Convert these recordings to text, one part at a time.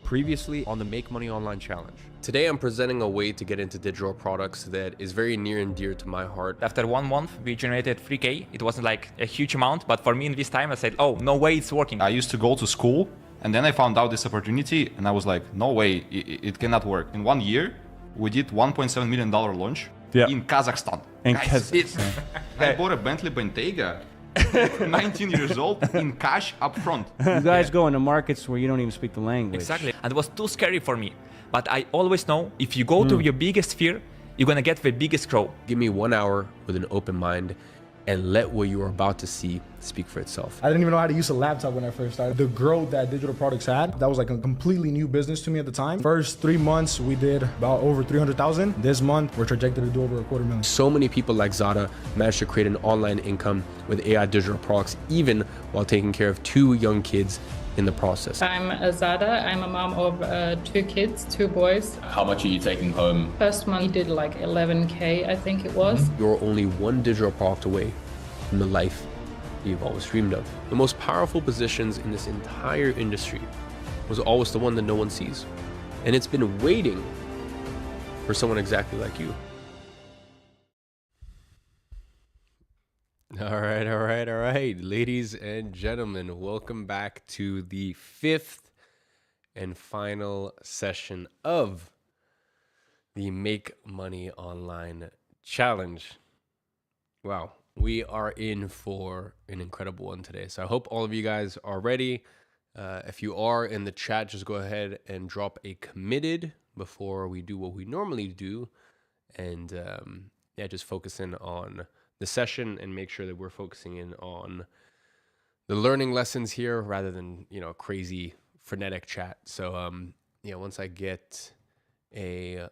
Previously on the Make Money Online Challenge. Today I'm presenting a way to get into digital products that is very near and dear to my heart. After 1 month, we generated 3K. It wasn't like a huge amount, but for me in this time, I said, oh, no way it's working. I used to go to school, and then I found out this opportunity, and I was like, no way, it cannot work. In 1 year, we did $1.7 million launch in Kazakhstan. I bought a Bentley Bentayga, 19 years old, in cash up front. You guys go into markets where you don't even speak the language. Exactly. And it was too scary for me. But I always know if you go to your biggest fear, you're going to get the biggest growth. Give me 1 hour with an open mind and let what you are about to see speak for itself. I didn't even know how to use a laptop when I first started. The growth that digital products had, that was like a completely new business to me at the time. First 3 months, we did about over 300,000. This month, we're projected to do over $250,000. So many people like Zada managed to create an online income with AI digital products, even while taking care of 2 young kids in the process. I'm Zada. I'm a mom of 2 kids, 2 boys. How much are you taking home? First month, we did like 11K, I think it was. You're only one digital product away from the life you've always dreamed of. The most powerful positions in this entire industry was always the one that no one sees. And it's been waiting for someone exactly like you. All right. Ladies and gentlemen, welcome back to the 5th and final session of the Make Money Online Challenge. Wow, we are in for an incredible one today. So I hope all of you guys are ready. If you are in the chat, just go ahead and drop a committed before we do what we normally do. And just focus in on the session and make sure that we're focusing in on the learning lessons here rather than, crazy frenetic chat. So, once I get a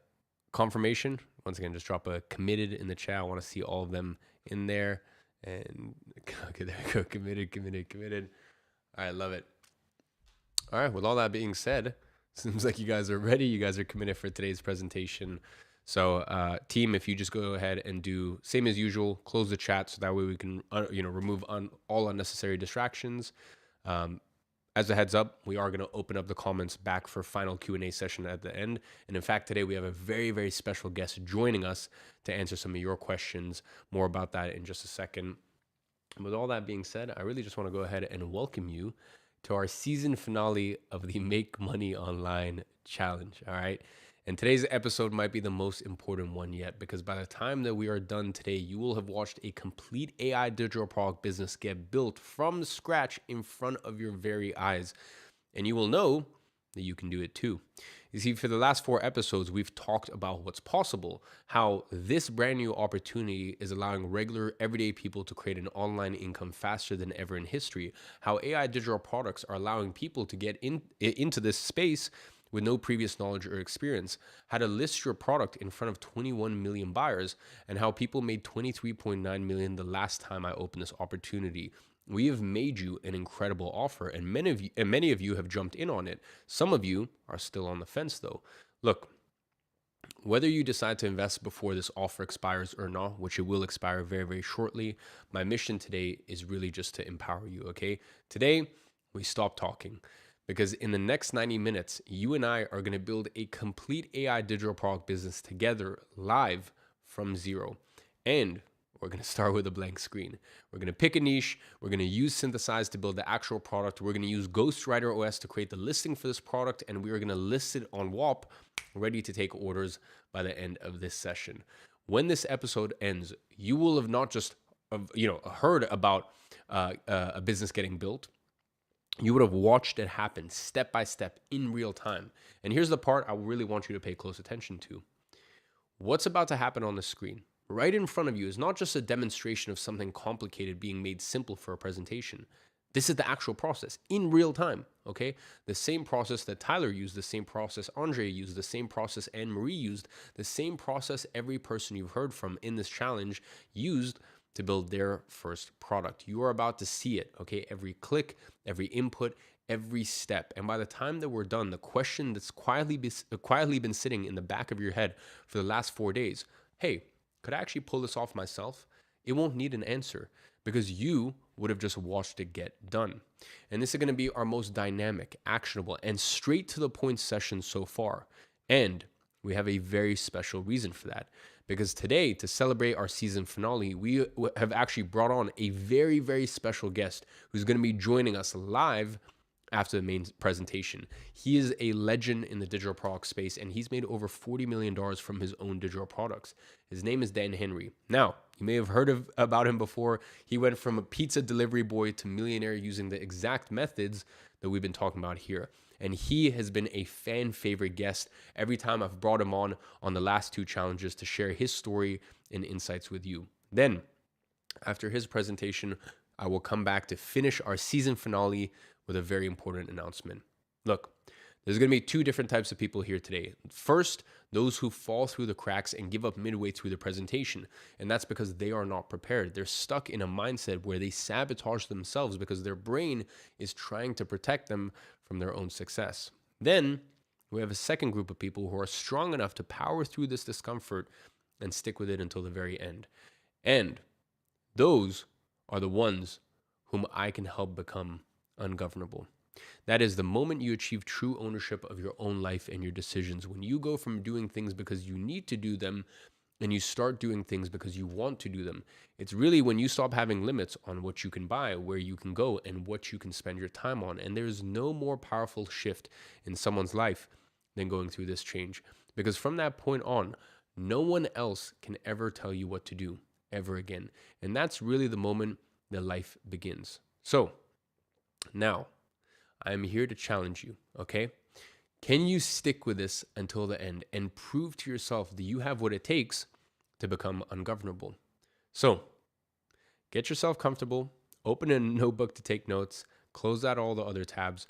confirmation, once again, just drop a committed in the chat. I want to see all of them in there. And okay, there we go. Committed. All right, love it. All right, with all that being said, seems like you guys are ready. You guys are committed for today's presentation. So team, if you just go ahead and do same as usual, close the chat so that way we can remove all unnecessary distractions. As a heads up, we are going to open up the comments back for final Q&A session at the end. And in fact, today we have a very, very special guest joining us to answer some of your questions. More about that in just a second. With all that being said, I really just want to go ahead and welcome you to our season finale of the Make Money Online Challenge. All right. And today's episode might be the most important one yet, because by the time that we are done today, you will have watched a complete AI digital product business get built from scratch in front of your very eyes. And you will know that you can do it too. You see, for the last 4 episodes, we've talked about what's possible, how this brand new opportunity is allowing regular, everyday people to create an online income faster than ever in history, how AI digital products are allowing people to get into this space with no previous knowledge or experience, how to list your product in front of 21 million buyers, and how people made 23.9 million the last time I opened this opportunity. We have made you an incredible offer, and many of you have jumped in on it. Some of you are still on the fence though. Look, whether you decide to invest before this offer expires or not, which it will expire very, very shortly, my mission today is really just to empower you, okay? Today, we stop talking. Because in the next 90 minutes, you and I are going to build a complete AI digital product business together live from zero. And we're going to start with a blank screen. We're going to pick a niche. We're going to use Synthesize to build the actual product. We're going to use Ghostwriter OS to create the listing for this product. And we are going to list it on WAP, ready to take orders by the end of this session. When this episode ends, you will have not just heard about a business getting built. You would have watched it happen step by step in real time. And here's the part I really want you to pay close attention to. What's about to happen on the screen right in front of you is not just a demonstration of something complicated being made simple for a presentation. This is the actual process in real time, okay? The same process that Tyler used, the same process Andre used, the same process Anne-Marie used, the same process every person you've heard from in this challenge used to build their first product. You are about to see it, okay? Every click, every input, every step. And by the time that we're done, the question that's quietly been sitting in the back of your head for the last 4 days, hey, could I actually pull this off myself? It won't need an answer because you would have just watched it get done. And this is going to be our most dynamic, actionable, and straight to the point session so far. And we have a very special reason for that. Because today, to celebrate our season finale, we have actually brought on a very, very special guest who's going to be joining us live after the main presentation. He is a legend in the digital product space, and he's made over $40 million from his own digital products. His name is Dan Henry. Now, you may have heard about him before. He went from a pizza delivery boy to millionaire using the exact methods that we've been talking about here. And he has been a fan favorite guest every time I've brought him on the last 2 challenges to share his story and insights with you. Then, after his presentation, I will come back to finish our season finale with a very important announcement. Look, there's going to be 2 different types of people here today. First, those who fall through the cracks and give up midway through the presentation. And that's because they are not prepared. They're stuck in a mindset where they sabotage themselves because their brain is trying to protect them from their own success. Then we have a second group of people who are strong enough to power through this discomfort and stick with it until the very end. And those are the ones whom I can help become ungovernable. That is the moment you achieve true ownership of your own life and your decisions. When you go from doing things because you need to do them and you start doing things because you want to do them. It's really when you stop having limits on what you can buy, where you can go, and what you can spend your time on. And there's no more powerful shift in someone's life than going through this change. Because from that point on, no one else can ever tell you what to do ever again. And that's really the moment that life begins. So now I'm here to challenge you, okay? Can you stick with this until the end and prove to yourself that you have what it takes to become ungovernable? So get yourself comfortable, open a notebook to take notes, close out all the other tabs,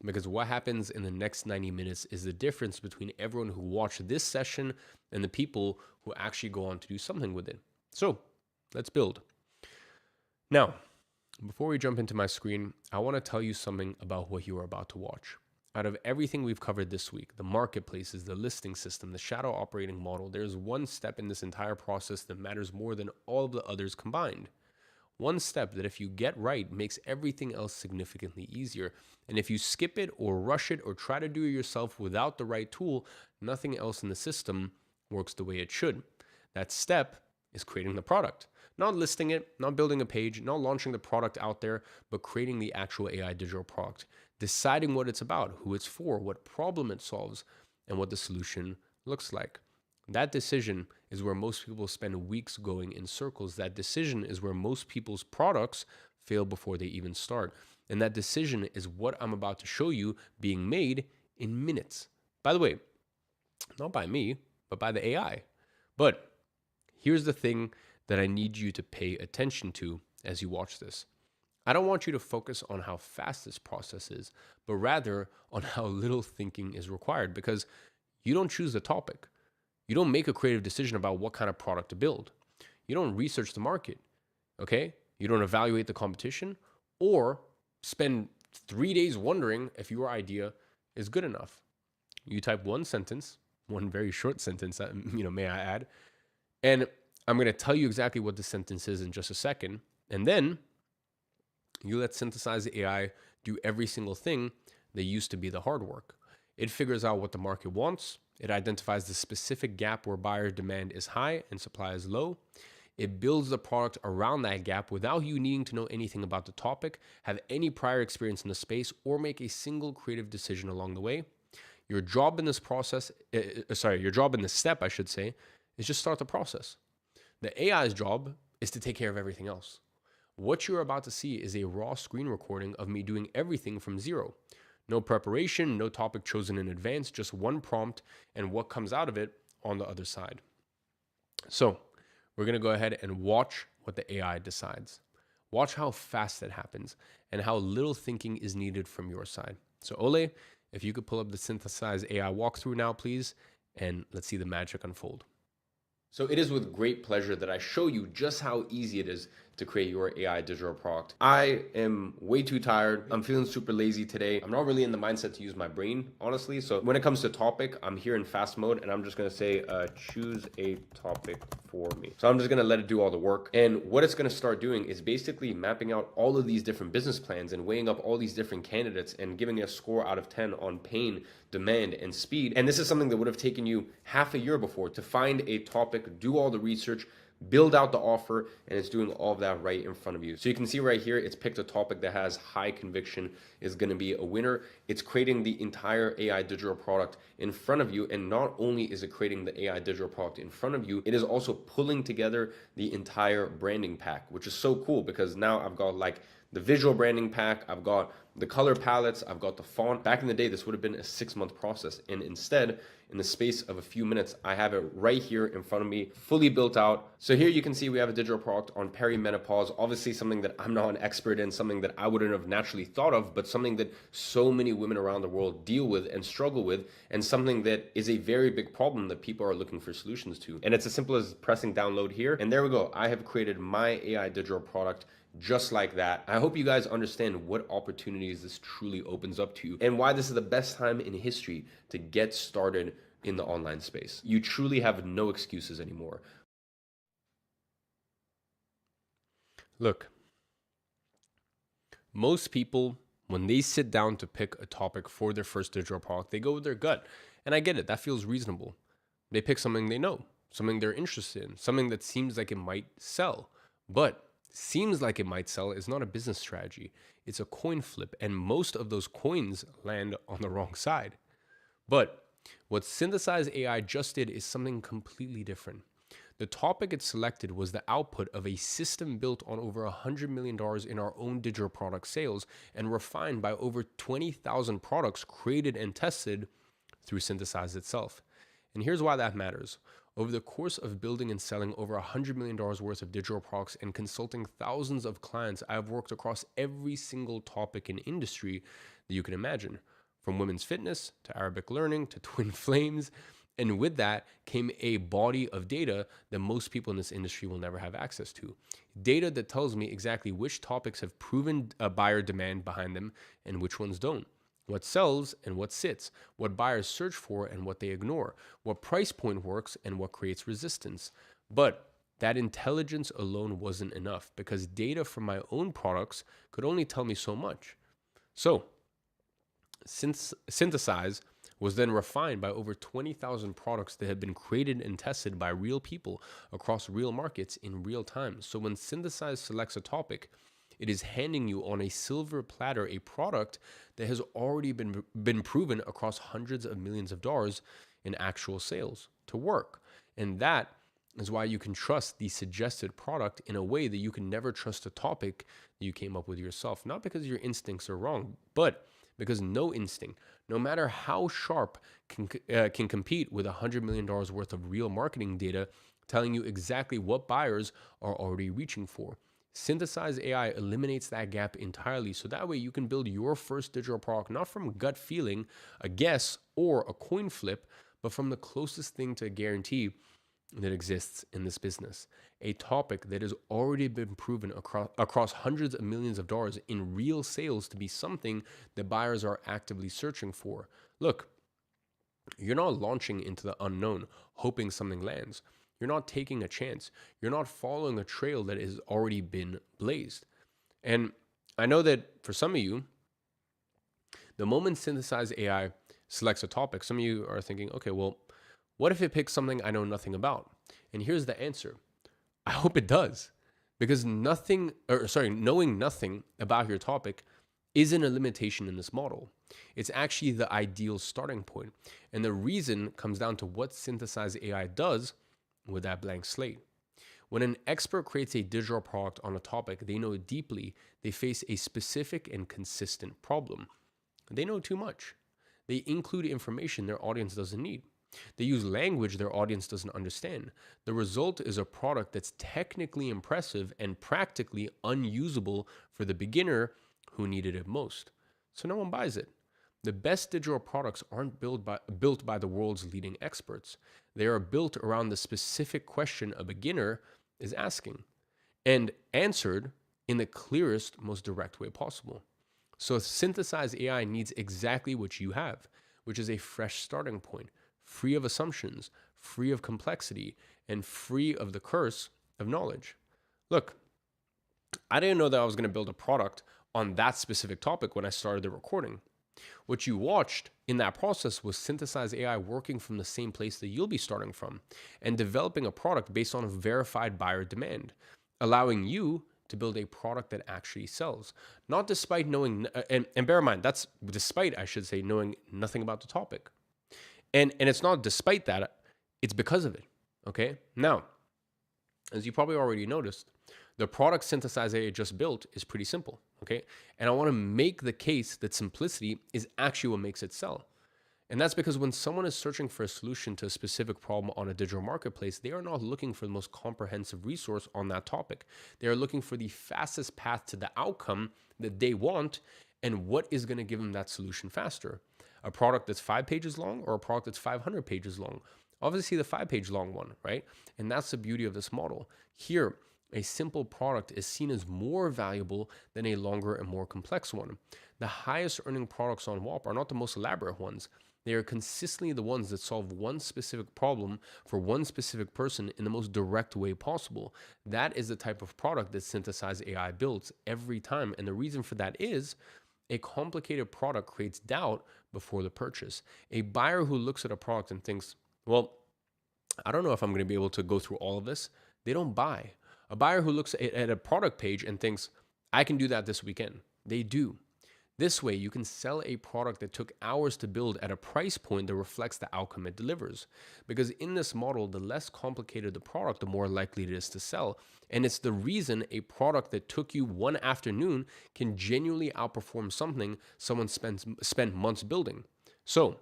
because what happens in the next 90 minutes is the difference between everyone who watched this session and the people who actually go on to do something with it. So let's build. Now, before we jump into my screen, I want to tell you something about what you are about to watch. Out of everything we've covered this week, the marketplaces, the listing system, the shadow operating model, there's one step in this entire process that matters more than all of the others combined. One step that if you get right makes everything else significantly easier. And if you skip it or rush it or try to do it yourself without the right tool, nothing else in the system works the way it should. That step is creating the product. Not listing it, not building a page, not launching the product out there, but creating the actual AI digital product. Deciding what it's about, who it's for, what problem it solves, and what the solution looks like. That decision is where most people spend weeks going in circles. That decision is where most people's products fail before they even start. And that decision is what I'm about to show you being made in minutes. By the way, not by me, but by the AI. But here's the thing that I need you to pay attention to as you watch this. I don't want you to focus on how fast this process is, but rather on how little thinking is required, because you don't choose the topic. You don't make a creative decision about what kind of product to build. You don't research the market, okay? You don't evaluate the competition or spend 3 days wondering if your idea is good enough. You type one sentence, one very short sentence, may I add, and I'm going to tell you exactly what the sentence is in just a second, and then you let Synthesize AI do every single thing that used to be the hard work. It figures out what the market wants. It identifies the specific gap where buyer demand is high and supply is low. It builds the product around that gap without you needing to know anything about the topic, have any prior experience in the space, or make a single creative decision along the way. Your job in this step, I should say, is just start the process. The AI's job is to take care of everything else. What you're about to see is a raw screen recording of me doing everything from zero. No preparation, no topic chosen in advance, just one prompt and what comes out of it on the other side. So we're going to go ahead and watch what the AI decides. Watch how fast it happens and how little thinking is needed from your side. So Ole, if you could pull up the Synthesize AI walkthrough now, please, and let's see the magic unfold. So it is with great pleasure that I show you just how easy it is to create your AI digital product. I am way too tired. I'm feeling super lazy today. I'm not really in the mindset to use my brain, honestly. So when it comes to topic, I'm here in fast mode and I'm just gonna say, choose a topic for me. So I'm just gonna let it do all the work. And what it's gonna start doing is basically mapping out all of these different business plans and weighing up all these different candidates and giving a score out of 10 on pain, demand, and speed. And this is something that would have taken you half a year before to find a topic, do all the research, build out the offer, and it's doing all of that right in front of you. So you can see right here, it's picked a topic that has high conviction, is going to be a winner. It's creating the entire AI digital product in front of you. And not only is it creating the AI digital product in front of you, it is also pulling together the entire branding pack, which is so cool because now I've got like the visual branding pack, I've got the color palettes, I've got the font. Back in the day, this would have been a 6-month process. And instead, in the space of a few minutes, I have it right here in front of me, fully built out. So here you can see we have a digital product on perimenopause, obviously something that I'm not an expert in, something that I wouldn't have naturally thought of, but something that so many women around the world deal with and struggle with, and something that is a very big problem that people are looking for solutions to. And it's as simple as pressing download here. And there we go. I have created my AI digital product just like that. I hope you guys understand what opportunities this truly opens up to you and why this is the best time in history to get started in the online space. You truly have no excuses anymore. Look, most people, when they sit down to pick a topic for their first digital product, they go with their gut. And I get it, that feels reasonable. They pick something they know, something they're interested in, something that seems like it might sell. But seems like it might sell is not a business strategy. It's a coin flip, and most of those coins land on the wrong side. But what Synthesize AI just did is something completely different. The topic it selected was the output of a system built on over $100 million in our own digital product sales and refined by over 20,000 products created and tested through Synthesize itself. And here's why that matters. Over the course of building and selling over $100 million worth of digital products and consulting thousands of clients, I have worked across every single topic and industry that you can imagine, from women's fitness to Arabic learning to twin flames. And with that came a body of data that most people in this industry will never have access to. Data that tells me exactly which topics have proven buyer demand behind them and which ones don't. What sells and what sits, what buyers search for and what they ignore, what price point works and what creates resistance. But that intelligence alone wasn't enough because data from my own products could only tell me so much. So, Synthesize was then refined by over 20,000 products that had been created and tested by real people across real markets in real time. So when Synthesize selects a topic, it is handing you on a silver platter a product that has already been proven across hundreds of millions of dollars in actual sales to work. And that is why you can trust the suggested product in a way that you can never trust a topic that you came up with yourself. Not because your instincts are wrong, but because no instinct, no matter how sharp, can compete with $100 million worth of real marketing data telling you exactly what buyers are already reaching for. Synthesize AI eliminates that gap entirely, so that way you can build your first digital product not from gut feeling, a guess, or a coin flip, but from the closest thing to a guarantee that exists in this business. A topic that has already been proven across hundreds of millions of dollars in real sales to be something that buyers are actively searching for. Look, you're not launching into the unknown, hoping something lands. You're not taking a chance. You're not following a trail that has already been blazed. And I know that for some of you, the moment Synthesize AI selects a topic, some of you are thinking, okay, well, what if it picks something I know nothing about? And here's the answer. I hope it does. Because knowing nothing about your topic isn't a limitation in this model. It's actually the ideal starting point. And the reason comes down to what Synthesize AI does with that blank slate. When an expert creates a digital product on a topic they know deeply, they face a specific and consistent problem. They know too much. They include information their audience doesn't need. They use language their audience doesn't understand. The result is a product that's technically impressive and practically unusable for the beginner who needed it most. So no one buys it. The best digital products aren't built by the world's leading experts. They are built around the specific question a beginner is asking. and answered in the clearest, most direct way possible. So Synthesize AI needs exactly what you have, which is a fresh starting point, free of assumptions, free of complexity, and free of the curse of knowledge. Look, I didn't know that I was going to build a product on that specific topic when I started the recording. What you watched in that process was Synthesize AI working from the same place that you'll be starting from and developing a product based on a verified buyer demand, allowing you to build a product that actually sells. Not despite knowing, and bear in mind, that's despite, I should say, knowing nothing about the topic. And it's not despite that, it's because of it, okay? Now, as you probably already noticed, the product Synthesize AI just built is pretty simple, okay? And I want to make the case that simplicity is actually what makes it sell. And that's because when someone is searching for a solution to a specific problem on a digital marketplace, they are not looking for the most comprehensive resource on that topic. They are looking for the fastest path to the outcome that they want and what is going to give them that solution faster. A product that's 5 pages long or a product that's 500 pages long? Obviously the 5-page long one, right? And that's the beauty of this model. Here, a simple product is seen as more valuable than a longer and more complex one. The highest earning products on WAP are not the most elaborate ones. They are consistently the ones that solve one specific problem for one specific person in the most direct way possible. That is the type of product that Synthesize AI builds every time. And the reason for that is a complicated product creates doubt before the purchase. A buyer who looks at a product and thinks, well, I don't know if I'm going to be able to go through all of this, they don't buy. A buyer who looks at a product page and thinks, I can do that this weekend, they do. This way, you can sell a product that took hours to build at a price point that reflects the outcome it delivers. Because in this model, the less complicated the product, the more likely it is to sell. And it's the reason a product that took you one afternoon can genuinely outperform something someone spent months building. So,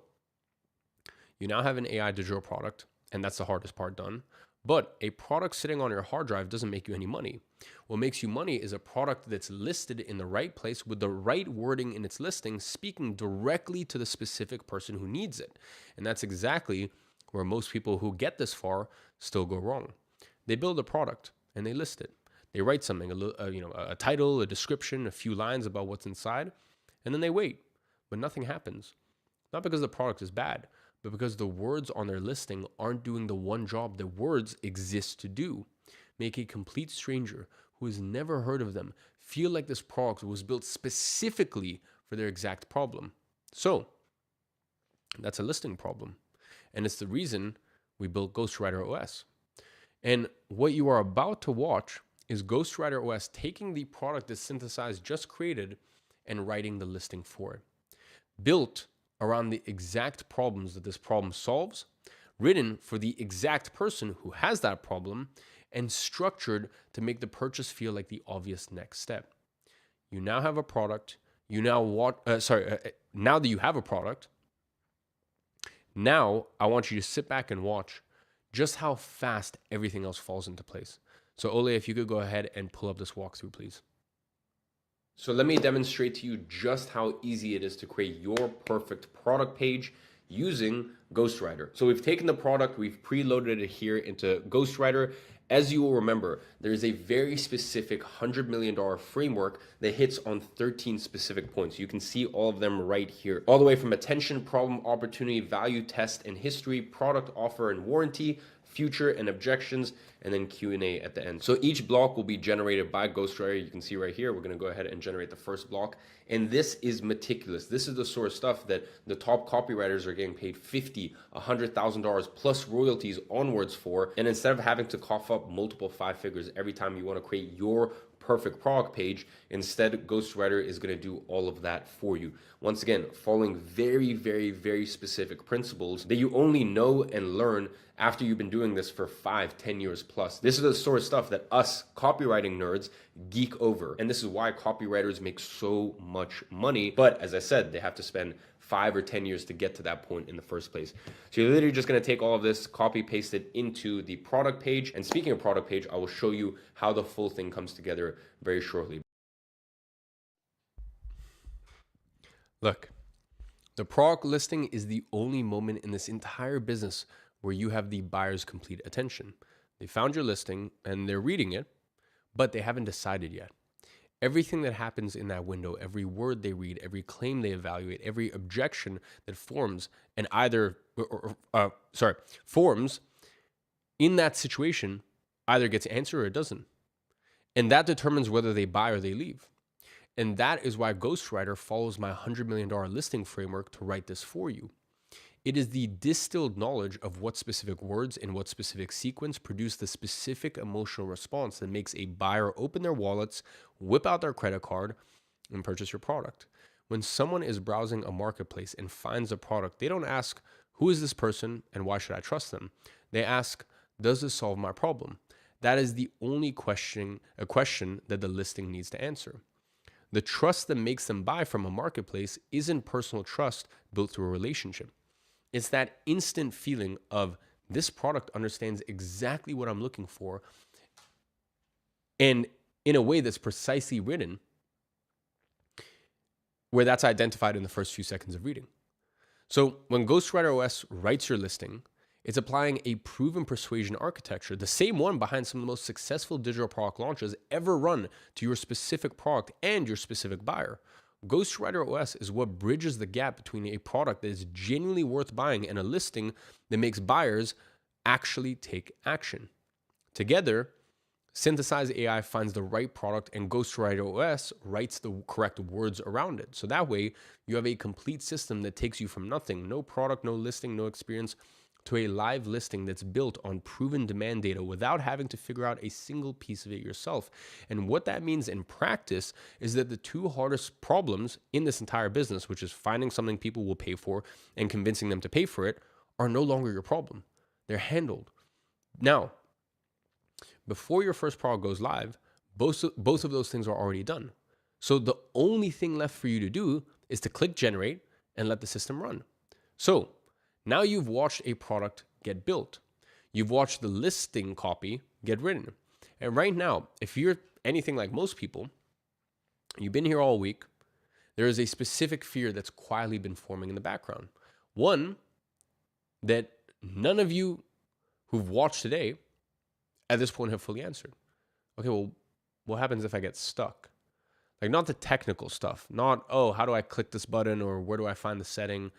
you now have an AI digital product, and that's the hardest part done. But a product sitting on your hard drive doesn't make you any money. What makes you money is a product that's listed in the right place with the right wording in its listing, speaking directly to the specific person who needs it. And that's exactly where most people who get this far still go wrong. They build a product and they list it. They write something, a title, a description, a few lines about what's inside, and then they wait. But nothing happens. Not because the product is bad, but because the words on their listing aren't doing the one job that words exist to do. Make a complete stranger who has never heard of them feel like this product was built specifically for their exact problem. So, that's a listing problem. And it's the reason we built Ghostwriter OS. And what you are about to watch is Ghostwriter OS taking the product that Synthesize just created and writing the listing for it. Built around the exact problems that this problem solves, written for the exact person who has that problem, and structured to make the purchase feel like the obvious next step. You now have a product. Now that you have a product, now I want you to sit back and watch just how fast everything else falls into place. So Ole, if you could go ahead and pull up this walkthrough, please. So let me demonstrate to you just how easy it is to create your perfect product page using Ghostwriter. So we've taken the product, we've preloaded it here into Ghostwriter. As you will remember, there is a very specific $100 million framework that hits on 13 specific points. You can see all of them right here. All the way from attention, problem, opportunity, value, test, and history, product, offer, and warranty, future and objections, and then Q&A at the end. So each block will be generated by Ghostwriter. You can see right here, we're gonna go ahead and generate the first block. And this is meticulous. This is the sort of stuff that the top copywriters are getting paid $50,000, $100,000 plus royalties onwards for. And instead of having to cough up multiple 5 figures every time you wanna create your perfect product page, instead Ghostwriter is going to do all of that for you. Once again, following very, very, very specific principles that you only know and learn after you've been doing this for 5-10 years plus. This is the sort of stuff that us copywriting nerds geek over. And this is why copywriters make so much money. But as I said, they have to spend 5 or 10 years to get to that point in the first place. So you're literally just going to take all of this, copy paste it into the product page. And speaking of product page, I will show you how the full thing comes together very shortly. Look, the product listing is the only moment in this entire business where you have the buyer's complete attention. They found your listing and they're reading it, but they haven't decided yet. Everything that happens in that window, every word they read, every claim they evaluate, every objection that forms and forms in that situation either gets answered or it doesn't. And that determines whether they buy or they leave. And that is why Ghostwriter follows my $100 million listing framework to write this for you. It is the distilled knowledge of what specific words in what specific sequence produce the specific emotional response that makes a buyer open their wallets, whip out their credit card, and purchase your product. When someone is browsing a marketplace and finds a product, they don't ask, who is this person and why should I trust them? They ask, does this solve my problem? That is the only question that the listing needs to answer. The trust that makes them buy from a marketplace isn't personal trust built through a relationship. It's that instant feeling of this product understands exactly what I'm looking for and in a way that's precisely written where that's identified in the first few seconds of reading. So when Ghostwriter OS writes your listing, it's applying a proven persuasion architecture, the same one behind some of the most successful digital product launches ever run to your specific product and your specific buyer. Ghostwriter OS is what bridges the gap between a product that is genuinely worth buying and a listing that makes buyers actually take action. Together, Synthesize AI finds the right product and Ghostwriter OS writes the correct words around it. So that way, you have a complete system that takes you from nothing, no product, no listing, no experience, to a live listing that's built on proven demand data without having to figure out a single piece of it yourself. And what that means in practice is that the two hardest problems in this entire business, which is finding something people will pay for and convincing them to pay for it, are no longer your problem. They're handled. Now, before your first product goes live, both of those things are already done. So the only thing left for you to do is to click generate and let the system run. So now you've watched a product get built. You've watched the listing copy get written. And right now, if you're anything like most people, you've been here all week, there is a specific fear that's quietly been forming in the background. One, that none of you who've watched today at this point have fully answered. Okay, well, what happens if I get stuck? Like, not the technical stuff, not, oh, how do I click this button or where do I find the setting?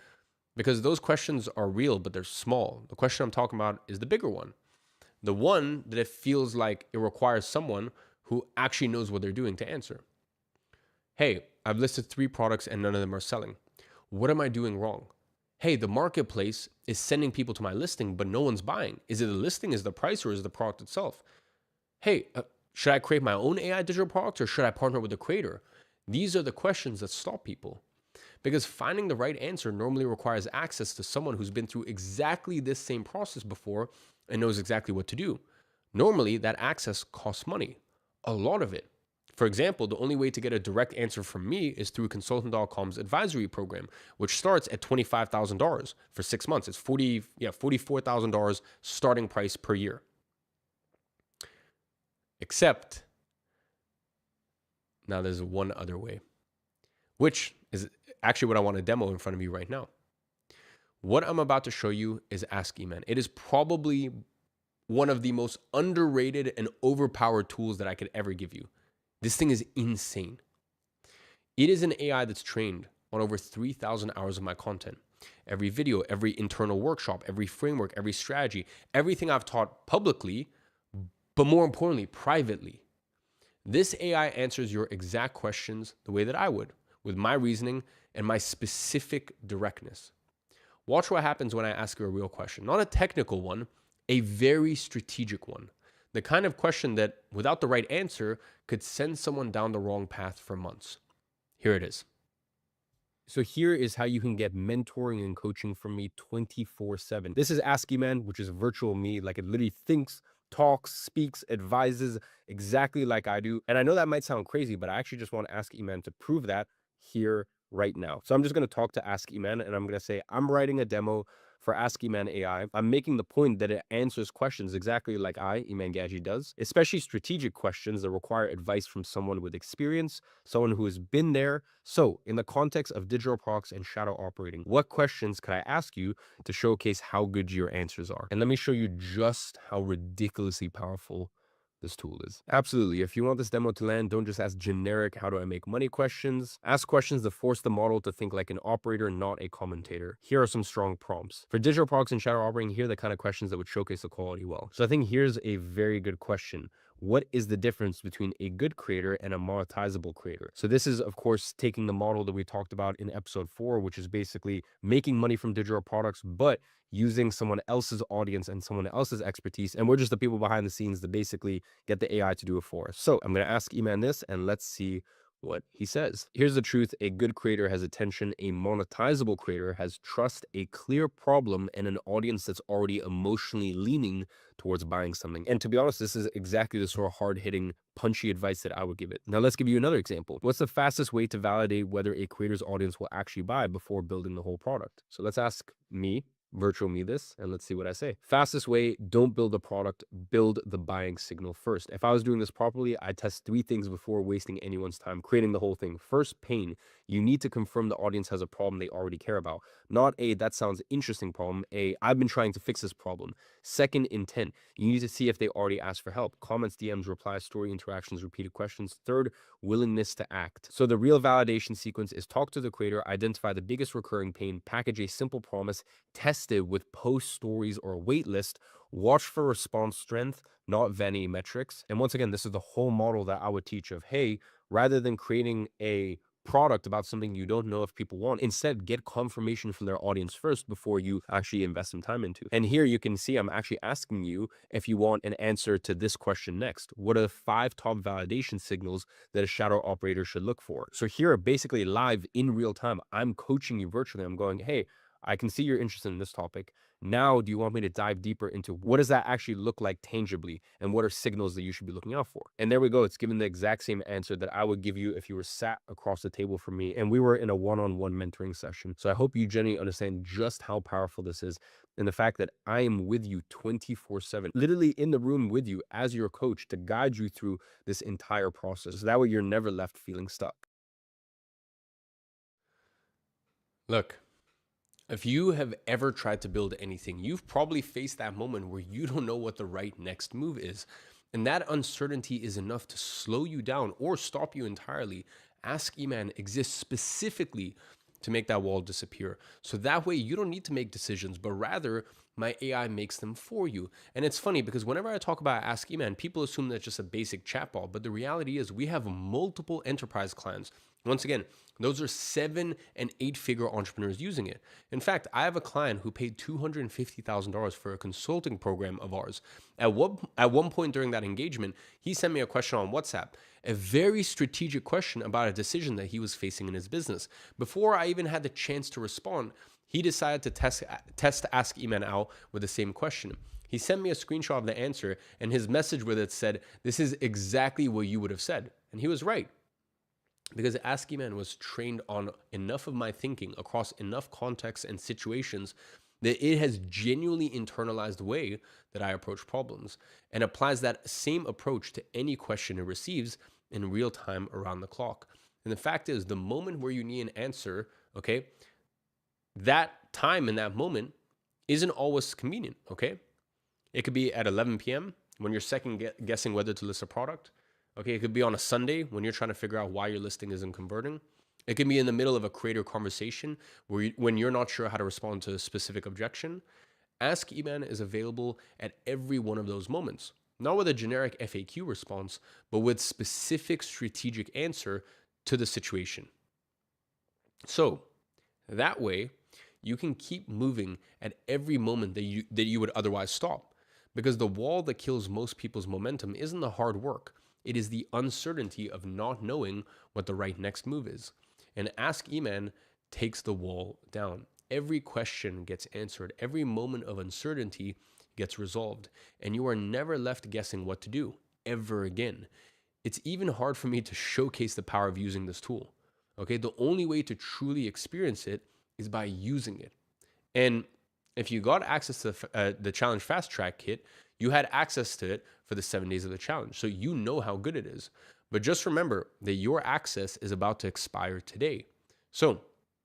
Because those questions are real, but they're small. The question I'm talking about is the bigger one. The one that it feels like it requires someone who actually knows what they're doing to answer. Hey, I've listed 3 products and none of them are selling. What am I doing wrong? Hey, the marketplace is sending people to my listing, but no one's buying. Is it the listing, is it the price, or is it the product itself? Hey, should I create my own AI digital product or should I partner with the creator? These are the questions that stop people. Because finding the right answer normally requires access to someone who's been through exactly this same process before and knows exactly what to do. Normally, that access costs money, a lot of it. For example, the only way to get a direct answer from me is through Consultant.com's advisory program, which starts at $25,000 for 6 months. It's $44,000 starting price per year. Except, now there's one other way, which is actually what I want to demo in front of you right now. What I'm about to show you is Ask Eman. It is probably one of the most underrated and overpowered tools that I could ever give you. This thing is insane. It is an AI that's trained on over 3,000 hours of my content. Every video, every internal workshop, every framework, every strategy, everything I've taught publicly, but more importantly, privately. This AI answers your exact questions the way that I would, with my reasoning and my specific directness. Watch what happens when I ask you a real question. Not a technical one, a very strategic one. The kind of question that, without the right answer, could send someone down the wrong path for months. Here it is. So here is how you can get mentoring and coaching from me 24/7. This is Ask Eman, which is virtual me. Like, it literally thinks, talks, speaks, advises exactly like I do. And I know that might sound crazy, but I actually just want to Ask Eman to prove that here right now. So I'm just going to talk to Ask Eman and I'm going to say, I'm writing a demo for Ask Eman AI. I'm making the point that it answers questions exactly like Eman Gaji, does, especially strategic questions that require advice from someone with experience, someone who has been there. So in the context of digital products and shadow operating, what questions could I ask you to showcase how good your answers are? And let me show you just how ridiculously powerful this tool is. Absolutely. If you want this demo to land, don't just ask generic how do I make money questions. Ask questions that force the model to think like an operator, not a commentator. Here are some strong prompts. For digital products and shadow operating, here are the kind of questions that would showcase the quality well. So I think here's a very good question. What is the difference between a good creator and a monetizable creator? So this is, of course, taking the model that we talked about in episode 4, which is basically making money from digital products, but using someone else's audience and someone else's expertise. And we're just the people behind the scenes that basically get the AI to do it for us. So I'm going to ask Eman this, and let's see what he says. Here's the truth. A good creator has attention. A monetizable creator has trust, a clear problem, and an audience that's already emotionally leaning towards buying something. And to be honest, this is exactly the sort of hard-hitting, punchy advice that I would give it. Now, let's give you another example. What's the fastest way to validate whether a creator's audience will actually buy before building the whole product? So let's ask me, virtual me this, and let's see what I say. Fastest way, don't build the product, build the buying signal first. If I was doing this properly, I'd test 3 things before wasting anyone's time creating the whole thing. First, pain. You need to confirm the audience has a problem they already care about. Not a, that sounds interesting problem, a, I've been trying to fix this problem. Second, intent. You need to see if they already asked for help. Comments, DMs, replies, story interactions, repeated questions. Third, willingness to act. So the real validation sequence is talk to the creator, identify the biggest recurring pain, package a simple promise, test it with post stories or a wait list, watch for response strength, not vanity metrics. And once again, this is the whole model that I would teach of, hey, rather than creating a product about something you don't know if people want, instead get confirmation from their audience first before you actually invest some time into. And here you can see I'm actually asking you if you want an answer to this question next. What are the 5 top validation signals that a shadow operator should look for? So here, basically live in real time, I'm coaching you virtually. I'm going, hey, I can see you're interested in this topic. Now, do you want me to dive deeper into what does that actually look like tangibly? And what are signals that you should be looking out for? And there we go. It's given the exact same answer that I would give you if you were sat across the table from me and we were in a one-on-one mentoring session. So I hope you genuinely understand just how powerful this is and the fact that I am with you 24/7, literally in the room with you as your coach to guide you through this entire process. So that way you're never left feeling stuck. Look. If you have ever tried to build anything, you've probably faced that moment where you don't know what the right next move is. And that uncertainty is enough to slow you down or stop you entirely. Ask Eman exists specifically to make that wall disappear. So that way you don't need to make decisions, but rather my AI makes them for you. And it's funny because whenever I talk about Ask Eman, people assume that's just a basic chatbot, but the reality is we have multiple enterprise clients. Once again, those are 7- and 8-figure entrepreneurs using it. In fact, I have a client who paid $250,000 for a consulting program of ours. At one point during that engagement, he sent me a question on WhatsApp, a very strategic question about a decision that he was facing in his business. Before I even had the chance to respond, he decided to test Ask Eman out with the same question. He sent me a screenshot of the answer, and his message with it said, "This is exactly what you would have said." And he was right. Because Ask Eman was trained on enough of my thinking across enough contexts and situations that it has genuinely internalized the way that I approach problems and applies that same approach to any question it receives in real time around the clock. And the fact is, the moment where you need an answer, okay, that time in that moment isn't always convenient, okay? It could be at 11 p.m. when you're second guessing whether to list a product. Okay, it could be on a Sunday when you're trying to figure out why your listing isn't converting. It can be in the middle of a creator conversation when you're not sure how to respond to a specific objection. Ask Eman is available at every one of those moments, not with a generic FAQ response, but with specific strategic answer to the situation. So that way, you can keep moving at every moment that you would otherwise stop, because the wall that kills most people's momentum isn't the hard work. It is the uncertainty of not knowing what the right next move is. And Ask Eman takes the wall down. Every question gets answered. Every moment of uncertainty gets resolved. And you are never left guessing what to do ever again. It's even hard for me to showcase the power of using this tool. Okay, the only way to truly experience it is by using it. And if you got access to the Challenge Fast Track Kit, you had access to it for the 7 days of the challenge. So you know how good it is. But just remember that your access is about to expire today. So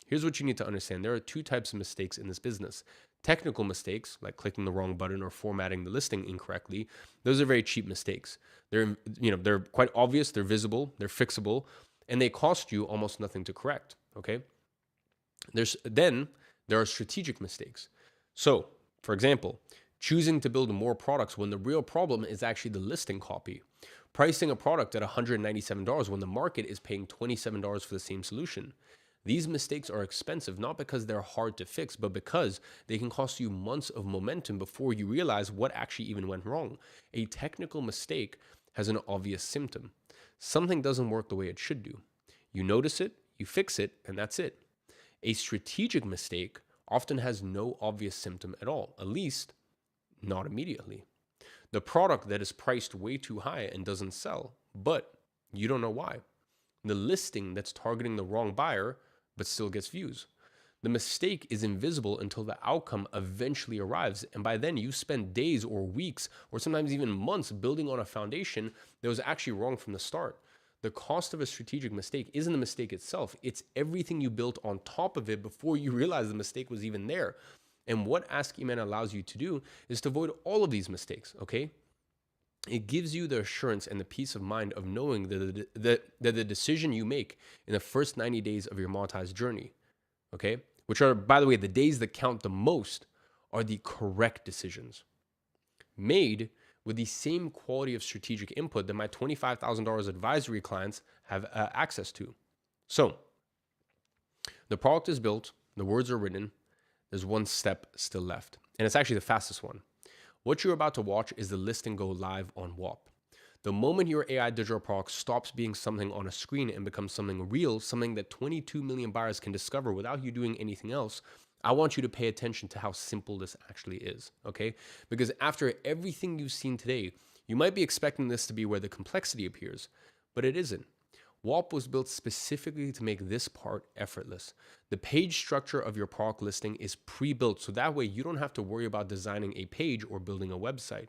here's what you need to understand. There are 2 types of mistakes in this business. Technical mistakes, like clicking the wrong button or formatting the listing incorrectly, those are very cheap mistakes. They're quite obvious, they're visible, they're fixable, and they cost you almost nothing to correct, okay? Then there are strategic mistakes. So, for example, choosing to build more products when the real problem is actually the listing copy. Pricing a product at $197 when the market is paying $27 for the same solution. These mistakes are expensive, not because they're hard to fix, but because they can cost you months of momentum before you realize what actually even went wrong. A technical mistake has an obvious symptom. Something doesn't work the way it should do. You notice it, you fix it, and that's it. A strategic mistake often has no obvious symptom at all, at least not immediately. The product that is priced way too high and doesn't sell, but you don't know why. The listing that's targeting the wrong buyer but still gets views. The mistake is invisible until the outcome eventually arrives, and by then you spend days or weeks or sometimes even months building on a foundation that was actually wrong from the start. The cost of a strategic mistake isn't the mistake itself, it's everything you built on top of it before you realize the mistake was even there. And what Ask Eman allows you to do is to avoid all of these mistakes, okay? It gives you the assurance and the peace of mind of knowing that the decision you make in the first 90 days of your monetized journey, okay, which are, by the way, the days that count the most, are the correct decisions, made with the same quality of strategic input that my $25,000 advisory clients have access to. So, the product is built, the words are written, there's one step still left, and it's actually the fastest one. What you're about to watch is the listing go live on WAP. The moment your AI digital product stops being something on a screen and becomes something real, something that 22 million buyers can discover without you doing anything else, I want you to pay attention to how simple this actually is, okay? Because after everything you've seen today, you might be expecting this to be where the complexity appears, but it isn't. WAP was built specifically to make this part effortless. The page structure of your product listing is pre-built, so that way you don't have to worry about designing a page or building a website.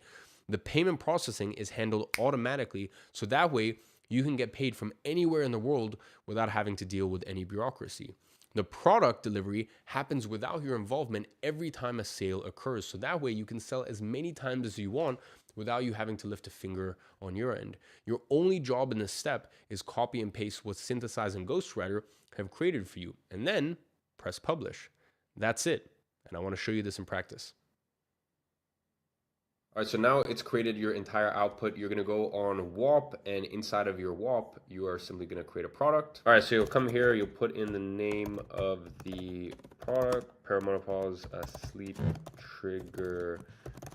The payment processing is handled automatically, so that way you can get paid from anywhere in the world without having to deal with any bureaucracy. The product delivery happens without your involvement every time a sale occurs, so that way you can sell as many times as you want without you having to lift a finger on your end. Your only job in this step is copy and paste what Synthesize and Ghostwriter have created for you, and then press publish. That's it. And I want to show you this in practice. All right, so now it's created your entire output. You're gonna go on WAP, and inside of your WAP, you are simply gonna create a product. All right, so you'll come here, you'll put in the name of the product, perimenopause sleep trigger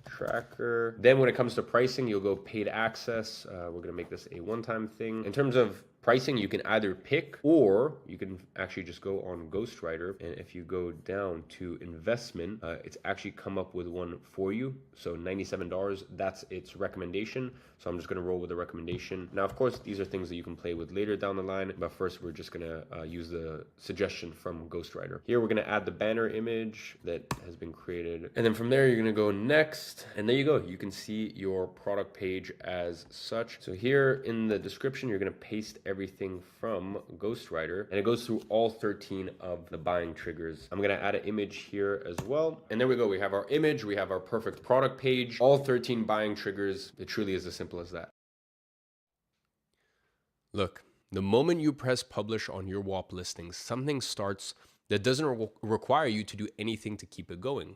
tracker. Then when it comes to pricing, you'll go paid access. We're gonna make this a one-time thing. In terms of pricing, you can either pick, or you can actually just go on Ghostwriter, and if you go down to investment, it's actually come up with one for you. So $97, that's its recommendation. So I'm just gonna roll with the recommendation. Now, of course, these are things that you can play with later down the line, but first we're just gonna use the suggestion from Ghostwriter. Here we're gonna add the banner image that has been created. And then from there, you're gonna go next, and there you go. You can see your product page as such. So here in the description, you're gonna paste everything from Ghostwriter, and it goes through all 13 of the buying triggers. I'm gonna add an image here as well. And there we go, we have our image, we have our perfect product page, all 13 buying triggers. It truly is as simple as that. Look, the moment you press publish on your WAP listings, something starts that doesn't require you to do anything to keep it going.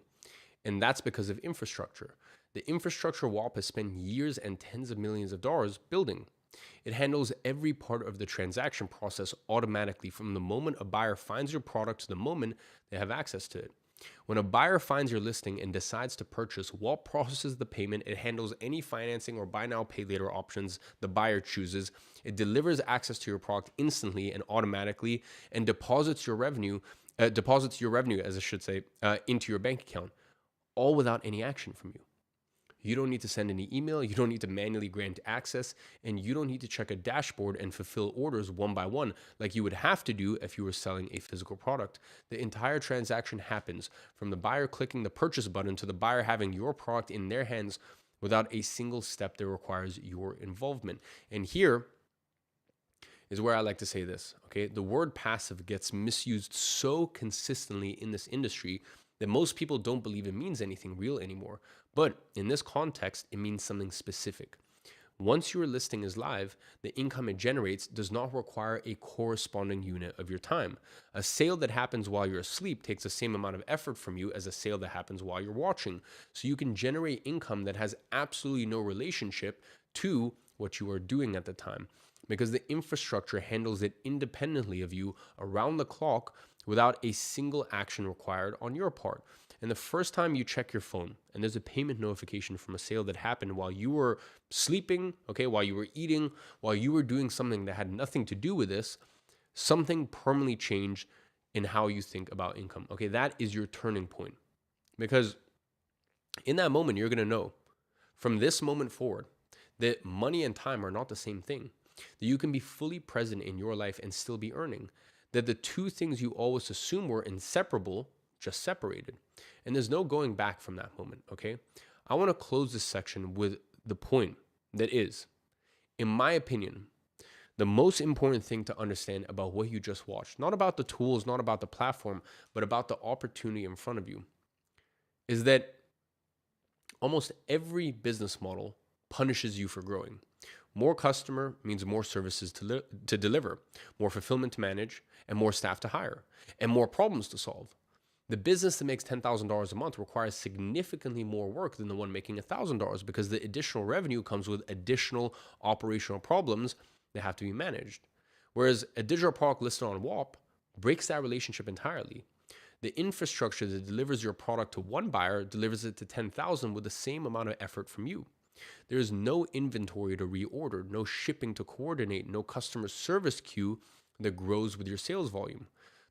And that's because of infrastructure. The infrastructure WAP has spent years and tens of millions of dollars building. It handles every part of the transaction process automatically from the moment a buyer finds your product to the moment they have access to it. When a buyer finds your listing and decides to purchase, WAP processes the payment. It handles any financing or buy now, pay later options the buyer chooses. It delivers access to your product instantly and automatically, and deposits your revenue, as I should say, into your bank account, all without any action from you. You don't need to send any email, you don't need to manually grant access, and you don't need to check a dashboard and fulfill orders one by one like you would have to do if you were selling a physical product. The entire transaction happens from the buyer clicking the purchase button to the buyer having your product in their hands without a single step that requires your involvement. And here is where I like to say this, okay? The word passive gets misused so consistently in this industry that most people don't believe it means anything real anymore. But in this context, it means something specific. Once your listing is live, the income it generates does not require a corresponding unit of your time. A sale that happens while you're asleep takes the same amount of effort from you as a sale that happens while you're watching. So you can generate income that has absolutely no relationship to what you are doing at the time, because the infrastructure handles it independently of you around the clock without a single action required on your part. And the first time you check your phone and there's a payment notification from a sale that happened while you were sleeping, okay, while you were eating, while you were doing something that had nothing to do with this, something permanently changed in how you think about income. Okay, that is your turning point. Because in that moment, you're gonna know from this moment forward that money and time are not the same thing, that you can be fully present in your life and still be earning, that the two things you always assume were inseparable just separated. And there's no going back from that moment, okay? I want to close this section with the point that is, in my opinion, the most important thing to understand about what you just watched, not about the tools, not about the platform, but about the opportunity in front of you, is that almost every business model punishes you for growing. More customer means more services to deliver, more fulfillment to manage, and more staff to hire, and more problems to solve. The business that makes $10,000 a month requires significantly more work than the one making $1,000 because the additional revenue comes with additional operational problems that have to be managed. Whereas a digital product listed on WAP breaks that relationship entirely. The infrastructure that delivers your product to one buyer delivers it to 10,000 with the same amount of effort from you. There is no inventory to reorder, no shipping to coordinate, no customer service queue that grows with your sales volume.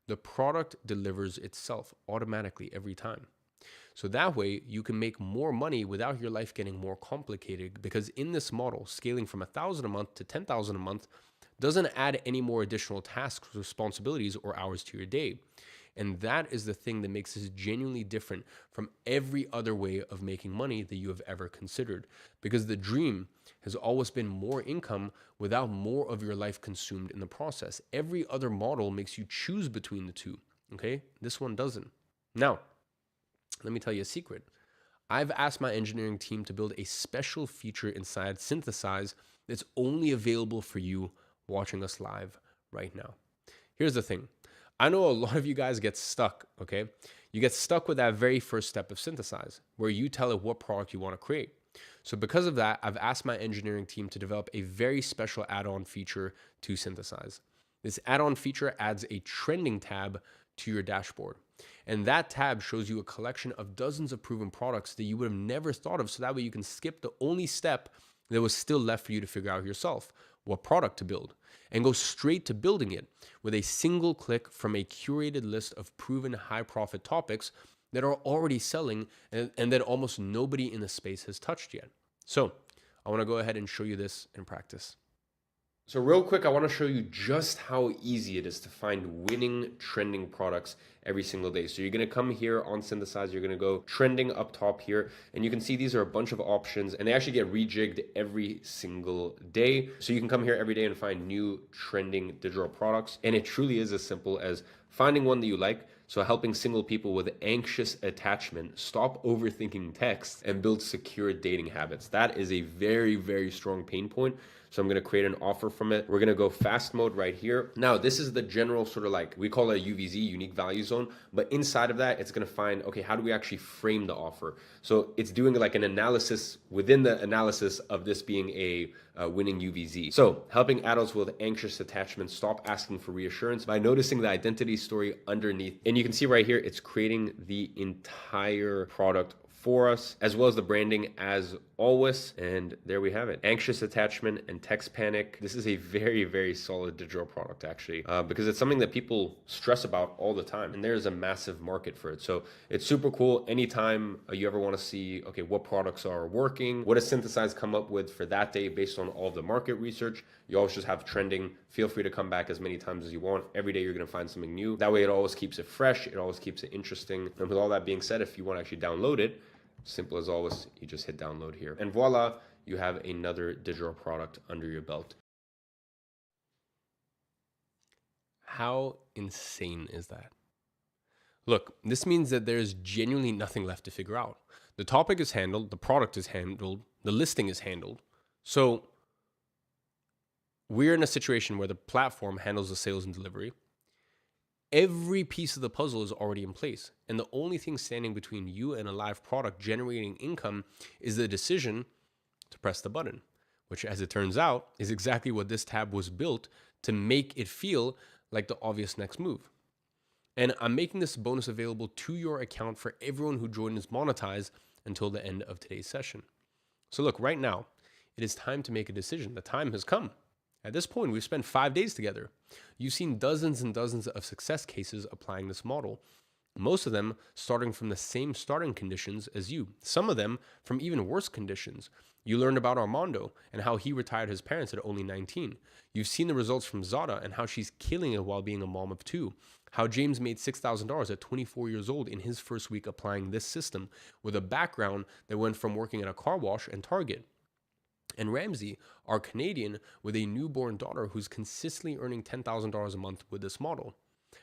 The product delivers itself automatically every time. So that way you can make more money without your life getting more complicated, because in this model, scaling from 1,000 a month to 10,000 a month doesn't add any more additional tasks, responsibilities, or hours to your day. And that is the thing that makes this genuinely different from every other way of making money that you have ever considered. Because the dream has always been more income without more of your life consumed in the process. Every other model makes you choose between the two, okay? This one doesn't. Now, let me tell you a secret. I've asked my engineering team to build a special feature inside Synthesize that's only available for you watching us live right now. Here's the thing. I know a lot of you guys get stuck, okay? You get stuck with that very first step of Synthesize, where you tell it what product you want to create. So because of that, I've asked my engineering team to develop a very special add-on feature to Synthesize. This add-on feature adds a trending tab to your dashboard. And that tab shows you a collection of dozens of proven products that you would have never thought of, so that way you can skip the only step that was still left for you to figure out yourself, what product to build, and go straight to building it with a single click from a curated list of proven high profit topics that are already selling and that almost nobody in the space has touched yet. So I want to go ahead and show you this in practice. So real quick, I want to show you just how easy it is to find winning trending products every single day. So you're going to come here on Synthesize, you're going to go trending up top here, and you can see these are a bunch of options, and they actually get rejigged every single day. So you can come here every day and find new trending digital products, and it truly is as simple as finding one that you like. So helping single people with anxious attachment stop overthinking text and build secure dating habits. That is a very, very strong pain point. So I'm going to create an offer from it. We're going to go fast mode right here. Now, this is the general sort of like, we call it a UVZ, unique value zone, but inside of that, it's going to find, okay, how do we actually frame the offer? So it's doing like an analysis within the analysis of this being a winning UVZ. So helping adults with anxious attachment stop asking for reassurance by noticing the identity story underneath. And you can see right here, it's creating the entire product for us, as well as the branding as always. And there we have it. Anxious attachment and text panic. This is a very, very solid digital product actually, because it's something that people stress about all the time. And there's a massive market for it. So it's super cool. Anytime you ever want to see, okay, what products are working, what does Synthesize come up with for that day based on all of the market research, you always just have trending. Feel free to come back as many times as you want. Every day you're going to find something new. That way it always keeps it fresh. It always keeps it interesting. And with all that being said, if you want to actually download it, simple as always, you just hit download here. And voila, you have another digital product under your belt. How insane is that? Look, this means that there's genuinely nothing left to figure out. The topic is handled, the product is handled, the listing is handled. So we're in a situation where the platform handles the sales and delivery. Every piece of the puzzle is already in place. And the only thing standing between you and a live product generating income is the decision to press the button, which, as it turns out, is exactly what this tab was built to make it feel like the obvious next move. And I'm making this bonus available to your account for everyone who joins Monetize until the end of today's session. So look, right now, it is time to make a decision. The time has come. At this point, we've spent 5 days together. You've seen dozens and dozens of success cases applying this model, most of them starting from the same starting conditions as you, some of them from even worse conditions. You learned about Armando and how he retired his parents at only 19. You've seen the results from Zada and how she's killing it while being a mom of 2. How James made $6,000 at 24 years old in his first week applying this system with a background that went from working at a car wash and Target. And Ramsey, our Canadian with a newborn daughter who's consistently earning $10,000 a month with this model.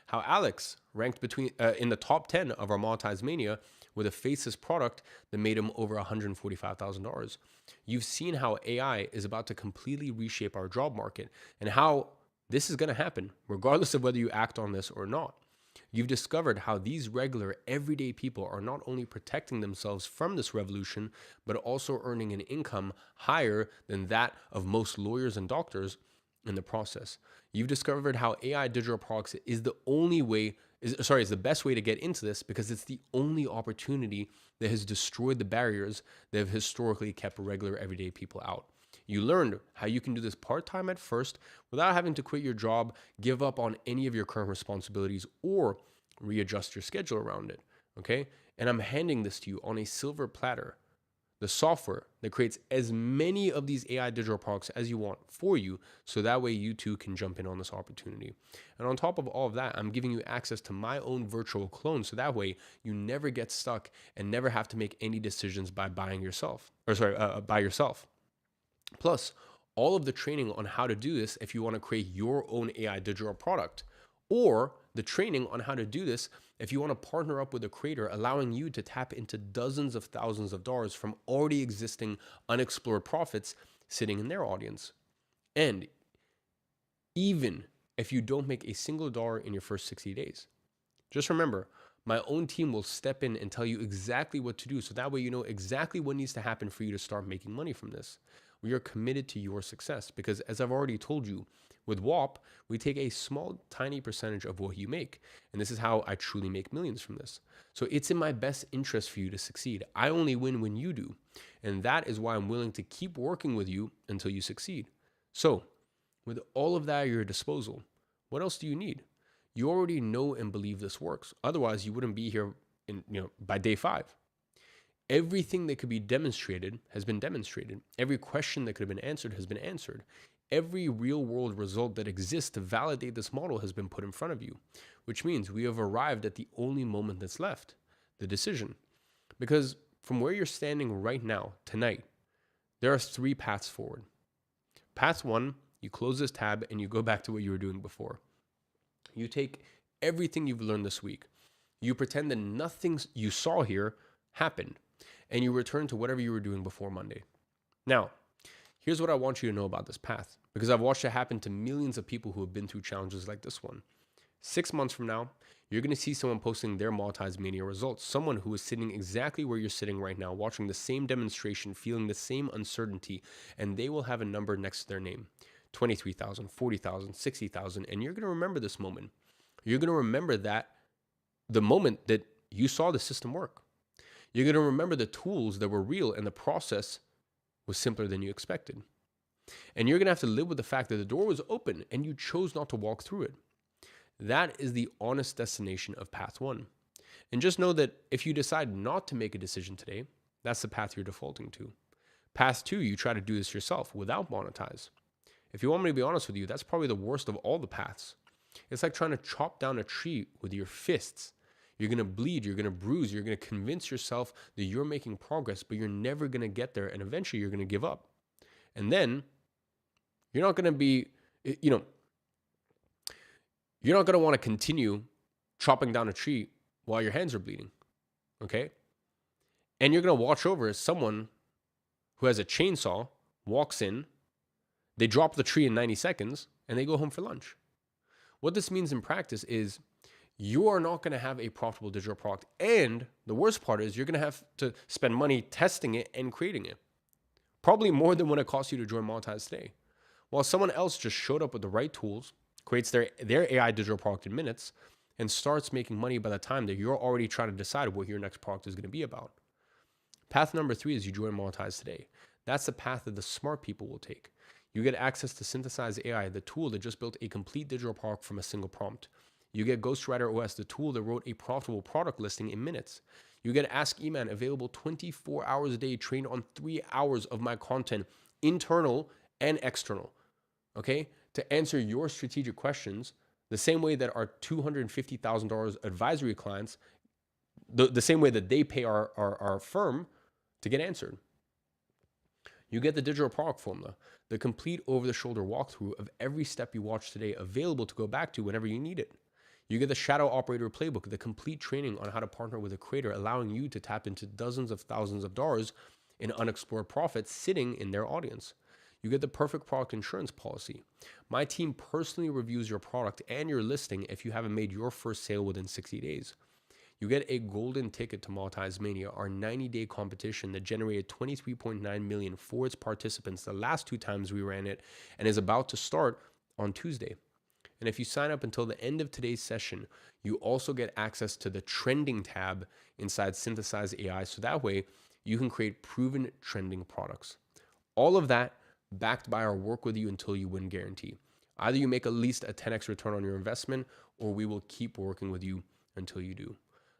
How Alex ranked in the top 10 of our Monetize Mania with a faceless product that made him over $145,000. You've seen how AI is about to completely reshape our job market and how this is going to happen regardless of whether you act on this or not. You've discovered how these regular, everyday people are not only protecting themselves from this revolution, but also earning an income higher than that of most lawyers and doctors in the process. You've discovered how AI digital products is the best way to get into this because it's the only opportunity that has destroyed the barriers that have historically kept regular, everyday people out. You learned how you can do this part-time at first without having to quit your job, give up on any of your current responsibilities, or readjust your schedule around it, okay? And I'm handing this to you on a silver platter, the software that creates as many of these AI digital products as you want for you, so that way you too can jump in on this opportunity. And on top of all of that, I'm giving you access to my own virtual clone, so that way you never get stuck and never have to make any decisions by by yourself. Plus, all of the training on how to do this if you want to create your own AI digital product, or the training on how to do this if you want to partner up with a creator, allowing you to tap into dozens of thousands of dollars from already existing unexplored profits sitting in their audience. And even if you don't make a single dollar in your first 60 days, just remember, my own team will step in and tell you exactly what to do, so that way you know exactly what needs to happen for you to start making money from this. We are committed to your success because, as I've already told you, with WAP, we take a small, tiny percentage of what you make. And this is how I truly make millions from this. So it's in my best interest for you to succeed. I only win when you do. And that is why I'm willing to keep working with you until you succeed. So with all of that at your disposal, what else do you need? You already know and believe this works. Otherwise, you wouldn't be here by day 5. Everything that could be demonstrated has been demonstrated. Every question that could have been answered has been answered. Every real world result that exists to validate this model has been put in front of you, which means we have arrived at the only moment that's left, the decision. Because from where you're standing right now, tonight, there are 3 paths forward. Path 1, you close this tab and you go back to what you were doing before. You take everything you've learned this week. You pretend that nothing you saw here happened, and you return to whatever you were doing before Monday. Now, here's what I want you to know about this path, because I've watched it happen to millions of people who have been through challenges like this one. 6 months from now, you're going to see someone posting their Monetize Mania results, someone who is sitting exactly where you're sitting right now, watching the same demonstration, feeling the same uncertainty, and they will have a number next to their name, 23,000, 40,000, 60,000, and you're going to remember this moment. You're going to remember that the moment that you saw the system work. You're going to remember the tools that were real and the process was simpler than you expected. And you're going to have to live with the fact that the door was open and you chose not to walk through it. That is the honest destination of path 1. And just know that if you decide not to make a decision today, that's the path you're defaulting to. Path 2, you try to do this yourself without Monetize. If you want me to be honest with you, that's probably the worst of all the paths. It's like trying to chop down a tree with your fists. You're going to bleed, you're going to bruise, you're going to convince yourself that you're making progress, but you're never going to get there, and eventually you're going to give up. And then you're not going to be, you're not going to want to continue chopping down a tree while your hands are bleeding. Okay? And you're going to watch over as someone who has a chainsaw walks in, they drop the tree in 90 seconds, and they go home for lunch. What this means in practice is you are not going to have a profitable digital product. And the worst part is you're going to have to spend money testing it and creating it. Probably more than what it costs you to join Monetize today. While someone else just showed up with the right tools, creates their AI digital product in minutes, and starts making money by the time that you're already trying to decide what your next product is going to be about. Path number 3 is you join Monetize today. That's the path that the smart people will take. You get access to Synthesize AI, the tool that just built a complete digital product from a single prompt. You get Ghostwriter OS, the tool that wrote a profitable product listing in minutes. You get Ask Eman, available 24 hours a day, trained on 3 hours of my content, internal and external, okay? To answer your strategic questions, the same way that our $250,000 advisory clients, the same way that they pay our firm to get answered. You get the digital product formula, the complete over-the-shoulder walkthrough of every step you watch today, available to go back to whenever you need it. You get the Shadow Operator Playbook, the complete training on how to partner with a creator, allowing you to tap into dozens of thousands of dollars in unexplored profits sitting in their audience. You get the perfect product insurance policy. My team personally reviews your product and your listing if you haven't made your first sale within 60 days. You get a golden ticket to Monetize Mania, our 90-day competition that generated $23.9 million for its participants the last 2 times we ran it, and is about to start on Tuesday. And if you sign up until the end of today's session, you also get access to the trending tab inside Synthesize AI, so that way you can create proven trending products. All of that backed by our work with you until you win guarantee. Either you make at least a 10x return on your investment, or we will keep working with you until you do.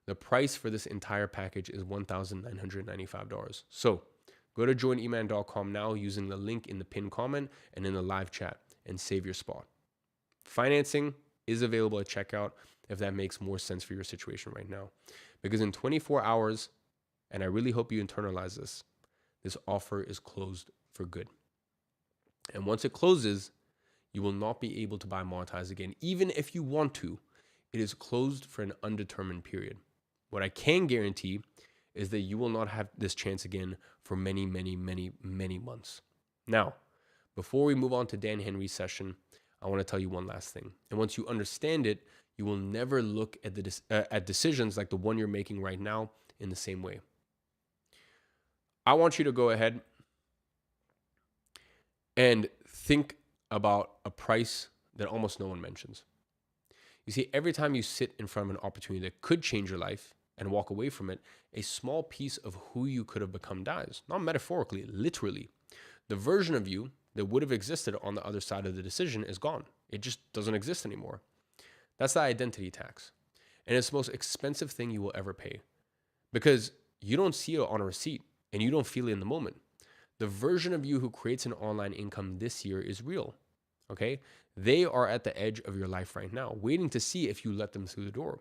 The price for this entire package is $1,995. So go to joineman.com now using the link in the pinned comment and in the live chat and save your spot. Financing is available at checkout if that makes more sense for your situation right now. Because in 24 hours, and I really hope you internalize this offer is closed for good. And once it closes, you will not be able to buy Monetize again. Even if you want to, it is closed for an undetermined period. What I can guarantee is that you will not have this chance again for many, many, many, many months. Now, before we move on to Dan Henry's session, I want to tell you one last thing. And once you understand it, you will never look at decisions like the one you're making right now in the same way. I want you to go ahead and think about a price that almost no one mentions. You see, every time you sit in front of an opportunity that could change your life and walk away from it, a small piece of who you could have become dies. Not metaphorically, literally. The version of you that would have existed on the other side of the decision is gone. It just doesn't exist anymore. That's the identity tax. And it's the most expensive thing you will ever pay, because you don't see it on a receipt and you don't feel it in the moment. The version of you who creates an online income this year is real, okay? They are at the edge of your life right now, waiting to see if you let them through the door.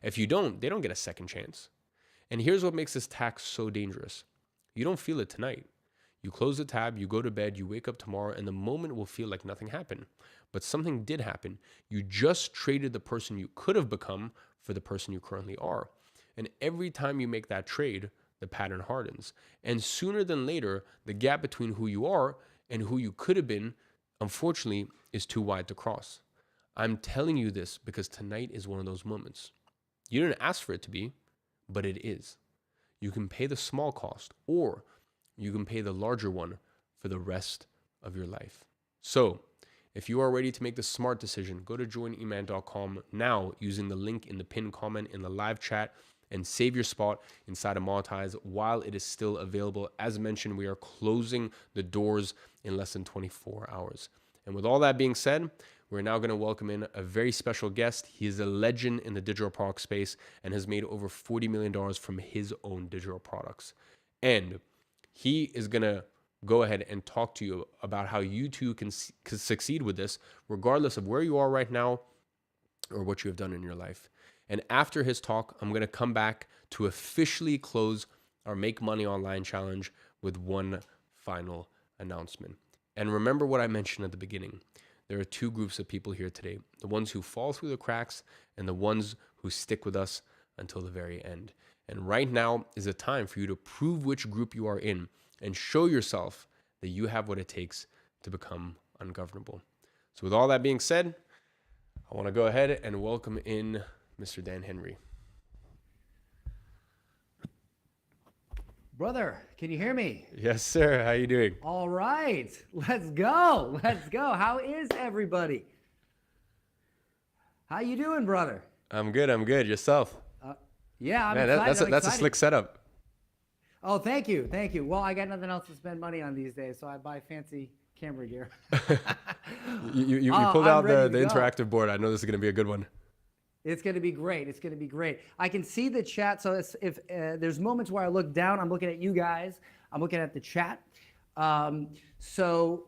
If you don't, they don't get a second chance. And here's what makes this tax so dangerous. You don't feel it tonight. You close the tab, you go to bed, you wake up tomorrow, and the moment will feel like nothing happened. But something did happen. You just traded the person you could have become for the person you currently are. And every time you make that trade, the pattern hardens. And sooner than later, the gap between who you are and who you could have been, unfortunately, is too wide to cross. I'm telling you this because tonight is one of those moments. You didn't ask for it to be, but it is. You can pay the small cost, or you can pay the larger one for the rest of your life. So, if you are ready to make the smart decision, go to joineman.com now using the link in the pinned comment in the live chat and save your spot inside of Monetize while it is still available. As mentioned, we are closing the doors in less than 24 hours. And with all that being said, we're now going to welcome in a very special guest. He is a legend in the digital product space and has made over $40 million from his own digital products. And he is going to go ahead and talk to you about how you too can succeed with this, regardless of where you are right now or what you have done in your life. And after his talk, I'm going to come back to officially close our Make Money Online Challenge with one final announcement. And remember what I mentioned at the beginning. There are 2 groups of people here today, the ones who fall through the cracks and the ones who stick with us until the very end. And right now is a time for you to prove which group you are in and show yourself that you have what it takes to become ungovernable. So with all that being said, I want to go ahead and welcome in Mr. Dan Henry. Brother, can you hear me? Yes, sir. How you doing? All right, let's go. Let's go. How is everybody? How you doing, brother? I'm good. Yourself? Yeah, I'm Man, excited. that's a slick setup. Oh, thank you. Thank you. Well, I got nothing else to spend money on these days, so I buy fancy camera gear. You pulled out the ready to go. interactive board. I know this is going to be a good one. It's going to be great. It's going to be great. I can see the chat. So if there's moments where I look down, I'm looking at you guys. I'm looking at the chat. So,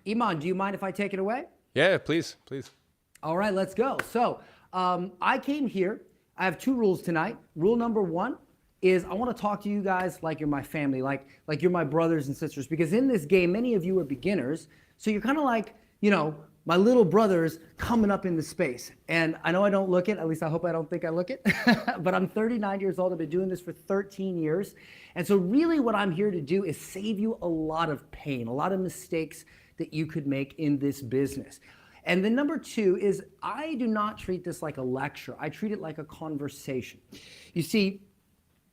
Iman, do you mind if I take it away? Yeah, please. All right, let's go. So I came here. I have two rules tonight. Rule number one is I want to talk to you guys like you're my family, like you're my brothers and sisters. Because in this game, many of you are beginners. So you're kind of like, my little brothers coming up in the space. And I know I don't look it, at least I hope I don't think I look it, but I'm 39 years old. I've been doing this for 13 years. And so really what I'm here to do is save you a lot of pain, a lot of mistakes that you could make in this business. And then number two is I do not treat this like a lecture. I treat it like a conversation. You see,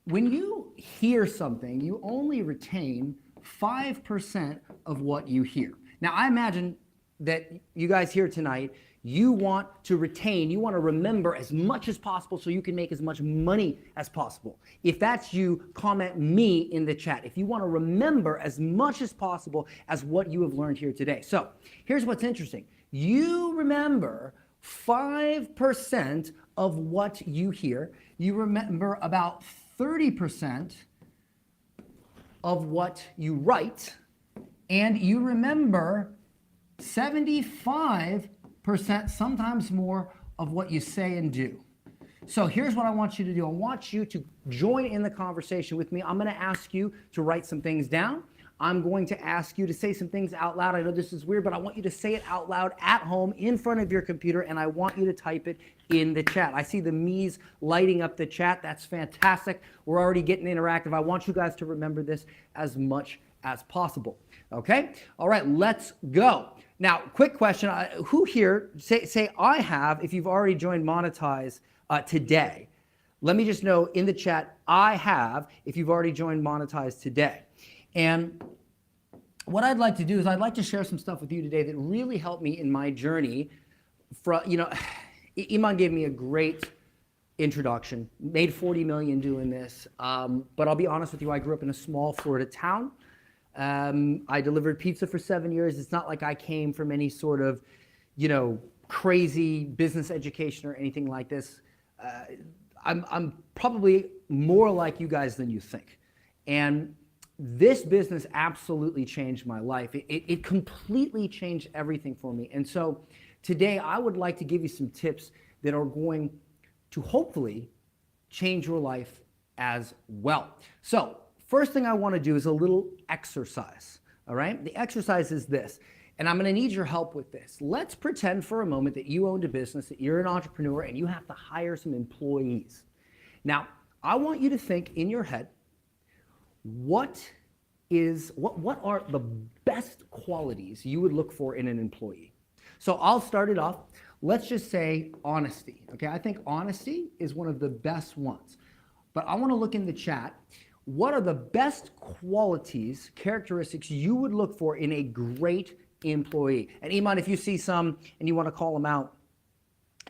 when you hear something, you only retain 5% of what you hear. Now, I imagine that you guys here tonight, you want to retain, you want to remember as much as possible so you can make as much money as possible. If that's you, comment me in the chat. If you want to remember as much as possible as what you have learned here today. So here's what's interesting. You remember 5% of what you hear. You remember about 30% of what you write. And you remember 75%, sometimes more, of what you say and do. So here's what I want you to do. I want you to join in the conversation with me. I'm going to ask you to write some things down. I'm going to ask you to say some things out loud. I know this is weird, but I want you to say it out loud at home in front of your computer, and I want you to type it in the chat. I see the me's lighting up the chat. That's fantastic. We're already getting interactive. I want you guys to remember this as much as possible. Okay? All right, let's go. Now, quick question. Who here, say I have, if you've already joined Monetize today. Let me just know in the chat, I have, if you've already joined Monetize today. And what I'd like to do is I'd like to share some stuff with you today that really helped me in my journey. Iman gave me a great introduction, made 40 million doing this. But I'll be honest with you, I grew up in a small Florida town. I delivered pizza for 7 years. It's not like I came from any sort of, crazy business education or anything like this. I'm probably more like you guys than you think. And this business absolutely changed my life. It completely changed everything for me. And so today I would like to give you some tips that are going to hopefully change your life as well. So first thing I want to do is a little exercise, all right? The exercise is this, and I'm going to need your help with this. Let's pretend for a moment that you owned a business, that you're an entrepreneur, and you have to hire some employees. Now, I want you to think in your head, what are the best qualities you would look for in an employee? So I'll start it off. Let's just say honesty, okay? I think honesty is one of the best ones. But I want to look in the chat. What are the best qualities, characteristics you would look for in a great employee? And Iman, if you see some and you want to call them out,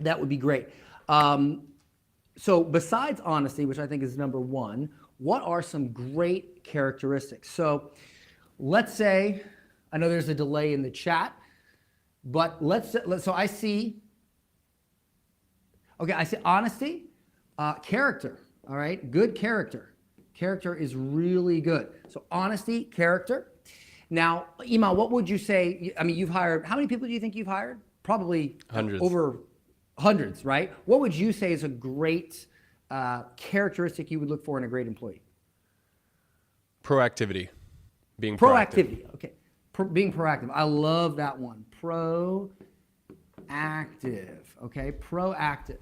that would be great. So besides honesty, which I think is number one, what are some great characteristics? So let's say, I know there's a delay in the chat, but so I see honesty, character, all right? Good character. Character is really good. So honesty, character. Now, Iman, what would you say? I mean, you've hired, how many people do you think you've hired? Probably Hundreds. Over hundreds, right? What would you say is a great characteristic you would look for in a great employee? Proactivity. Being proactive. Proactivity, okay. Being proactive. I love that one. Proactive, okay? Proactive.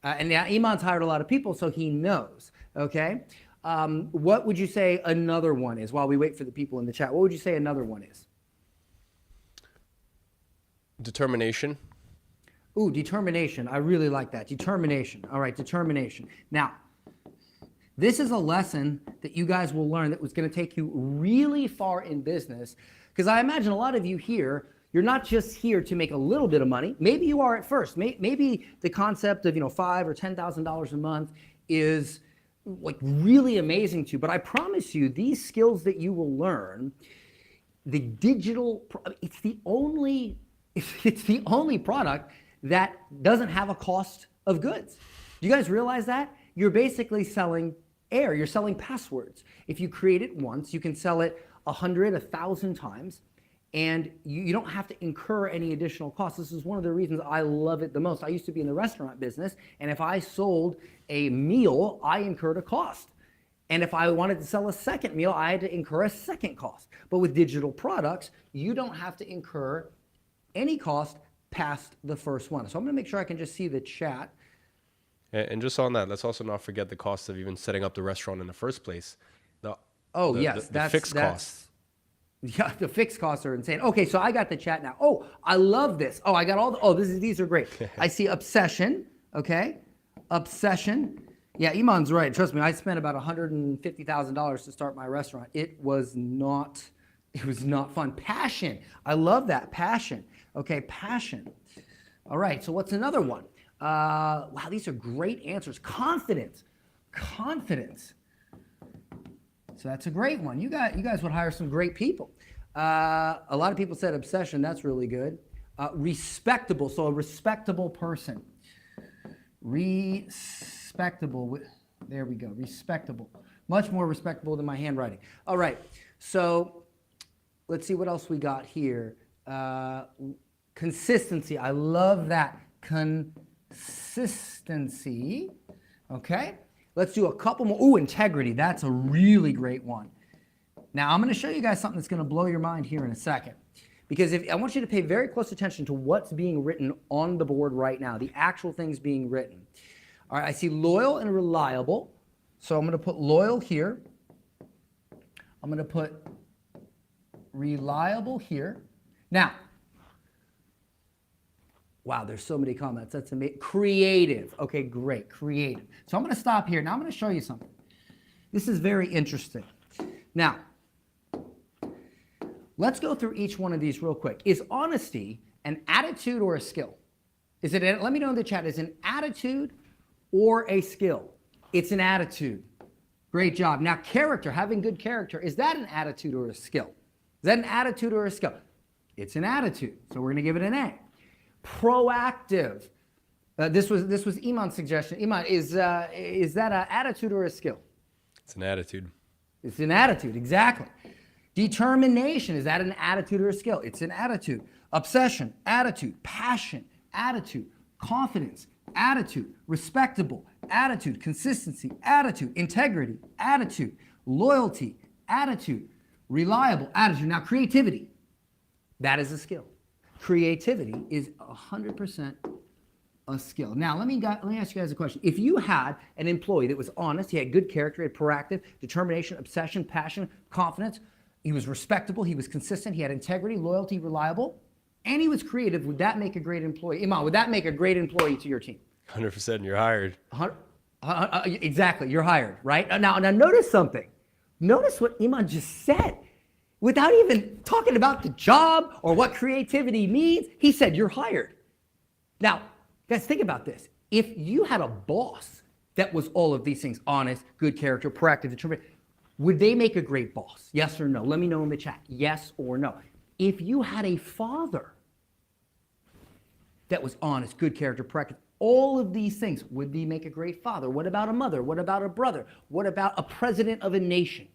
And now Iman's hired a lot of people, so he knows, okay? What would you say another one is? While we wait for the people in the chat, what would you say another one is? Determination. Ooh, determination. I really like that. Determination. All right, determination. Now, this is a lesson that you guys will learn that was going to take you really far in business, because I imagine a lot of you here, you're not just here to make a little bit of money. Maybe you are at first. Maybe the concept of $5,000 or $10,000 a month is like really amazing to you. But I promise you, these skills that you will learn, the digital, it's the only product that doesn't have a cost of goods. Do you guys realize that? You're basically selling air. You're selling passwords. If you create it once, you can sell it 100, 1,000 times, and you don't have to incur any additional costs. This is one of the reasons I love it the most. I used to be in the restaurant business, and if I sold a meal, I incurred a cost. And if I wanted to sell a second meal, I had to incur a second cost. But with digital products, you don't have to incur any cost past the first one. So I'm going to make sure I can just see the chat. And just on that, let's also not forget the cost of even setting up the restaurant in the first place. The fixed costs. Yeah, the fixed costs are insane. Okay, so I got the chat now. Oh, I love this. Oh, I got all the, these are great. I see obsession, okay? Obsession. Yeah, Iman's right. Trust me, I spent about $150,000 to start my restaurant. It was not fun. Passion. I love that. Passion. Okay, passion. All right, so what's another one? Wow, these are great answers. Confidence. Confidence. So that's a great one. You guys would hire some great people. A lot of people said obsession. That's really good. Respectable. So a respectable person. Respectable. There we go. Respectable. Much more respectable than my handwriting. All right. So let's see what else we got here. Consistency. I love that. Consistency. Okay. Let's do a couple more. Ooh, integrity. That's a really great one. Now, I'm going to show you guys something that's going to blow your mind here in a second. Because I want you to pay very close attention to what's being written on the board right now, the actual things being written. All right, I see loyal and reliable. So I'm going to put loyal here. I'm going to put reliable here. Now, wow, there's so many comments. That's amazing. Creative. Okay, great. Creative. So I'm going to stop here. Now I'm going to show you something. This is very interesting. Now, let's go through each one of these real quick. Is honesty an attitude or a skill? Let me know in the chat. Is an attitude or a skill? It's an attitude. Great job. Now, character, having good character, is that an attitude or a skill? Is that an attitude or a skill? It's an attitude. So we're going to give it an A. Proactive. This was Iman's suggestion. Iman, is that an attitude or a skill? It's an attitude. It's an attitude, exactly. Determination, is that an attitude or a skill? It's an attitude. Obsession, attitude. Passion, attitude. Confidence, attitude. Respectable, attitude. Consistency, attitude. Integrity, attitude. Loyalty, attitude. Reliable, attitude. Now, creativity, that is a skill. Creativity is 100% a skill. Now, let me ask you guys a question. If you had an employee that was honest, he had good character, he had proactive, determination, obsession, passion, confidence, he was respectable, he was consistent, he had integrity, loyalty, reliable, and he was creative, would that make a great employee? Iman, would that make a great employee to your team? 100%, you're hired. Exactly, you're hired, right? Now notice something. Notice what Iman just said. Without even talking about the job or what creativity means, he said, you're hired. Now, guys, think about this. If you had a boss that was all of these things, honest, good character, proactive, determined, would they make a great boss? Yes or no? Let me know in the chat. Yes or no. If you had a father that was honest, good character, proactive, all of these things, would they make a great father? What about a mother? What about a brother? What about a president of a nation?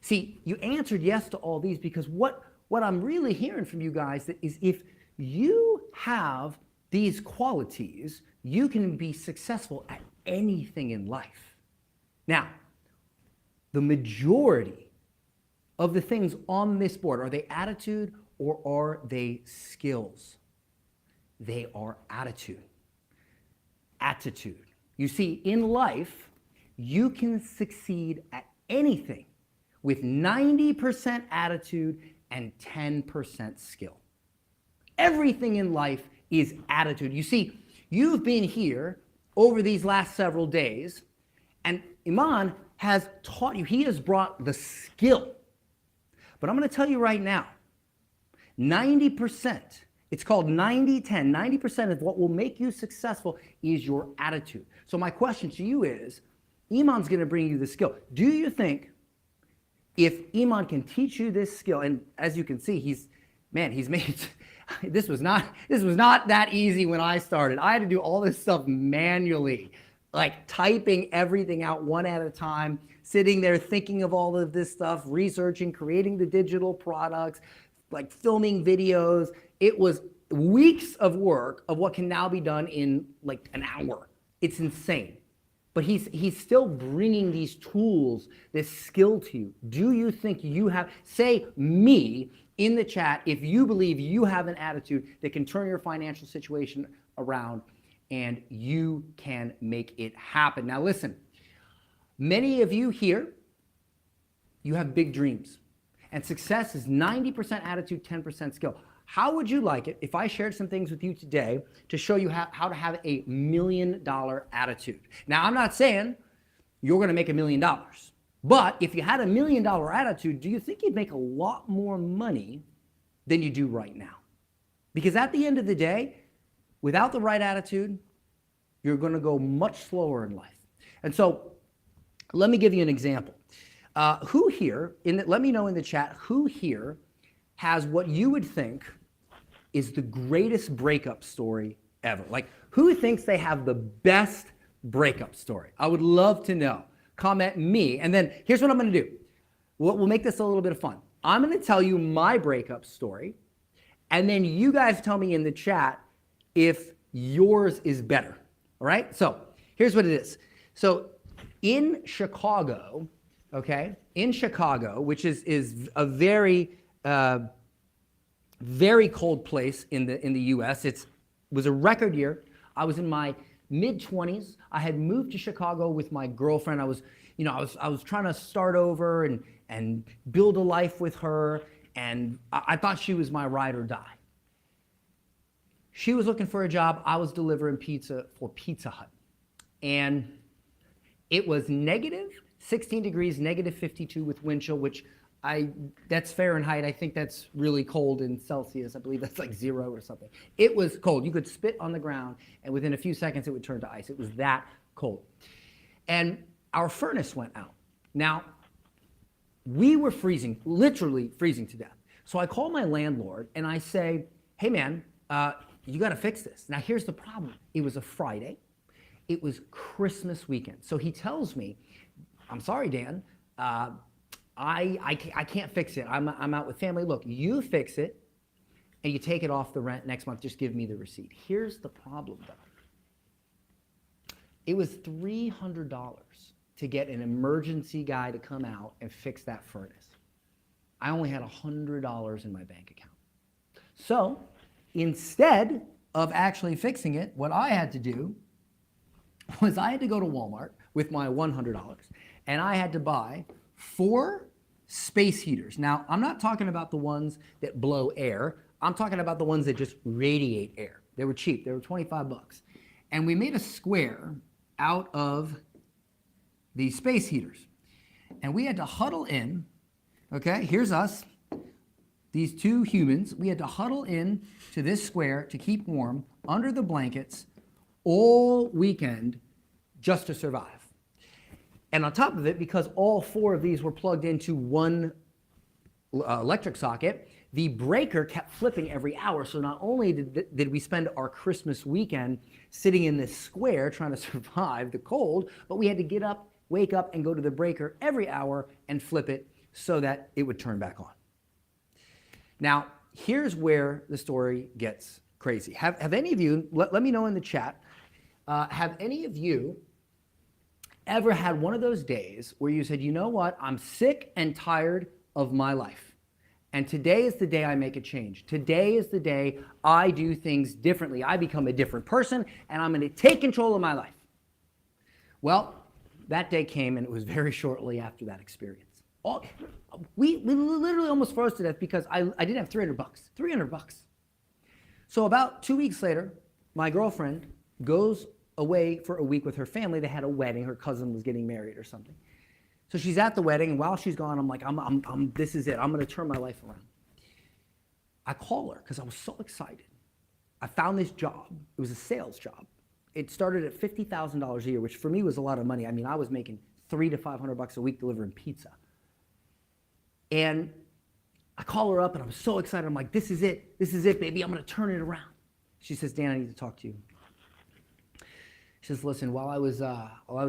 See, you answered yes to all these because what I'm really hearing from you guys is if you have these qualities, you can be successful at anything in life. Now, the majority of the things on this board, are they attitude or are they skills? They are attitude. attitude. You see, in life, you can succeed at anything with 90% attitude and 10% skill. Everything in life is attitude. You see, you've been here over these last several days, and Iman has taught you, he has brought the skill. But I'm going to tell you right now, 90%, it's called 90-10, 90% of what will make you successful is your attitude. So my question to you is, Iman's going to bring you the skill. Do you think if Iman can teach you this skill, and as you can see, he's made, this was not that easy when I started. I had to do all this stuff manually, like typing everything out one at a time, sitting there thinking of all of this stuff, researching, creating the digital products, like filming videos. It was weeks of work of what can now be done in like an hour. It's insane. But he's still bringing these tools, this skill to you. Do you think you have, say me in the chat, if you believe you have an attitude that can turn your financial situation around and you can make it happen. Now listen, many of you here, you have big dreams. And success is 90% attitude, 10% skill. How would you like it if I shared some things with you today to show you how to have a $1 million attitude? Now, I'm not saying you're going to make $1 million, but if you had $1 million attitude, do you think you'd make a lot more money than you do right now? Because at the end of the day, without the right attitude, you're going to go much slower in life. And so let me give you an example. Who here, let me know in the chat, who here has what you would think is the greatest breakup story ever? Like, who thinks they have the best breakup story? I would love to know. Comment me. And then here's what I'm going to do. We'll make this a little bit of fun. I'm going to tell you my breakup story, and then you guys tell me in the chat if yours is better. All right? So here's what it is. So in Chicago, okay, which is a very very cold place in the U.S. It was a record year. I was in my mid-20s. I had moved to Chicago with my girlfriend. I was trying to start over and build a life with her, and I thought she was my ride or die. She was looking for a job. I was delivering pizza for Pizza Hut, and it was negative 16 degrees, negative 52 with wind chill, which that's Fahrenheit. I think that's really cold in Celsius. I believe that's like 0 or something. It was cold. You could spit on the ground, and within a few seconds, it would turn to ice. It was that cold. And our furnace went out. Now, we were freezing, literally freezing to death. So I call my landlord, and I say, hey, man, you got to fix this. Now, here's the problem. It was a Friday. It was Christmas weekend. So he tells me, I'm sorry, Dan, I can't fix it. I'm out with family. Look, you fix it, and you take it off the rent next month. Just give me the receipt. Here's the problem, though. It was $300 to get an emergency guy to come out and fix that furnace. I only had $100 in my bank account. So instead of actually fixing it, what I had to do was I had to go to Walmart with my $100, and I had to buy 4 space heaters. Now, I'm not talking about the ones that blow air. I'm talking about the ones that just radiate air. They were cheap. They were 25 bucks. And we made a square out of these space heaters. And we had to huddle in, okay? Here's us, these 2 humans. We had to huddle in to this square to keep warm under the blankets all weekend just to survive. And on top of it, because all 4 of these were plugged into one electric socket, the breaker kept flipping every hour. So not only did we spend our Christmas weekend sitting in this square trying to survive the cold, but we had to get up, wake up, and go to the breaker every hour and flip it so that it would turn back on. Now, here's where the story gets crazy. Have any of you, let me know in the chat, have any of you ever had one of those days where you said, you know what, I'm sick and tired of my life, And today is the day I make a change. Today is the day I do things differently. I become a different person, and I'm going to take control of my life. Well, that day came, and it was very shortly after that experience. We literally almost froze to death because I didn't have $300. $300. So about 2 weeks later, my girlfriend goes away for a week with her family. They had a wedding. Her cousin was getting married or something. So she's at the wedding, and while she's gone, I'm like, this is it. I'm going to turn my life around. I call her because I was so excited. I found this job. It was a sales job. It started at $50,000 a year, which for me was a lot of money. I mean, I was making $300 to $500 a week delivering pizza. And I call her up, and I'm so excited. I'm like, this is it. This is it, baby. I'm going to turn it around. She says, Dan, I need to talk to you. She says, listen, while I was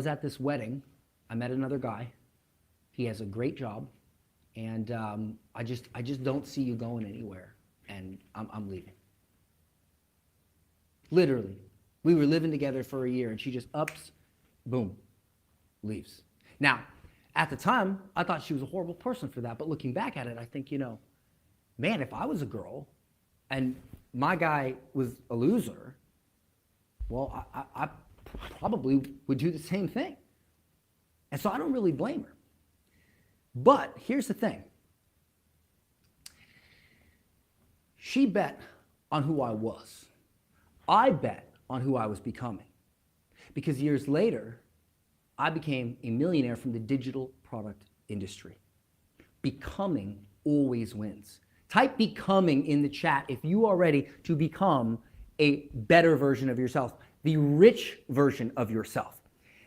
at this wedding, I met another guy. He has a great job, and I just don't see you going anywhere, and I'm leaving. Literally, we were living together for a year, and she just ups, boom, leaves. Now, at the time, I thought she was a horrible person for that, but looking back at it, I think, man, if I was a girl, and my guy was a loser, well, I probably would do the same thing. And so I don't really blame her. But here's the thing. She bet on who I was. I bet on who I was becoming. Because years later, I became a millionaire from the digital product industry. Becoming always wins. Type becoming in the chat if you are ready to become a better version of yourself, the rich version of yourself.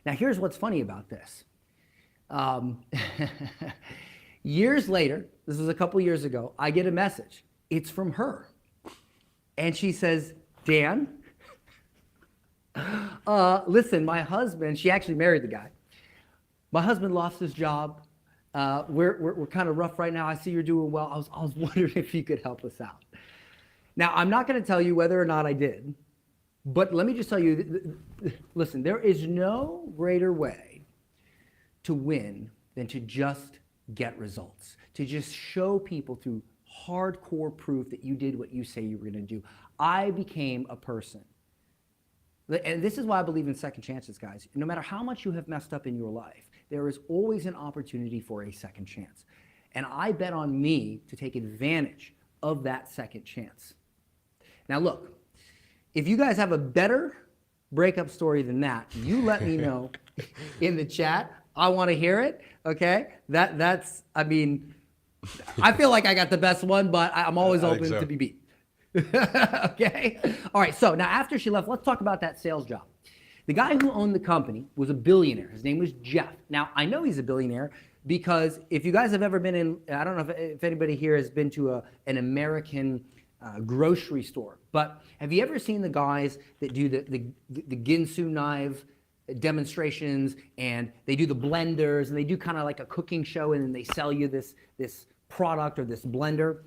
Now, here's what's funny about this. Years later, this was a couple years ago, I get a message. It's from her. And she says, Dan, listen, my husband, she actually married the guy. My husband lost his job. We're kind of rough right now. I see you're doing well. I was wondering if you could help us out. Now, I'm not going to tell you whether or not I did, but let me just tell you, listen, there is no greater way to win than to just get results, to just show people through hardcore proof that you did what you say you were going to do. I became a person. And this is why I believe in second chances, guys. No matter how much you have messed up in your life, there is always an opportunity for a second chance. And I bet on me to take advantage of that second chance. Now look, if you guys have a better breakup story than that, you let me know in the chat. I want to hear it, okay? I feel like I got the best one, but I'm always open to be beat. Okay? All right, so now after she left, let's talk about that sales job. The guy who owned the company was a billionaire. His name was Jeff. Now, I know he's a billionaire because if you guys have ever been in, I don't know if anybody here has been to an American grocery store, but have you ever seen the guys that do the Ginsu knife demonstrations, and they do the blenders, and they do kind of like a cooking show, and then they sell you this product or this blender?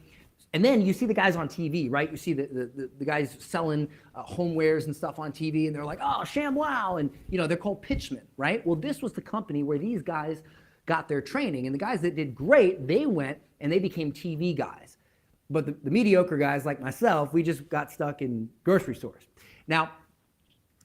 And then you see the guys on TV, right? You see the guys selling homewares and stuff on TV, and they're like, oh, ShamWow, and they're called pitchmen, right? Well, this was the company where these guys got their training, and the guys that did great, they went and they became TV guys. But the mediocre guys like myself, we just got stuck in grocery stores. Now,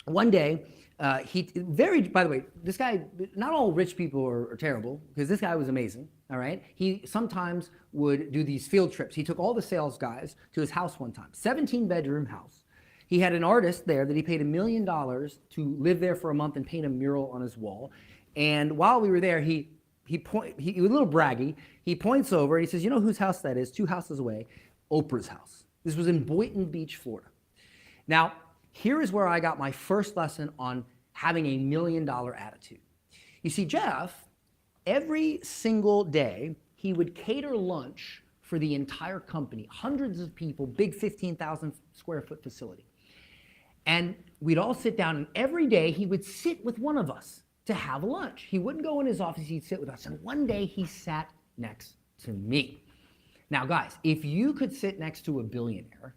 one day, by the way, this guy, not all rich people are terrible, because this guy was amazing, all right? He sometimes would do these field trips. He took all the sales guys to his house one time, 17-bedroom house. He had an artist there that he paid $1 million to live there for a month and paint a mural on his wall. And while we were there, he was a little braggy. He points over and he says, you know whose house that is? 2 houses away, Oprah's house. This was in Boynton Beach, Florida. Now, here is where I got my first lesson on having a $1 million attitude. You see, Jeff, every single day, he would cater lunch for the entire company, hundreds of people, big 15,000 square foot facility. And we'd all sit down, and every day he would sit with one of us to have lunch. He wouldn't go in his office, he'd sit with us. And one day he sat next to me. Now, guys, if you could sit next to a billionaire,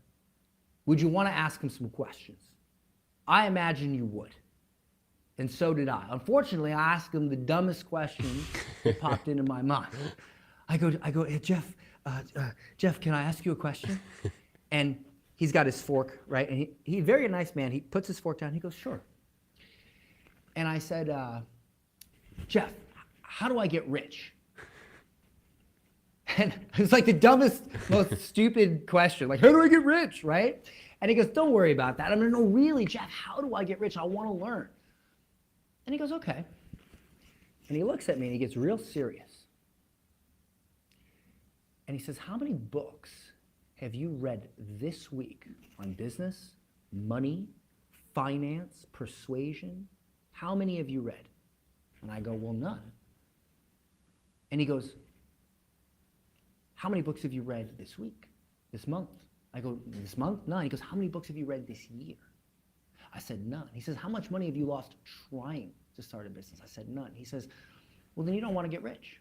would you want to ask him some questions? I imagine you would. And so did I. Unfortunately, I asked him the dumbest question that popped into my mind. I go, hey, Jeff, Jeff, can I ask you a question? And he's got his fork, right? And he's very nice man. He puts his fork down. He goes, sure. And I said, Jeff, how do I get rich? And it's like the dumbest, most stupid question. Like, how do I get rich, right? And he goes, don't worry about that. I'm like, no, really, Jeff, how do I get rich? I want to learn. And he goes, okay. And he looks at me and he gets real serious. And he says, how many books have you read this week on business, money, finance, persuasion? How many have you read? And I go, well, none. And he goes, how many books have you read this week, this month? I go, this month? None. He goes, how many books have you read this year? I said, none. He says, how much money have you lost trying to start a business? I said, none. He says, well, then you don't want to get rich.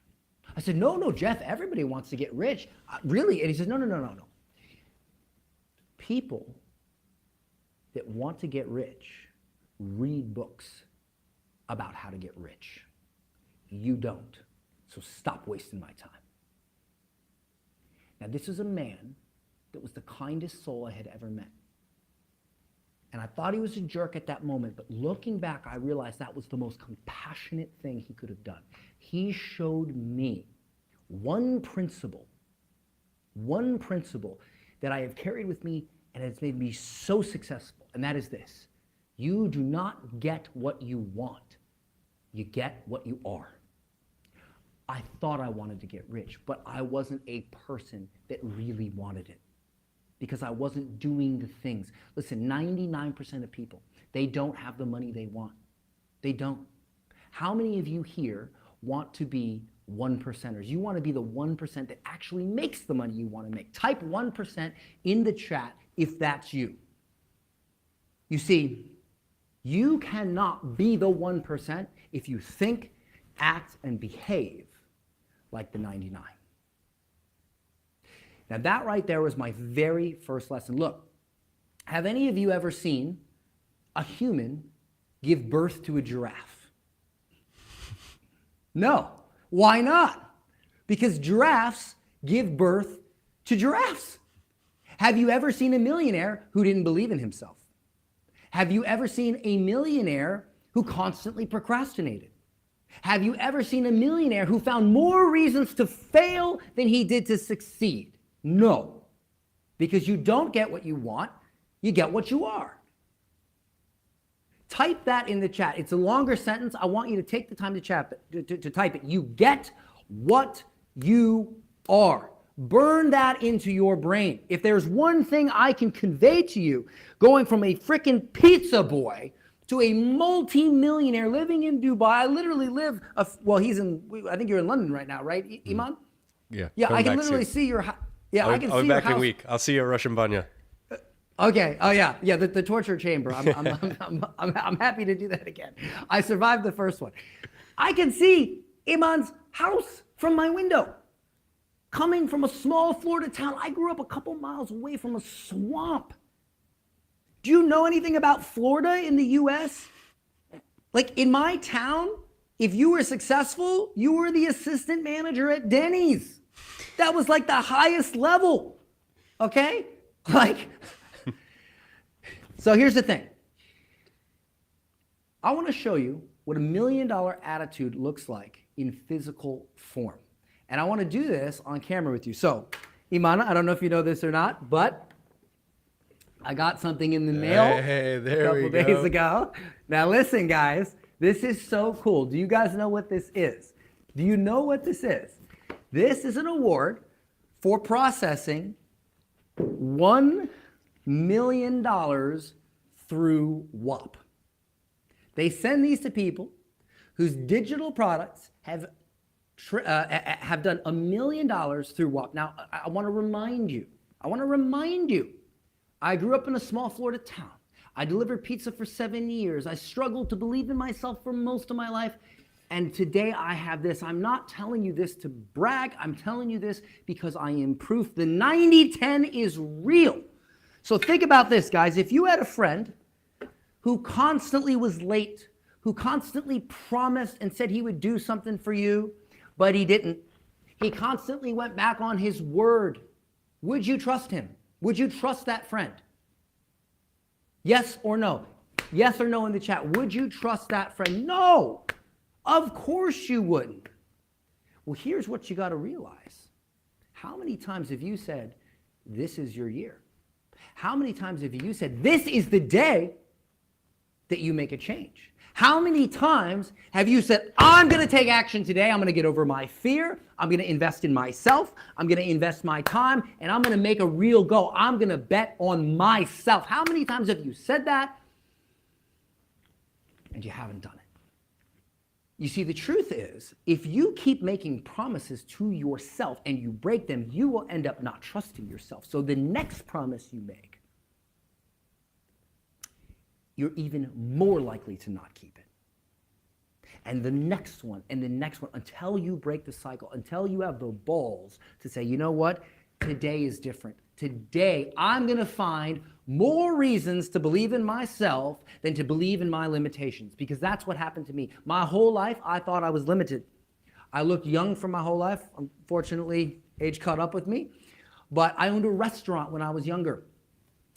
I said, no, Jeff, everybody wants to get rich. Really? And he says, no. People that want to get rich read books about how to get rich. You don't. So stop wasting my time. Now, this is a man that was the kindest soul I had ever met. And I thought he was a jerk at that moment, but looking back, I realized that was the most compassionate thing he could have done. He showed me one principle that I have carried with me and it's made me so successful, and that is this. You do not get what you want. You get what you are. I thought I wanted to get rich, but I wasn't a person that really wanted it because I wasn't doing the things. Listen, 99% of people, they don't have the money they want. They don't. How many of you here want to be 1%ers? You want to be the 1% that actually makes the money you want to make. Type 1% in the chat if that's you. You see, you cannot be the 1% if you think, act, and behave like the 99. Now that right there was my very first lesson. Look, have any of you ever seen a human give birth to a giraffe? No. Why not? Because giraffes give birth to giraffes. Have you ever seen a millionaire who didn't believe in himself? Have you ever seen a millionaire who constantly procrastinated? Have you ever seen a millionaire who found more reasons to fail than he did to succeed? No. Because you don't get what you want, you get what you are. Type that in the chat. It's a longer sentence. I want you to take the time to type it. You get what you are. Burn that into your brain. If there's one thing I can convey to you, going from a freaking pizza boy to a multi-millionaire living in Dubai. I literally live, I think you're in London right now, right, Iman? Yeah. Yeah, I can literally see your house. Yeah, I can see your house. I'll be back in a week. I'll see you at Russian Banya. Okay. Oh yeah. The torture chamber. I'm happy to do that again. I survived the first one. I can see Iman's house from my window. Coming from a small Florida town, I grew up a couple miles away from a swamp. Do you know anything about Florida in the U.S.? Like in my town, if you were successful, you were the assistant manager at Denny's. That was like the highest level. Okay? So here's the thing. I want to show you what $1 million attitude looks like in physical form. And I want to do this on camera with you. So, Imana, I don't know if you know this or not, but I got something in the mail a couple days ago. Now listen, guys, this is so cool. Do you guys know what this is? Do you know what this is? This is an award for processing $1 million through WAP. They send these to people whose digital products have done $1 million through WAP. Now, I want to remind you, I grew up in a small Florida town. I delivered pizza for 7 years. I struggled to believe in myself for most of my life. And today I have this. I'm not telling you this to brag. I'm telling you this because I am proof the 90-10 is real. So think about this, guys. If you had a friend who constantly was late, who constantly promised and said he would do something for you, but he didn't. He constantly went back on his word. Would you trust him? Would you trust that friend? Yes or no? Yes or no in the chat. Would you trust that friend? No. Of course you wouldn't. Well, here's what you got to realize. How many times have you said, this is your year? How many times have you said, this is the day that you make a change? How many times have you said, I'm going to take action today. I'm going to get over my fear. I'm going to invest in myself. I'm going to invest my time, and I'm going to make a real go. I'm going to bet on myself. How many times have you said that and you haven't done it? You see, the truth is, if you keep making promises to yourself and you break them, you will end up not trusting yourself. So the next promise you make, you're even more likely to not keep it. And the next one, and the next one, until you break the cycle, until you have the balls to say, you know what, today is different. Today, I'm going to find more reasons to believe in myself than to believe in my limitations, because that's what happened to me. My whole life, I thought I was limited. I looked young for my whole life. Unfortunately, age caught up with me. But I owned a restaurant when I was younger.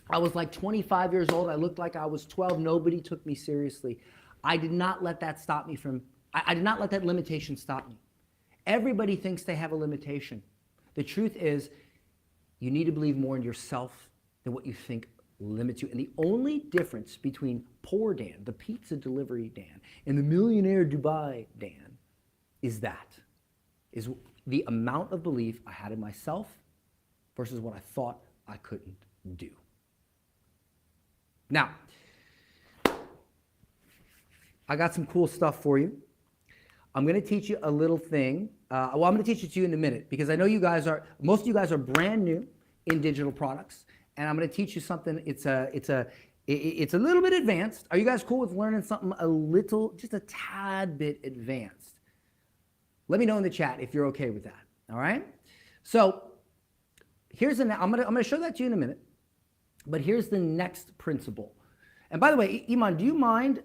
I was like 25 years old. I looked like I was 12. Nobody took me seriously. I did not let that stop me from, I did not let that limitation stop me. Everybody thinks they have a limitation. The truth is, you need to believe more in yourself than what you think limits you. And the only difference between poor Dan, the pizza delivery Dan, and the millionaire Dubai Dan is the amount of belief I had in myself versus what I thought I couldn't do. Now, I got some cool stuff for you. I'm going to teach you a little thing. I'm going to teach it to you in a minute, because I know most of you guys are brand new in digital products, and I'm going to teach you something. It's a little bit advanced. Are you guys cool with learning something just a tad bit advanced? Let me know in the chat if you're okay with that. All right. So I'm going to show that to you in a minute. But here's the next principle. And by the way, Iman, do you mind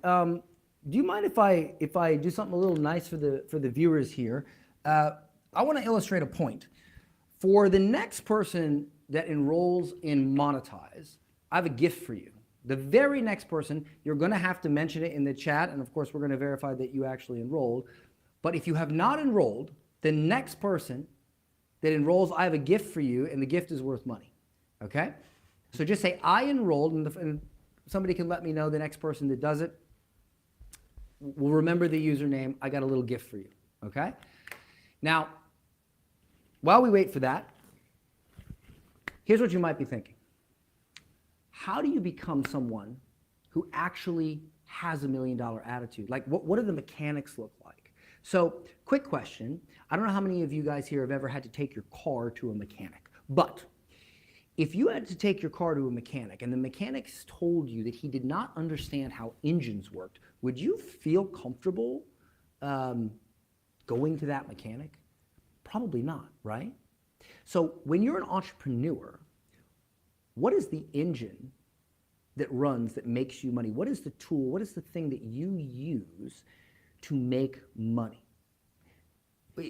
if I do something a little nice for the viewers here? I want to illustrate a point. For the next person that enrolls in Monetize, I have a gift for you. The very next person, you're going to have to mention it in the chat, and of course we're going to verify that you actually enrolled. But if you have not enrolled, the next person that enrolls, I have a gift for you, and the gift is worth money. Okay? So just say, I enrolled, and somebody can let me know, the next person that does it will remember the username. I got a little gift for you, okay? Now, while we wait for that, here's what you might be thinking. How do you become someone who actually has $1 million attitude? Like, what do the mechanics look like? So, quick question. I don't know how many of you guys here have ever had to take your car to a mechanic, but if you had to take your car to a mechanic and the mechanics told you that he did not understand how engines worked, would you feel comfortable going to that mechanic? Probably not, right? So when you're an entrepreneur, what is the engine that runs, that makes you money? What is the tool? What is the thing that you use to make money?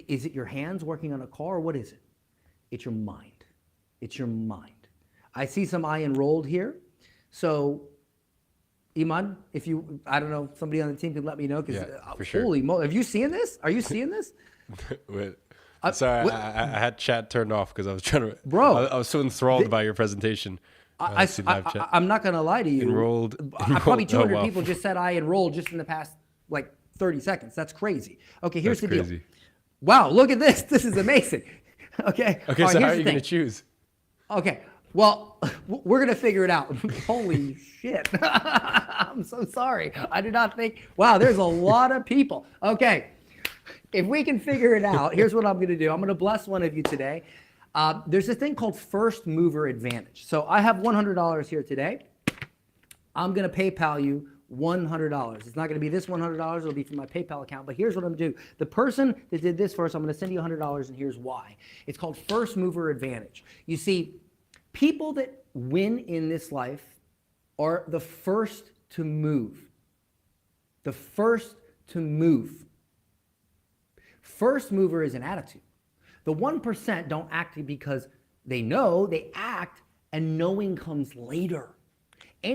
Is it your hands working on a car, or what is it? It's your mind. It's your mind. I see some I enrolled here. So, Iman, I don't know, somebody on the team can let me know. Yeah, for sure. Holy moly, have you seen this? Are you seeing this? Wait, sorry, I had chat turned off because I was trying to. Bro, I was so enthralled by your presentation. I'm not going to lie to you. Enrolled. Probably 200 people just said I enrolled just in the past, 30 seconds. That's crazy. Okay, here's the deal. Wow, look at this. This is amazing. Okay. Okay, so how are you going to choose? Okay. Well, we're going to figure it out. Holy shit. I'm so sorry. I did not think. Wow, there's a lot of people. Okay. If we can figure it out, here's what I'm going to do. I'm going to bless one of you today. There's a thing called first mover advantage. So I have $100 here today. I'm going to PayPal you $100. It's not going to be this $100. It'll be from my PayPal account. But here's what I'm going to do. The person that did this first, I'm going to send you $100, and here's why. It's called first mover advantage. You see, people that win in this life are the first to move. The first to move. First mover is an attitude. The 1% don't act because they know, they act, and knowing comes later. Does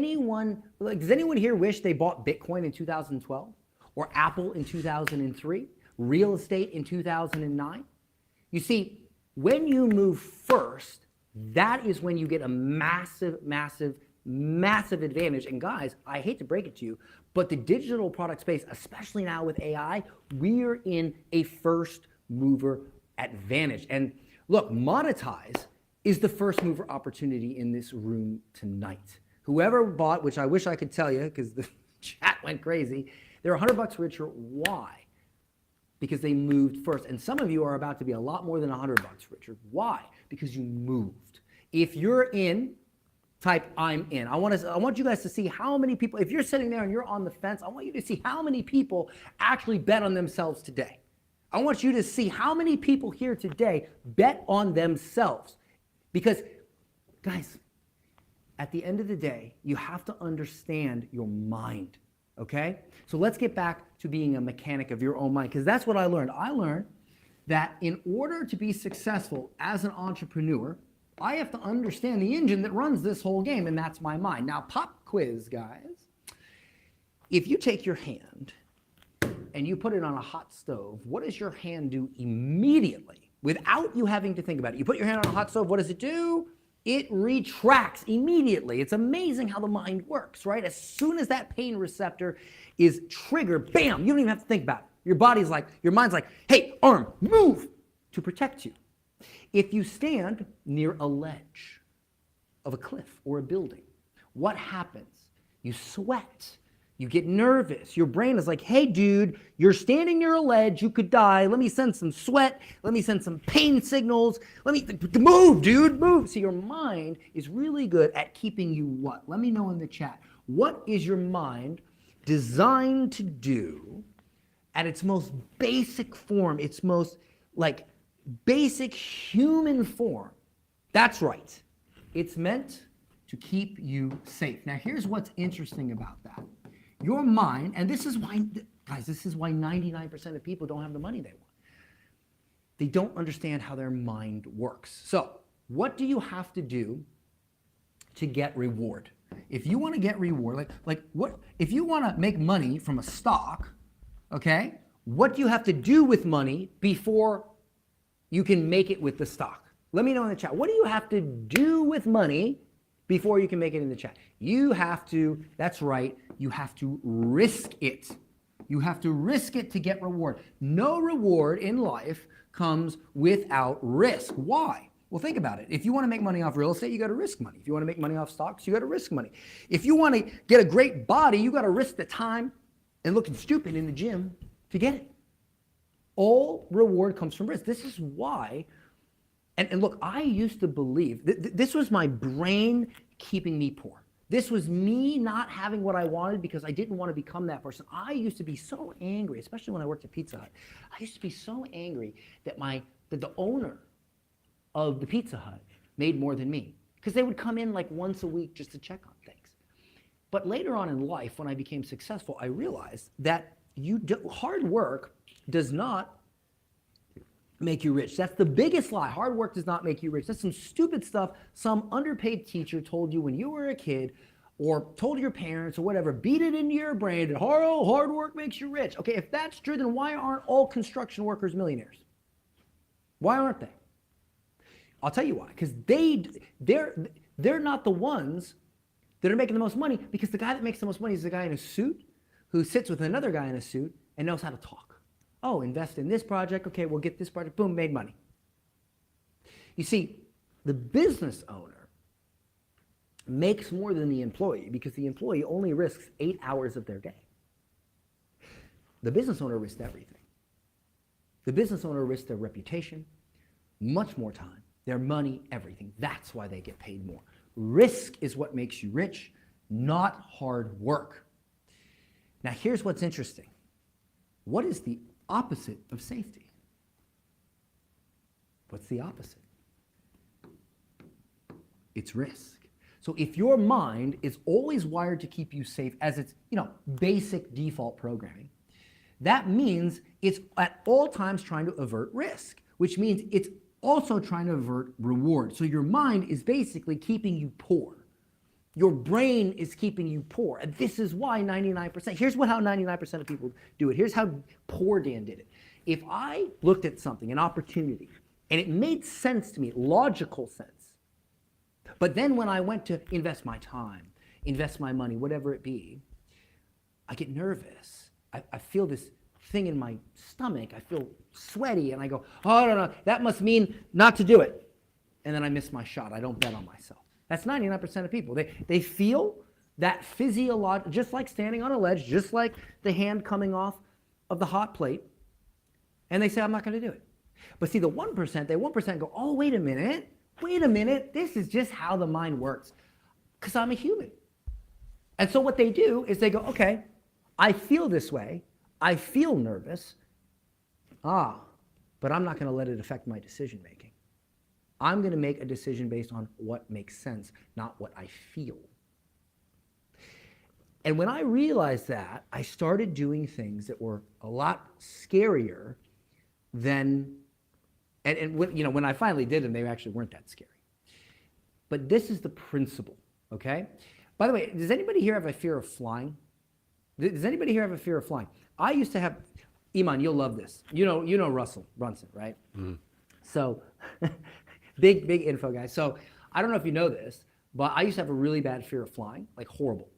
anyone here wish they bought Bitcoin in 2012? Or Apple in 2003? Real estate in 2009? You see, when you move first, that is when you get a massive, massive, massive advantage. And guys, I hate to break it to you, but the digital product space, especially now with AI, we're in a first mover advantage. And look, Monetize is the first mover opportunity in this room tonight. Whoever bought, which I wish I could tell you because the chat went crazy, they're $100 richer. Why? Because they moved first. And some of you are about to be a lot more than $100 richer. Why? Because you moved. If you're in, type I'm in. I want you guys to see how many people, if you're sitting there and you're on the fence, I want you to see how many people actually bet on themselves today. I want you to see how many people here today bet on themselves. Because, guys, at the end of the day, you have to understand your mind, okay? So let's get back to being a mechanic of your own mind, because that's what I learned. I learned that in order to be successful as an entrepreneur, I have to understand the engine that runs this whole game, and that's my mind. Now, pop quiz, guys. If you take your hand and you put it on a hot stove, what does your hand do immediately without you having to think about it? You put your hand on a hot stove, what does it do? It retracts immediately. It's amazing how the mind works, right? As soon as that pain receptor is triggered, bam, you don't even have to think about it. Your mind's like, hey, arm, move, to protect you. If you stand near a ledge of a cliff or a building, what happens? You sweat. You get nervous. Your brain is like, hey, dude, you're standing near a ledge. You could die. Let me send some sweat. Let me send some pain signals. Move, dude, move. So your mind is really good at keeping you what? Let me know in the chat. What is your mind designed to do at its most basic form, its most basic human form? That's right. It's meant to keep you safe. Now, here's what's interesting about that. Your mind, and this is why, guys, this is why 99% of people don't have the money they want. They don't understand how their mind works. So, what do you have to do to get reward? If you want to get reward, if you want to make money from a stock, okay, what do you have to do with money before you can make it with the stock? Let me know in the chat. What do you have to do with money before you can make it in the chat? You have to, that's right, you have to risk it. You have to risk it to get reward. No reward in life comes without risk. Why? Well, think about it. If you want to make money off real estate, you got to risk money. If you want to make money off stocks, you got to risk money. If you want to get a great body, you got to risk the time and looking stupid in the gym to get it. All reward comes from risk. This is why, and look, I used to believe, this was my brain keeping me poor. This was me not having what I wanted because I didn't want to become that person. I used to be so angry, especially when I worked at Pizza Hut. I used to be so angry that the owner of the Pizza Hut made more than me, because they would come in like once a week just to check on things. But later on in life, when I became successful, I realized that hard work does not make you rich. That's the biggest lie. Hard work does not make you rich. That's some stupid stuff some underpaid teacher told you when you were a kid, or told your parents or whatever. Beat it into your brain that hard work makes you rich. Okay, if that's true, then why aren't all construction workers millionaires? Why aren't they? I'll tell you why. Because they're not the ones that are making the most money, because the guy that makes the most money is the guy in a suit who sits with another guy in a suit and knows how to talk. Oh, invest in this project. Okay, we'll get this project. Boom, made money. You see, the business owner makes more than the employee because the employee only risks 8 hours of their day. The business owner risks everything. The business owner risks their reputation, much more time, their money, everything. That's why they get paid more. Risk is what makes you rich, not hard work. Now, here's what's interesting. What is the opposite of safety? What's the opposite? It's risk. So if your mind is always wired to keep you safe as its, basic default programming, that means it's at all times trying to avert risk, which means it's also trying to avert reward. So your mind is basically keeping you poor. Your brain is keeping you poor. And this is why 99%, here's how 99% of people do it. Here's how Poor Dan did it. If I looked at something, an opportunity, and it made sense to me, logical sense, but then when I went to invest my time, invest my money, whatever it be, I get nervous. I feel this thing in my stomach. I feel sweaty, and I go, oh, no, that must mean not to do it. And then I miss my shot. I don't bet on myself. That's 99% of people. They feel that physiological, just like standing on a ledge, just like the hand coming off of the hot plate, and they say, I'm not going to do it. But see, the 1% go, oh, wait a minute, this is just how the mind works, because I'm a human. And so what they do is they go, okay, I feel this way, I feel nervous, but I'm not going to let it affect my decision making. I'm going to make a decision based on what makes sense, not what I feel. And when I realized that, I started doing things that were a lot scarier than, and when I finally did them, they actually weren't that scary. But this is the principle, okay? By the way, does anybody here have a fear of flying? Does anybody here have a fear of flying? I used to have, Iman, you'll love this. You know Russell Brunson, right? Mm. So, big info guy. So I don't know if you know this, but I used to have a really bad fear of flying, like horrible.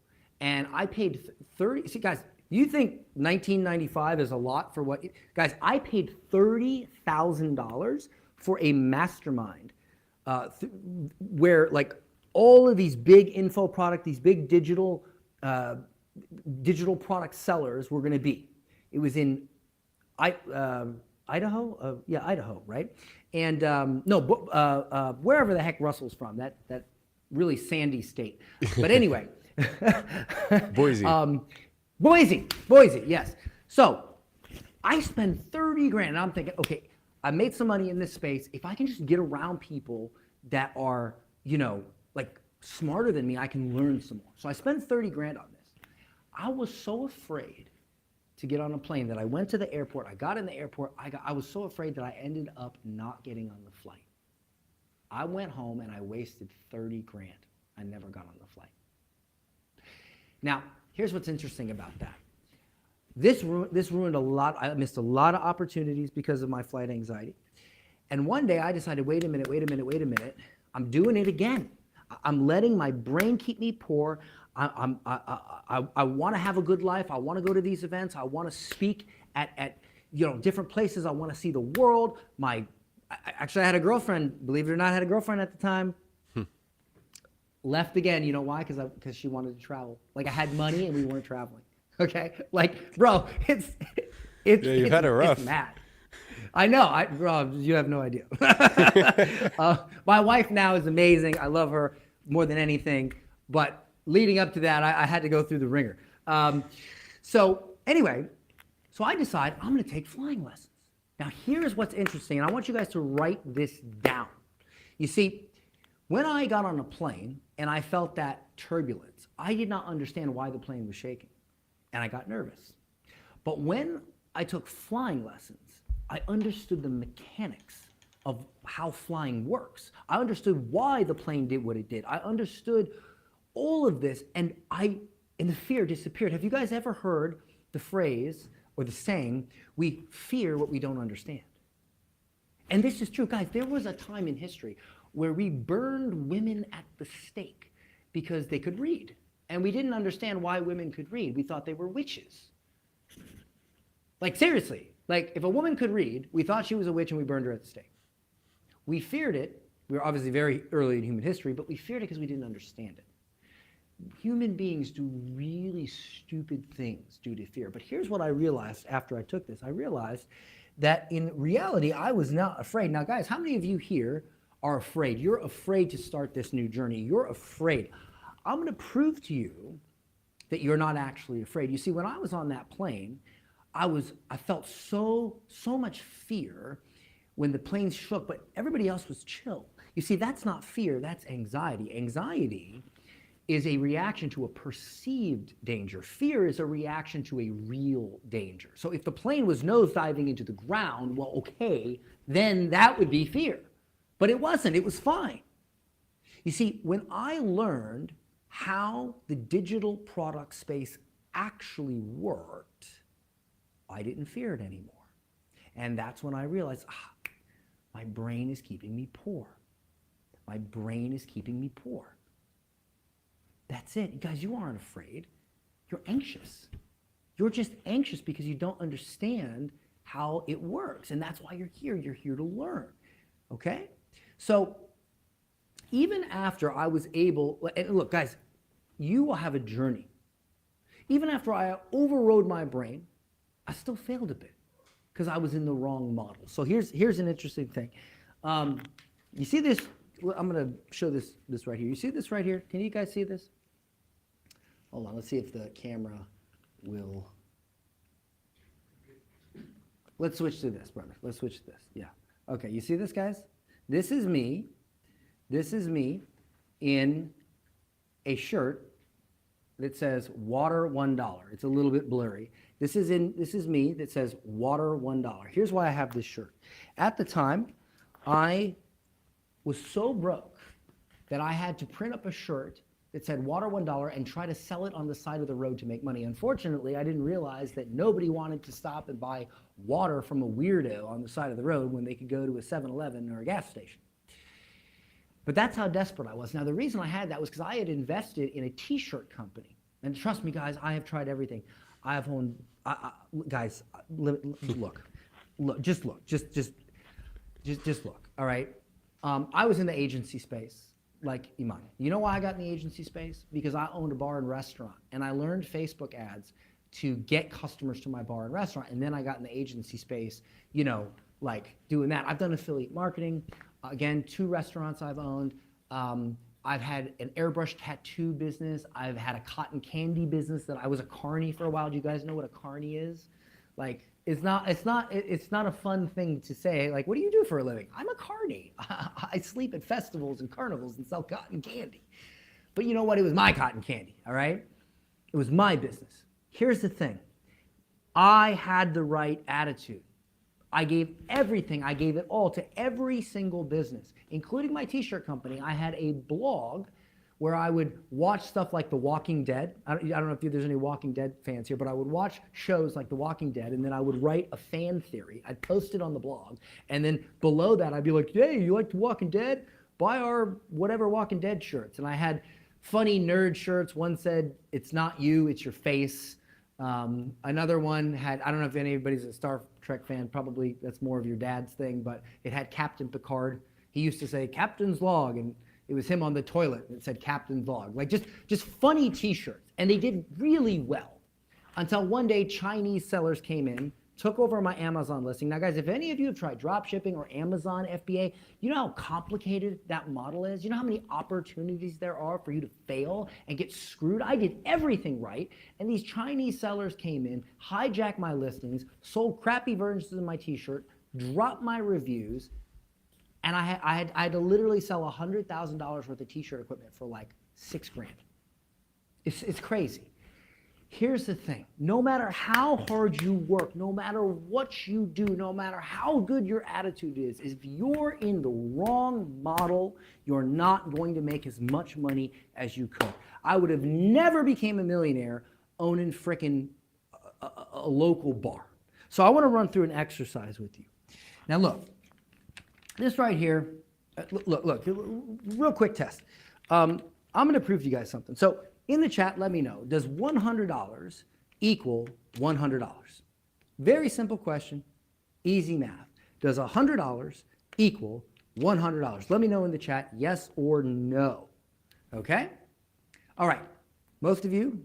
And I paid see guys, you think 1995 is a lot for what, guys, I paid $30,000 for a mastermind where like all of these big info product, these big digital product sellers were gonna be. It was in Idaho? Idaho, right? And wherever the heck Russell's from, that really sandy state. But anyway. Boise. Boise, yes. So I spend 30 grand and I'm thinking, okay, I made some money in this space. If I can just get around people that are, like smarter than me, I can learn some more. So I spent 30 grand on this. I was so afraid to get on a plane that I went to the airport. I got in the airport. I was so afraid that I ended up not getting on the flight. I went home and I wasted 30 grand. I never got on the flight. Now, here's what's interesting about that. This ruined a lot. I missed a lot of opportunities because of my flight anxiety. And one day I decided, wait a minute. I'm doing it again. I'm letting my brain keep me poor. I want to have a good life. I want to go to these events. I want to speak at different places. I want to see the world. Actually, I had a girlfriend. Believe it or not, I had a girlfriend at the time. Left again. You know why? Because she wanted to travel. Like I had money and we weren't traveling. Okay, like bro, it's you've had it rough. It's mad. I know, bro, you have no idea. My wife now is amazing. I love her more than anything. But leading up to that, I had to go through the ringer. So anyway, I decide I'm going to take flying lessons. Now here's what's interesting, and I want you guys to write this down. You see, when I got on a plane and I felt that turbulence, I did not understand why the plane was shaking, and I got nervous. But when I took flying lessons, I understood the mechanics of how flying works. I understood why the plane did what it did. I understood all of this, and the fear disappeared. Have you guys ever heard the phrase or the saying, we fear what we don't understand? And this is true. Guys, there was a time in history where we burned women at the stake because they could read. And we didn't understand why women could read. We thought they were witches. Like seriously, like if a woman could read, we thought she was a witch and we burned her at the stake. We feared it. We were obviously very early in human history, but we feared it because we didn't understand it. Human beings do really stupid things due to fear. But here's what I realized after I took this. I realized that in reality, I was not afraid. Now guys, how many of you here are afraid? You're afraid to start this new journey. You're afraid. I'm going to prove to you that you're not actually afraid. You see, when I was on that plane, I felt so much fear when the plane shook, but everybody else was chill. You see, that's not fear, that's anxiety. Anxiety is a reaction to a perceived danger. Fear is a reaction to a real danger. So if the plane was nosediving into the ground, well, okay, then that would be fear. But it wasn't, it was fine. You see, when I learned how the digital product space actually worked, I didn't fear it anymore. And that's when I realized, my brain is keeping me poor. My brain is keeping me poor. That's it. You guys, you aren't afraid. You're anxious. You're just anxious because you don't understand how it works. And that's why you're here. You're here to learn. Okay? So even after I was able, and look, guys, you will have a journey. Even after I overrode my brain, I still failed a bit because I was in the wrong model. So here's an interesting thing. You see this? I'm going to show this right here. You see this right here? Can you guys see this? Hold on. Let's see if the camera will. Let's switch to this, brother. Let's switch to this. Yeah. Okay. You see this, guys? This is me. This is me in a shirt that says water $1. It's a little bit blurry. This is me that says water $1. Here's why I have this shirt. At the time, I was so broke that I had to print up a shirt that said water $1 and try to sell it on the side of the road to make money. Unfortunately, I didn't realize that nobody wanted to stop and buy water from a weirdo on the side of the road when they could go to a 7-Eleven or a gas station. But that's how desperate I was. Now, the reason I had that was because I had invested in a t-shirt company. And trust me, guys, I have tried everything. I have owned, guys, look, just look, all right? I was in the agency space, like Iman. You know why I got in the agency space? Because I owned a bar and restaurant, and I learned Facebook ads to get customers to my bar and restaurant, and then I got in the agency space, you know, like doing that. I've done affiliate marketing. Again, 2 restaurants I've owned. I've had an airbrush tattoo business. I've had a cotton candy business that I was a carny for a while. Do you guys know what a carny is? Like, it's not a fun thing to say. Like, what do you do for a living? I'm a carny. I sleep at festivals and carnivals and sell cotton candy. But you know what? It was my cotton candy, all right? It was my business. Here's the thing. I had the right attitude. I gave everything. I gave it all to every single business, including my t-shirt company. I had a blog where I would watch stuff like The Walking Dead. I don't know if there's any Walking Dead fans here, but I would watch shows like The Walking Dead, and then I would write a fan theory. I'd post it on the blog, and then below that, I'd be like, hey, you like The Walking Dead? Buy our whatever Walking Dead shirts. And I had funny nerd shirts. One said, it's not you, it's your face. Another one had, I don't know if anybody's a Star Trek fan, probably that's more of your dad's thing, but it had Captain Picard. He used to say Captain's Log, and it was him on the toilet and it said Captain's Log. Like just funny t-shirts. And they did really well until one day Chinese sellers came in, took over my Amazon listing. Now guys, if any of you have tried drop shipping or Amazon FBA, you know how complicated that model is? You know how many opportunities there are for you to fail and get screwed? I did everything right, and these Chinese sellers came in, hijacked my listings, sold crappy versions of my t-shirt, dropped my reviews, and I had to literally sell $100,000 worth of t-shirt equipment for like $6,000. It's crazy. Here's the thing, no matter how hard you work, no matter what you do, no matter how good your attitude is, if you're in the wrong model, you're not going to make as much money as you could. I would have never became a millionaire owning frickin' a local bar. So I want to run through an exercise with you. Now look, this right here, look, real quick test. I'm going to prove to you guys something. So in the chat, let me know, does $100 equal $100? Very simple question, easy math. Does $100 equal $100? Let me know in the chat, yes or no. Okay? All right, most of you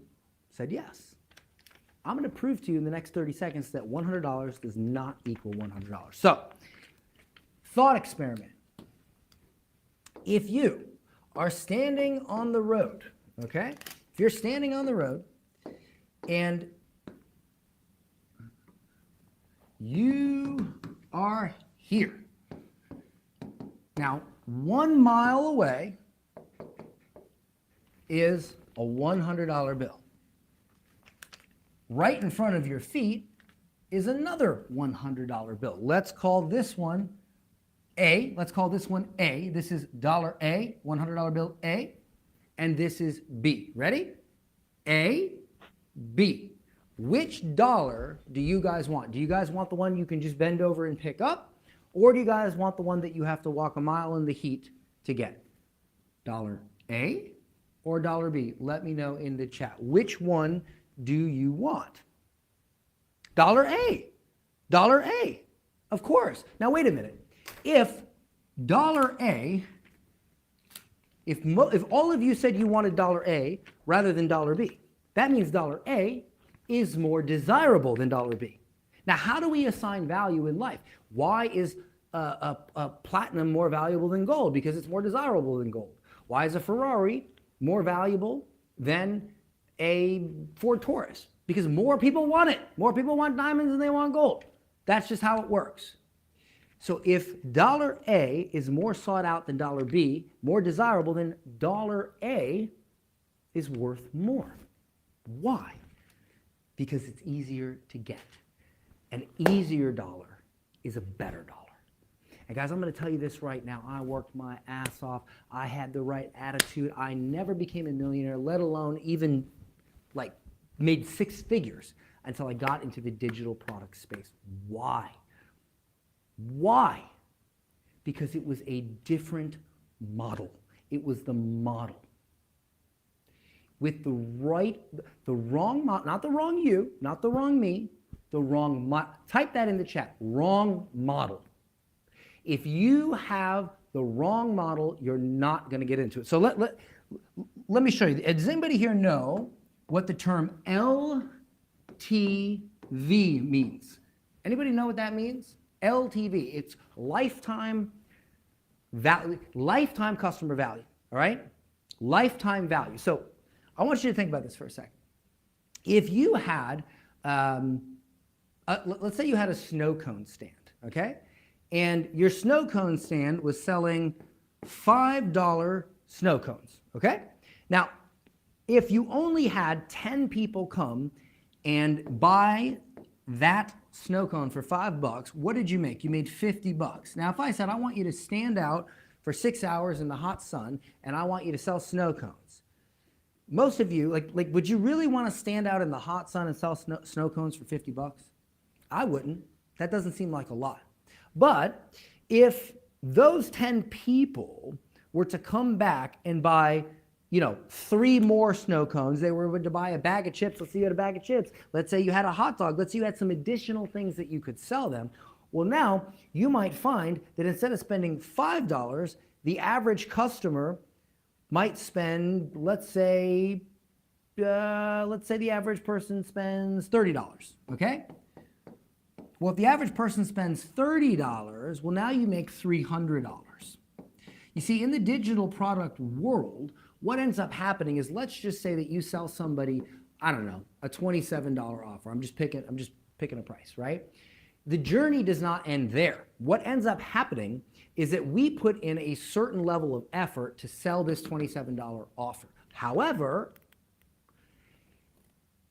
said yes. I'm going to prove to you in the next 30 seconds that $100 does not equal $100. So, thought experiment. If you are standing on the road, okay? If you're standing on the road and you are here. Now, 1 mile away is a $100 bill. Right in front of your feet is another $100 bill. Let's call this one A, let's call this one A. This is dollar A, $100 bill A, and this is B. Ready? A, B. Which dollar do you guys want? Do you guys want the one you can just bend over and pick up? Or do you guys want the one that you have to walk a mile in the heat to get? Dollar A or dollar B? Let me know in the chat. Which one do you want? Dollar A. Dollar A. Of course. Now wait a minute. If dollar A, if all of you said you wanted dollar A rather than dollar B, that means dollar A is more desirable than dollar B. Now, how do we assign value in life? Why is a platinum more valuable than gold? Because it's more desirable than gold. Why is a Ferrari more valuable than a Ford Taurus? Because more people want it. More people want diamonds than they want gold. That's just how it works. So if dollar A is more sought out than dollar B, more desirable, then dollar A is worth more. Why? Because it's easier to get. An easier dollar is a better dollar. And guys, I'm going to tell you this right now. I worked my ass off. I had the right attitude. I never became a millionaire, let alone even like made six figures until I got into the digital product space. Why? Why? Because it was a different model. It was the model. With the wrong, not the wrong you, not the wrong me, the wrong, type that in the chat, wrong model. If you have the wrong model, you're not going to get into it. So let me show you. Does anybody here know what the term LTV means? Anybody know what that means? LTV, it's lifetime value, lifetime customer value, all right? Lifetime value. So I want you to think about this for a second. If you had, let's say you had a snow cone stand, okay? And your snow cone stand was selling $5 snow cones, okay? Now, if you only had 10 people come and buy that snow cone for $5, what did you make? You made $50. Now, if I said, I want you to stand out for 6 hours in the hot sun and I want you to sell snow cones, most of you, like, would you really want to stand out in the hot sun and sell snow cones for $50? I wouldn't. That doesn't seem like a lot. But if those 10 people were to come back and buy, 3 more snow cones, they were to buy a bag of chips. Let's say you had a bag of chips. Let's say you had a hot dog. Let's say you had some additional things that you could sell them. Well, now you might find that instead of spending $5, the average customer might spend, let's say the average person spends $30, okay? Well, if the average person spends $30, well, now you make $300. You see, in the digital product world, what ends up happening is, let's just say that you sell somebody, I don't know, a $27 offer. I'm just picking a price, right? The journey does not end there. What ends up happening is that we put in a certain level of effort to sell this $27 offer. However,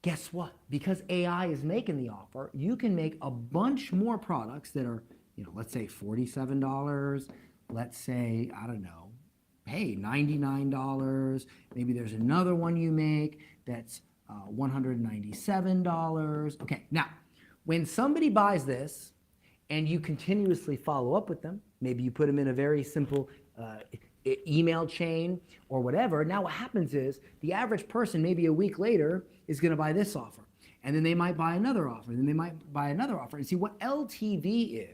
guess what? Because AI is making the offer, you can make a bunch more products that are, let's say $47, let's say, I don't know, hey, $99. Maybe there's another one you make that's $197. Okay, now, when somebody buys this and you continuously follow up with them, maybe you put them in a very simple email chain or whatever, now what happens is the average person maybe a week later is going to buy this offer. And then they might buy another offer, and then they might buy another offer. And see, what LTV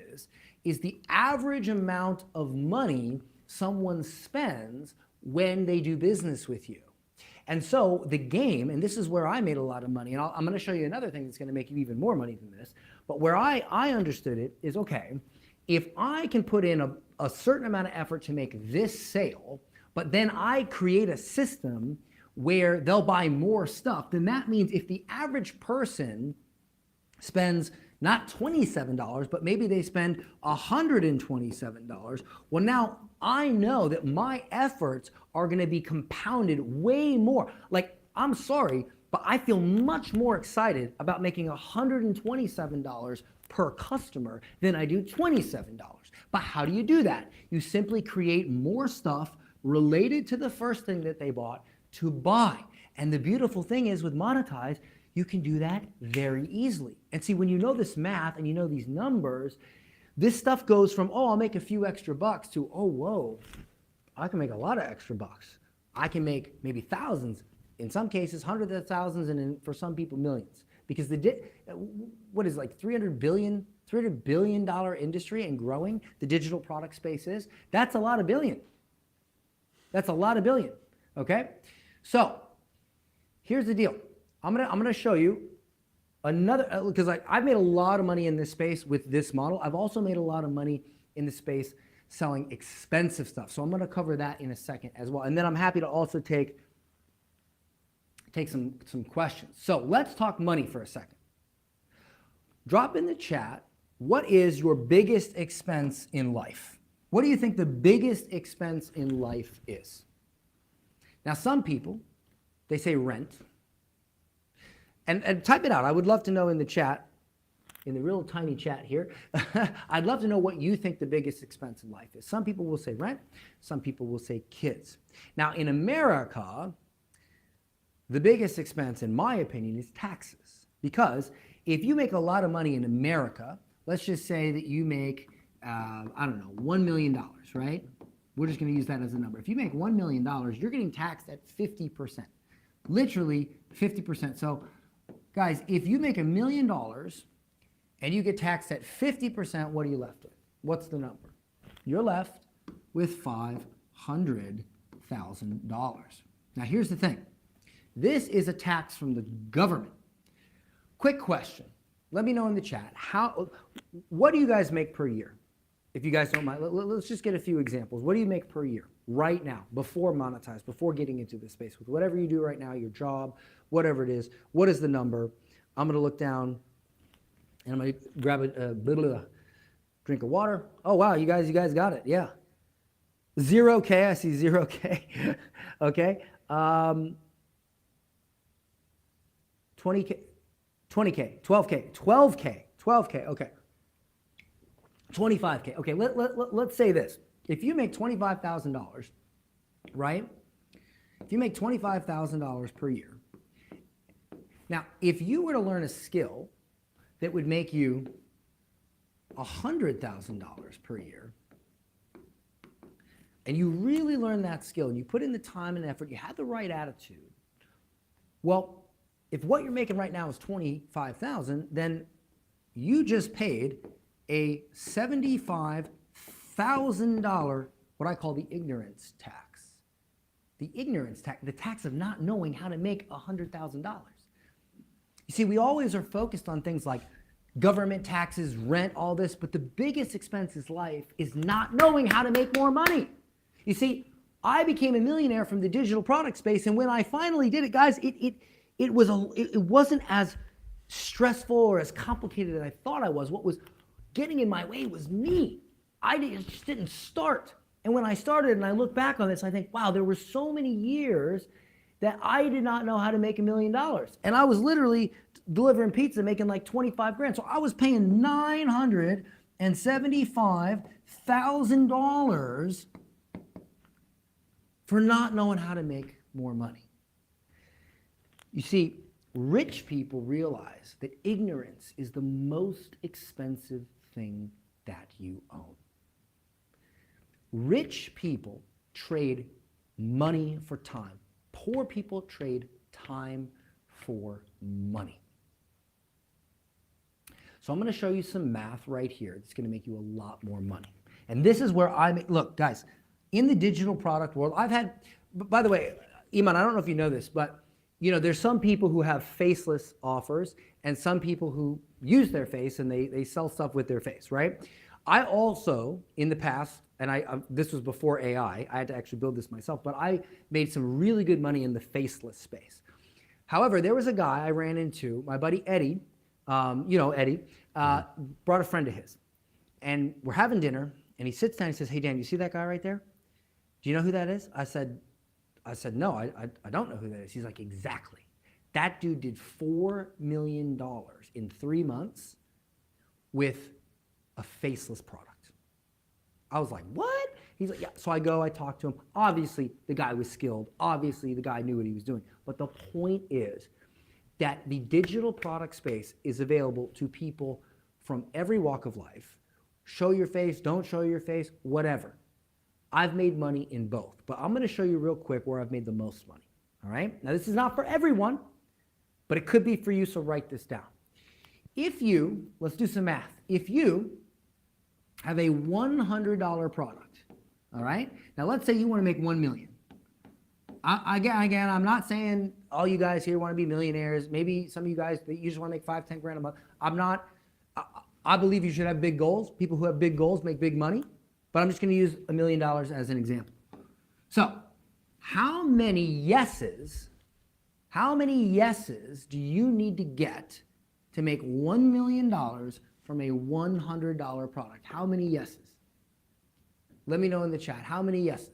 is the average amount of money someone spends when they do business with you. And so the game, and this is where I made a lot of money, and I'm going to show you another thing that's going to make you even more money than this, but where I understood it is, okay, if I can put in a certain amount of effort to make this sale, but then I create a system where they'll buy more stuff, then that means if the average person spends not $27, but maybe they spend $127, well, now I know that my efforts are going to be compounded way more. Like, I'm sorry, but I feel much more excited about making $127 per customer than I do $27. But how do you do that? You simply create more stuff related to the first thing that they bought to buy. And the beautiful thing is with Monetize, you can do that very easily. And see, when you know this math and you know these numbers, this stuff goes from, oh, I'll make a few extra bucks to, oh, whoa, I can make a lot of extra bucks. I can make maybe thousands, in some cases, hundreds of thousands, and for some people, millions. Because what is it, like $300 billion industry and growing, the digital product space is? That's a lot of billion. That's a lot of billion, okay? So here's the deal. I'm gonna show you another, because I've made a lot of money in this space with this model. I've also made a lot of money in this space selling expensive stuff. So I'm gonna cover that in a second as well. And then I'm happy to also take some questions. So let's talk money for a second. Drop in the chat, what is your biggest expense in life? What do you think the biggest expense in life is? Now, some people, they say rent. And type it out. I would love to know in the chat, in the real tiny chat here, I'd love to know what you think the biggest expense in life is. Some people will say rent. Some people will say kids. Now, in America, the biggest expense, in my opinion, is taxes. Because if you make a lot of money in America, let's just say that you make, I don't know, $1 million, right? We're just going to use that as a number. If you make $1 million, you're getting taxed at 50%. Literally 50%. So, guys, if you make $1 million and you get taxed at 50%, what are you left with? What's the number? You're left with $500,000. Now, here's the thing. This is a tax from the government. Quick question. Let me know in the chat. What do you guys make per year? If you guys don't mind, let's just get a few examples. What do you make per year right now, before Monetize, before getting into this space? With whatever you do right now, your job, whatever it is, what is the number? I'm going to look down and I'm going to grab a drink of water. Oh, wow, you guys got it. Yeah. 0K, I see 0K. Okay. 20K, 20K, 12K, 12K, 12K, okay. 25K, okay, let's say this. If you make $25,000, right? If you make $25,000 per year, now, if you were to learn a skill that would make you $100,000 per year, and you really learn that skill, and you put in the time and effort, you have the right attitude, well, if what you're making right now is $25,000, then you just paid a $75,000, what I call the ignorance tax. The ignorance tax, the tax of not knowing how to make $100,000. You see, we always are focused on things like government taxes, rent, all this, but the biggest expense in life is not knowing how to make more money. You see, I became a millionaire from the digital product space, and when I finally did it, guys, it wasn't as stressful or as complicated as I thought I was. What was getting in my way was me. Just didn't start. And when I started and I look back on this, I think, wow, there were so many years that I did not know how to make $1 million. And I was delivering pizza making like 25 grand. So I was paying $975,000 for not knowing how to make more money. You see, rich people realize that ignorance is the most expensive thing that you own. Rich people trade money for time. Poor people trade time for money. So I'm going to show you some math right here. It's going to make you a lot more money. And this is where look, guys, in the digital product world, by the way, Iman, I don't know if you know this, but there's some people who have faceless offers and some people who use their face and they sell stuff with their face, right? I also, in the past, and this was before AI, I had to actually build this myself, but I made some really good money in the faceless space. However, there was a guy I ran into, my buddy Eddie, Eddie, brought a friend of his. And we're having dinner, and he sits down and he says, hey, Dan, you see that guy right there? Do you know who that is? I said, no, I don't know who that is. He's like, exactly. That dude did $4 million in 3 months with a faceless product. I was like, what? He's like, yeah. So I go, I talk to him. Obviously, the guy was skilled. Obviously, the guy knew what he was doing. But the point is that the digital product space is available to people from every walk of life. Show your face, don't show your face, whatever. I've made money in both, but I'm gonna show you real quick where I've made the most money, all right? Now, this is not for everyone, but it could be for you, so write this down. If you, let's do some math. If you have a $100 product, all right? Now, let's say you wanna make 1 million. Again, I'm not saying all you guys here wanna be millionaires. Maybe some of you guys, you just wanna make 5, 10 grand a month. I believe you should have big goals. People who have big goals make big money, but I'm just gonna use $1 million as an example. So, how many yeses do you need to get to make $1 million from a $100 product? How many yeses? Let me know in the chat. How many yeses?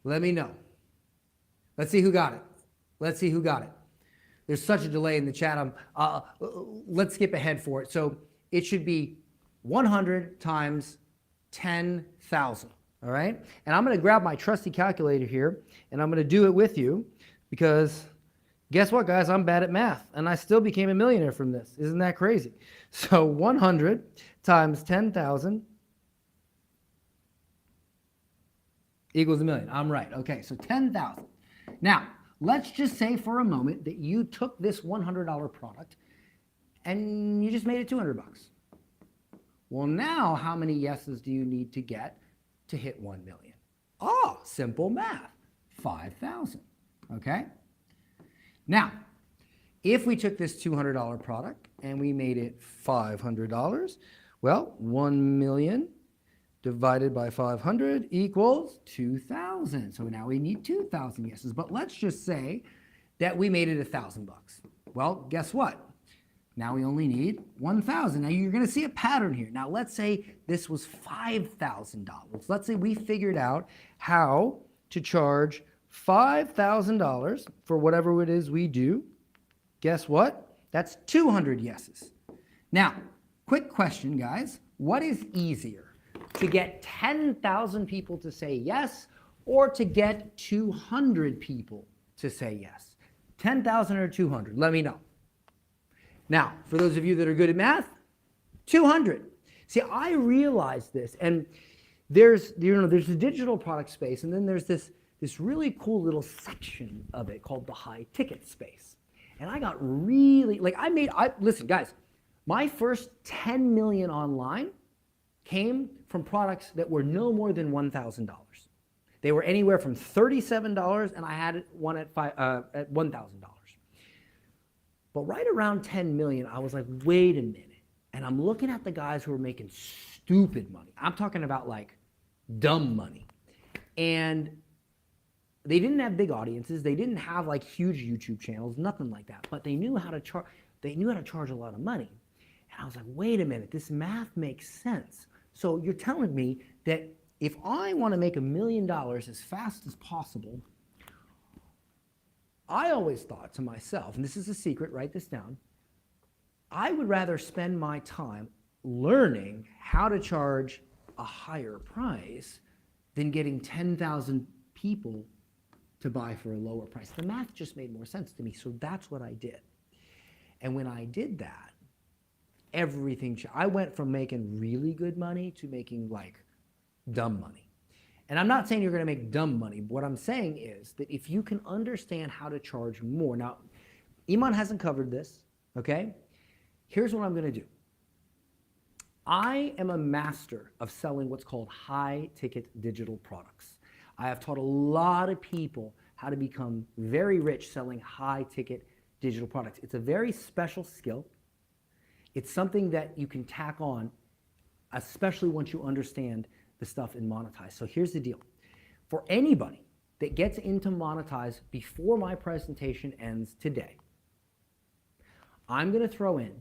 Let me know. Let's see who got it. Let's see who got it. There's such a delay in the chat. Let's skip ahead for it. So it should be 100 times 10,000. All right? And I'm going to grab my trusty calculator here, and I'm going to do it with you because guess what, guys? I'm bad at math, and I still became a millionaire from this. Isn't that crazy? So 100 times 10,000 equals $1 million. I'm right. Okay, so 10,000. Now, let's just say for a moment that you took this $100 product and you just made it 200 bucks. Well, now how many yeses do you need to get to hit 1 million? Oh, simple math, 5,000, okay? Now, if we took this $200 product and we made it $500, well, 1 million divided by 500 equals 2,000. So now we need 2,000 yeses. But let's just say that we made it 1,000 bucks. Well, guess what? Now we only need 1,000. Now you're going to see a pattern here. Now let's say this was $5,000. Let's say we figured out how to charge $5,000 for whatever it is we do. Guess what? That's 200 yeses. Now, quick question, guys. What is easier? To get 10,000 people to say yes, or to get 200 people to say yes? 10,000 or 200? Let me know. Now, for those of you that are good at math, 200. See, I realized this, and there's the digital product space, and then there's this really cool little section of it called the high ticket space. And I got really, listen, guys, my first 10 million online came from products that were no more than $1,000. They were anywhere from $37, and I had one at $1,000. But right around 10 million, I was like, wait a minute. And I'm looking at the guys who are making stupid money. I'm talking about like dumb money. And they didn't have big audiences. They didn't have like huge YouTube channels, nothing like that. But they knew how to charge. They knew how to charge a lot of money. And I was like, wait a minute, this math makes sense. So you're telling me that if I want to make $1 million as fast as possible, I always thought to myself, and this is a secret, write this down, I would rather spend my time learning how to charge a higher price than getting 10,000 people to buy for a lower price. The math just made more sense to me, so that's what I did. And when I did that, everything changed. I went from making really good money to making like dumb money. And I'm not saying you're going to make dumb money. But what I'm saying is that if you can understand how to charge more. Now, Iman hasn't covered this, okay? Here's what I'm going to do. I am a master of selling what's called high-ticket digital products. I have taught a lot of people how to become very rich selling high-ticket digital products. It's a very special skill. It's something that you can tack on, especially once you understand the stuff in Monetize. So here's the deal. For anybody that gets into Monetize before my presentation ends today, I'm going to throw in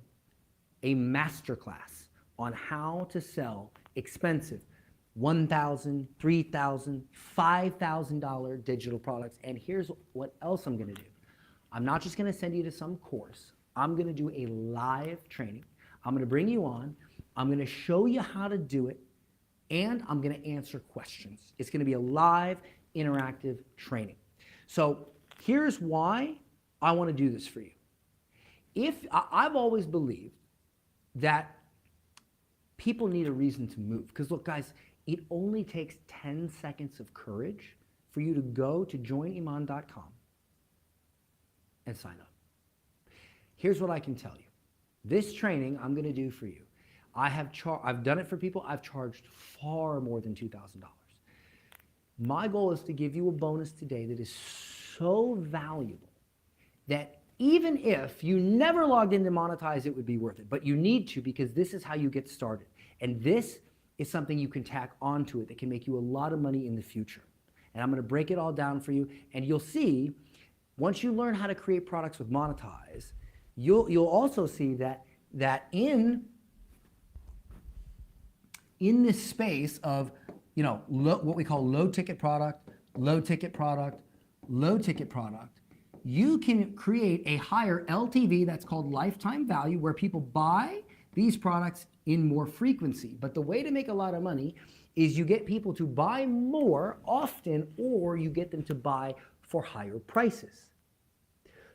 a masterclass on how to sell expensive $1,000, $3,000, $5,000 digital products. And here's what else I'm going to do. I'm not just going to send you to some course. I'm going to do a live training. I'm going to bring you on. I'm going to show you how to do it, and I'm going to answer questions. It's going to be a live, interactive training. So here's why I want to do this for you. I've always believed that people need a reason to move. Because look, guys, it only takes 10 seconds of courage for you to go to joiniman.com and sign up. Here's what I can tell you. This training I'm going to do for you, I've done it for people. I've charged far more than $2,000. My goal is to give you a bonus today that is so valuable that even if you never logged in to monetize, it would be worth it. But you need to, because this is how you get started. And this is something you can tack onto it that can make you a lot of money in the future. And I'm going to break it all down for you. And you'll see, once you learn how to create products with Monetize, you'll also see that in this space of, what we call low ticket product, low ticket product, low ticket product, you can create a higher LTV, that's called lifetime value, where people buy these products in more frequency. But the way to make a lot of money is you get people to buy more often, or you get them to buy for higher prices.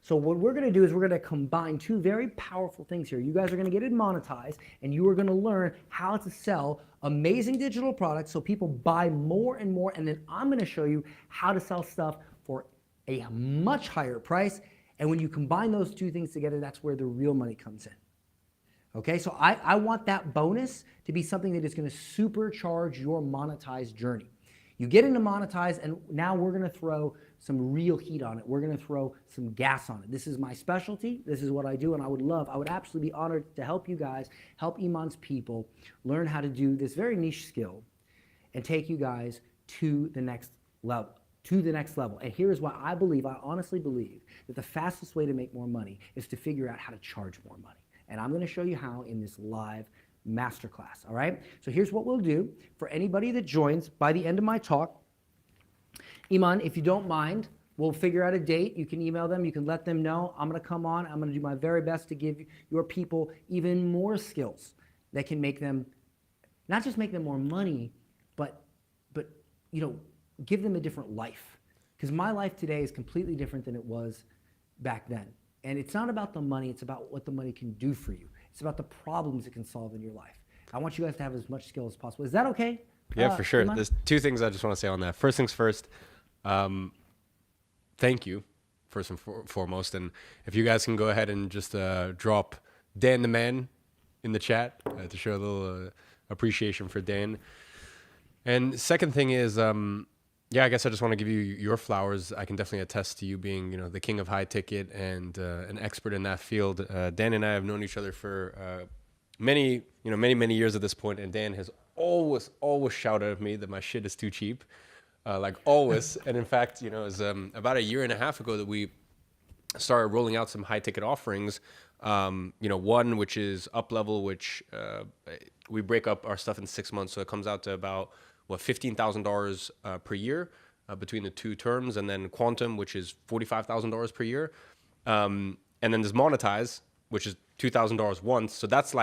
So what we're going to do is we're going to combine two very powerful things here. You guys are going to get it monetized, and you are going to learn how to sell amazing digital products so people buy more and more. And then I'm going to show you how to sell stuff for a much higher price. And when you combine those two things together, that's where the real money comes in. Okay, so I want that bonus to be something that is going to supercharge your monetized journey. You get into Monetize, and now we're going to throw some real heat on it. We're going to throw some gas on it. This is my specialty. This is what I do, and I would absolutely be honored to help you guys, help Iman's people learn how to do this very niche skill and take you guys to the next level. And here's why I honestly believe that the fastest way to make more money is to figure out how to charge more money. And I'm going to show you how in this live masterclass, all right? So here's what we'll do. For anybody that joins by the end of my talk, Iman, if you don't mind, we'll figure out a date. You can email them. You can let them know. I'm going to come on. I'm going to do my very best to give your people even more skills that can make them, not just make them more money, but give them a different life. Because my life today is completely different than it was back then. And it's not about the money. It's about what the money can do for you. It's about the problems it can solve in your life. I want you guys to have as much skill as possible. Is that okay? Yeah, for sure. Iman? There's two things I just want to say on that. First things first, thank you, first and foremost. And if you guys can go ahead and just drop Dan the Man in the chat to show a little appreciation for Dan. And second thing is, I guess I just want to give you your flowers. I can definitely attest to you being, the king of high ticket and an expert in that field. Dan and I have known each other for many years at this point, and Dan has always shouted at me that my shit is too cheap, like always. And in fact, it was about a year and a half ago that we started rolling out some high ticket offerings. One which is Up Level, which we break up our stuff in 6 months, so it comes out to about $15,000 per year between the two terms, and then Quantum, which is $45,000 per year, and then there's Monetize, which is $2,000 once. So that's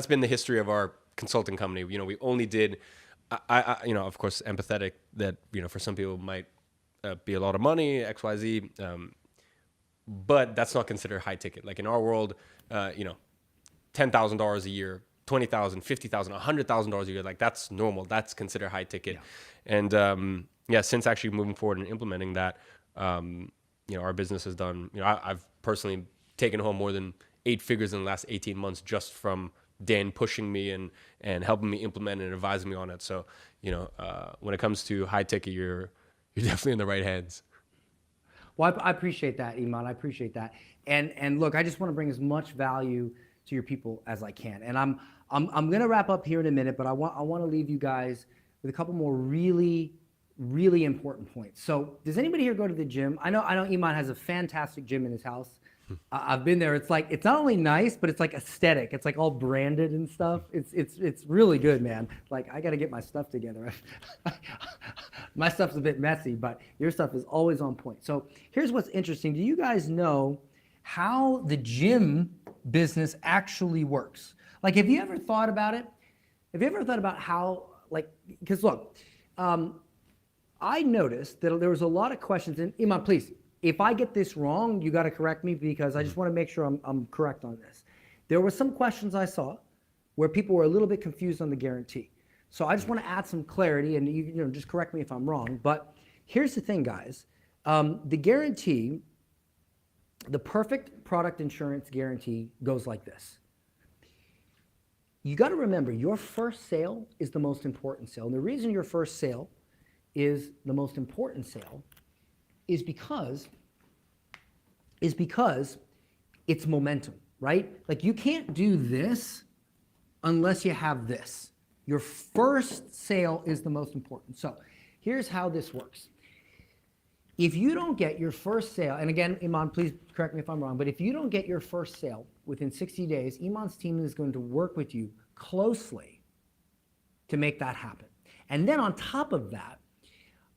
been the history of our consulting company. We only did, I of course, empathetic that for some people might be a lot of money, XYZ, but that's not considered high ticket. Like in our world, $10,000 a year. $20,000, $50,000, $100,000 a year, like that's normal. That's considered high ticket. Yeah. And since actually moving forward and implementing that, our business has done, I've personally taken home more than 8 figures in the last 18 months just from Dan pushing me and helping me implement and advising me on it. So, when it comes to high ticket, you're definitely in the right hands. Well, I appreciate that, Iman. I appreciate that. And look, I just want to bring as much value to your people as I can. And I'm going to wrap up here in a minute, but I want to leave you guys with a couple more really, really important points. So does anybody here go to the gym? I know Iman has a fantastic gym in his house. I've been there. It's like, it's not only nice, but it's like aesthetic. It's like all branded and stuff. It's really good, man. Like, I got to get my stuff together. My stuff's a bit messy, but your stuff is always on point. So here's what's interesting. Do you guys know how the gym business actually works? Like, have you ever thought about it? Have you ever thought about how, like, because look, I noticed that there was a lot of questions, and Iman, please, if I get this wrong, you got to correct me, because I just want to make sure I'm correct on this. There were some questions I saw where people were a little bit confused on the guarantee. So I just want to add some clarity, and you know, just correct me if I'm wrong. But here's the thing, guys. The guarantee, the perfect product insurance guarantee goes like this. You got to remember, your first sale is the most important sale. And the reason your first sale is the most important sale is because it's momentum, right? Like, you can't do this unless you have this. Your first sale is the most important. So here's how this works. If you don't get your first sale, and again, Iman, please correct me if I'm wrong, but if you don't get your first sale within 60 days, Iman's team is going to work with you closely to make that happen. And then on top of that,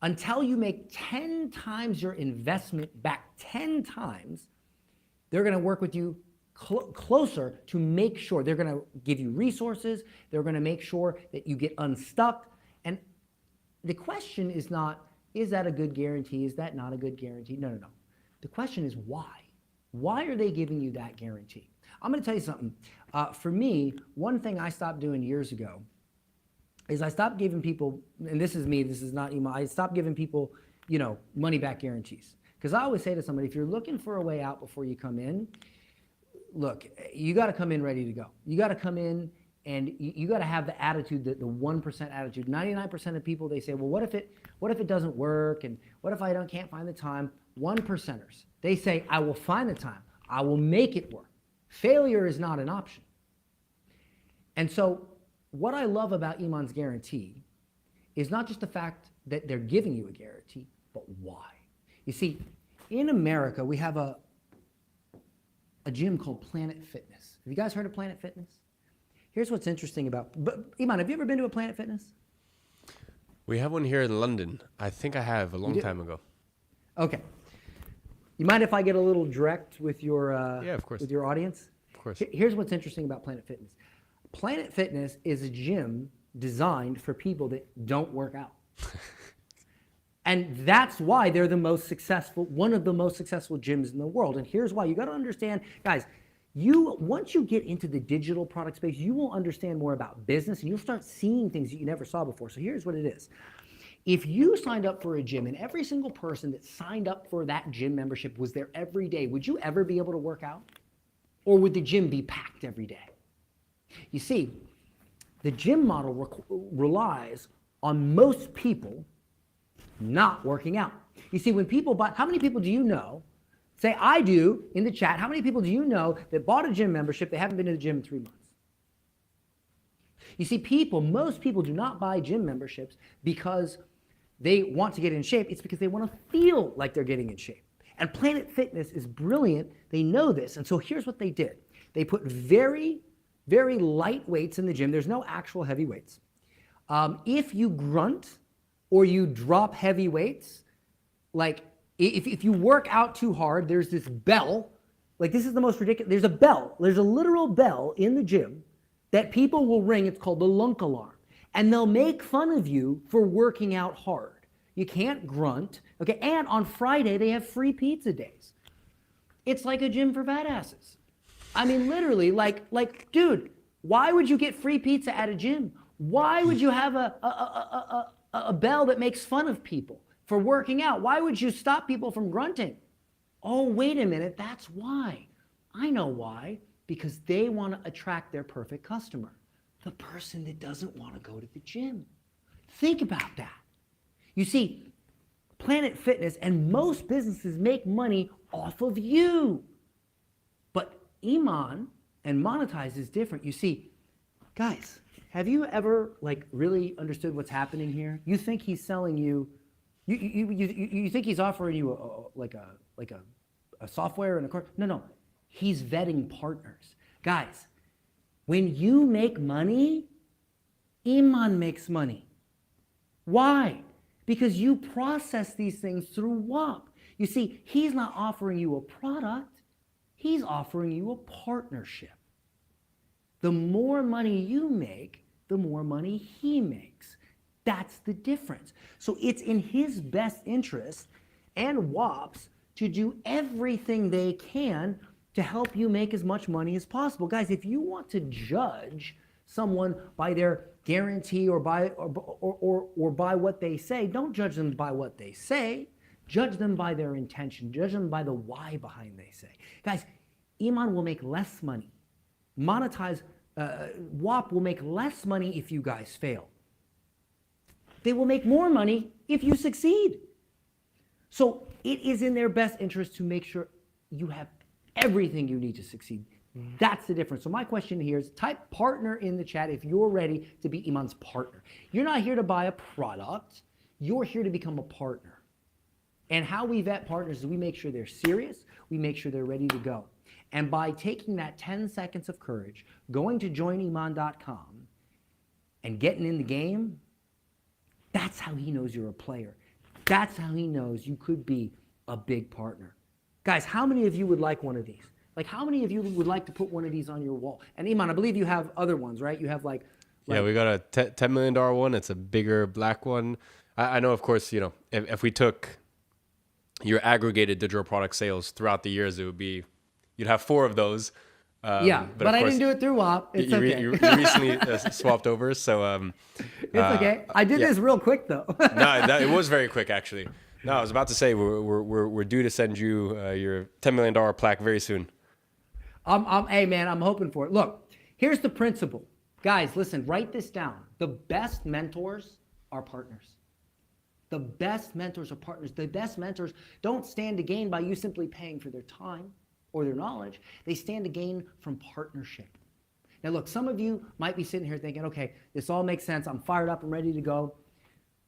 until you make 10 times your investment back 10 times, they're going to work with you closer to make sure. They're going to give you resources. They're going to make sure that you get unstuck. And the question is not, is that a good guarantee? Is that not a good guarantee? No, no, no. The question is why? Why are they giving you that guarantee? I'm going to tell you something. For me, one thing I stopped doing years ago is I stopped giving people, and this is me, this is not Iman, I stopped giving people, you know, money back guarantees. Because I always say to somebody, if you're looking for a way out before you come in, look, you got to come in ready to go. You got to come in and you got to have the attitude, the 1% attitude. 99% of people, they say, well, what if it doesn't work? And what if I can't find the time? 1%ers, they say, I will find the time. I will make it work. Failure is not an option. And so what I love about Iman's guarantee is not just the fact that they're giving you a guarantee, but why. You see, in America, we have a gym called Planet Fitness. Have you guys heard of Planet Fitness? Here's what's interesting about, but Iman, have you ever been to a Planet Fitness? We have one here in London. I think I have a long time ago. Okay. You mind if I get a little direct with your yeah, of course. With your audience? Of course. Here's what's interesting about Planet Fitness. Planet Fitness is a gym designed for people that don't work out. And that's why they're the most successful, one of the most successful gyms in the world. And here's why. You got to understand, guys, once you get into the digital product space, you will understand more about business and you'll start seeing things that you never saw before. So here's what it is. If you signed up for a gym and every single person that signed up for that gym membership was there every day, would you ever be able to work out? Or would the gym be packed every day? You see, the gym model relies on most people not working out. You see, when people buy, how many people do you know, say I do in the chat, how many people do you know that bought a gym membership, they haven't been to the gym in 3 months? You see, most people do not buy gym memberships because they want to get in shape. It's because they want to feel like they're getting in shape. And Planet Fitness is brilliant. They know this. And so here's what they did. They put very, very light weights in the gym. There's no actual heavy weights. If you grunt or you drop heavy weights, like if you work out too hard, there's this bell. Like, this is the most ridiculous. There's a bell. There's a literal bell in the gym that people will ring. It's called the lunk alarm. And they'll make fun of you for working out hard. You can't grunt. Okay, and on Friday, they have free pizza days. It's like a gym for fat asses. I mean, literally, like, dude, why would you get free pizza at a gym? Why would you have a bell that makes fun of people for working out? Why would you stop people from grunting? Oh, wait a minute, that's why. I know why. Because they want to attract their perfect customer, the person that doesn't want to go to the gym. Think about that. You see, Planet Fitness and most businesses make money off of you. But Iman and Monetize is different. You see, guys, have you ever really understood what's happening here? You think he's selling you, you think he's offering you a software and a course? No. He's vetting partners. Guys, when you make money, Iman makes money. Why? Because you process these things through WAP. You see, he's not offering you a product, he's offering you a partnership. The more money you make, the more money he makes. That's the difference. So it's in his best interest and WAP's to do everything they can to help you make as much money as possible. Guys, if you want to judge someone by their guarantee or by what they say, don't judge them by what they say. Judge them by their intention. Judge them by the why behind they say. Guys, Iman will make less money. WAP will make less money if you guys fail. They will make more money if you succeed. So it is in their best interest to make sure you have everything you need to succeed. That's the difference. So my question here is type partner in the chat if you're ready to be Iman's partner. You're not here to buy a product. You're here to become a partner. And how we vet partners is we make sure they're serious. We make sure they're ready to go. And by taking that 10 seconds of courage, going to joiniman.com and getting in the game, that's how he knows you're a player. That's how he knows you could be a big partner. Guys, how many of you would like one of these? Like, how many of you would like to put one of these on your wall? And Iman, I believe you have other ones, right? You have like yeah, we got a $10 million one. It's a bigger black one. I know, of course, you know, if we took your aggregated digital product sales throughout the years, it would be, you'd have 4 of those. Yeah, but I didn't do it through WAP. It's okay. You recently swapped over, so it's okay. I did this real quick though. No, it was very quick actually. No, I was about to say we're due to send you your $10 million plaque very soon. Hey man, I'm hoping for it. Look, here's the principle, guys. Listen, write this down. The best mentors are partners. The best mentors are partners. The best mentors don't stand to gain by you simply paying for their time or their knowledge. They stand to gain from partnership. Now look, some of you might be sitting here thinking, okay, this all makes sense. I'm fired up. I'm ready to go.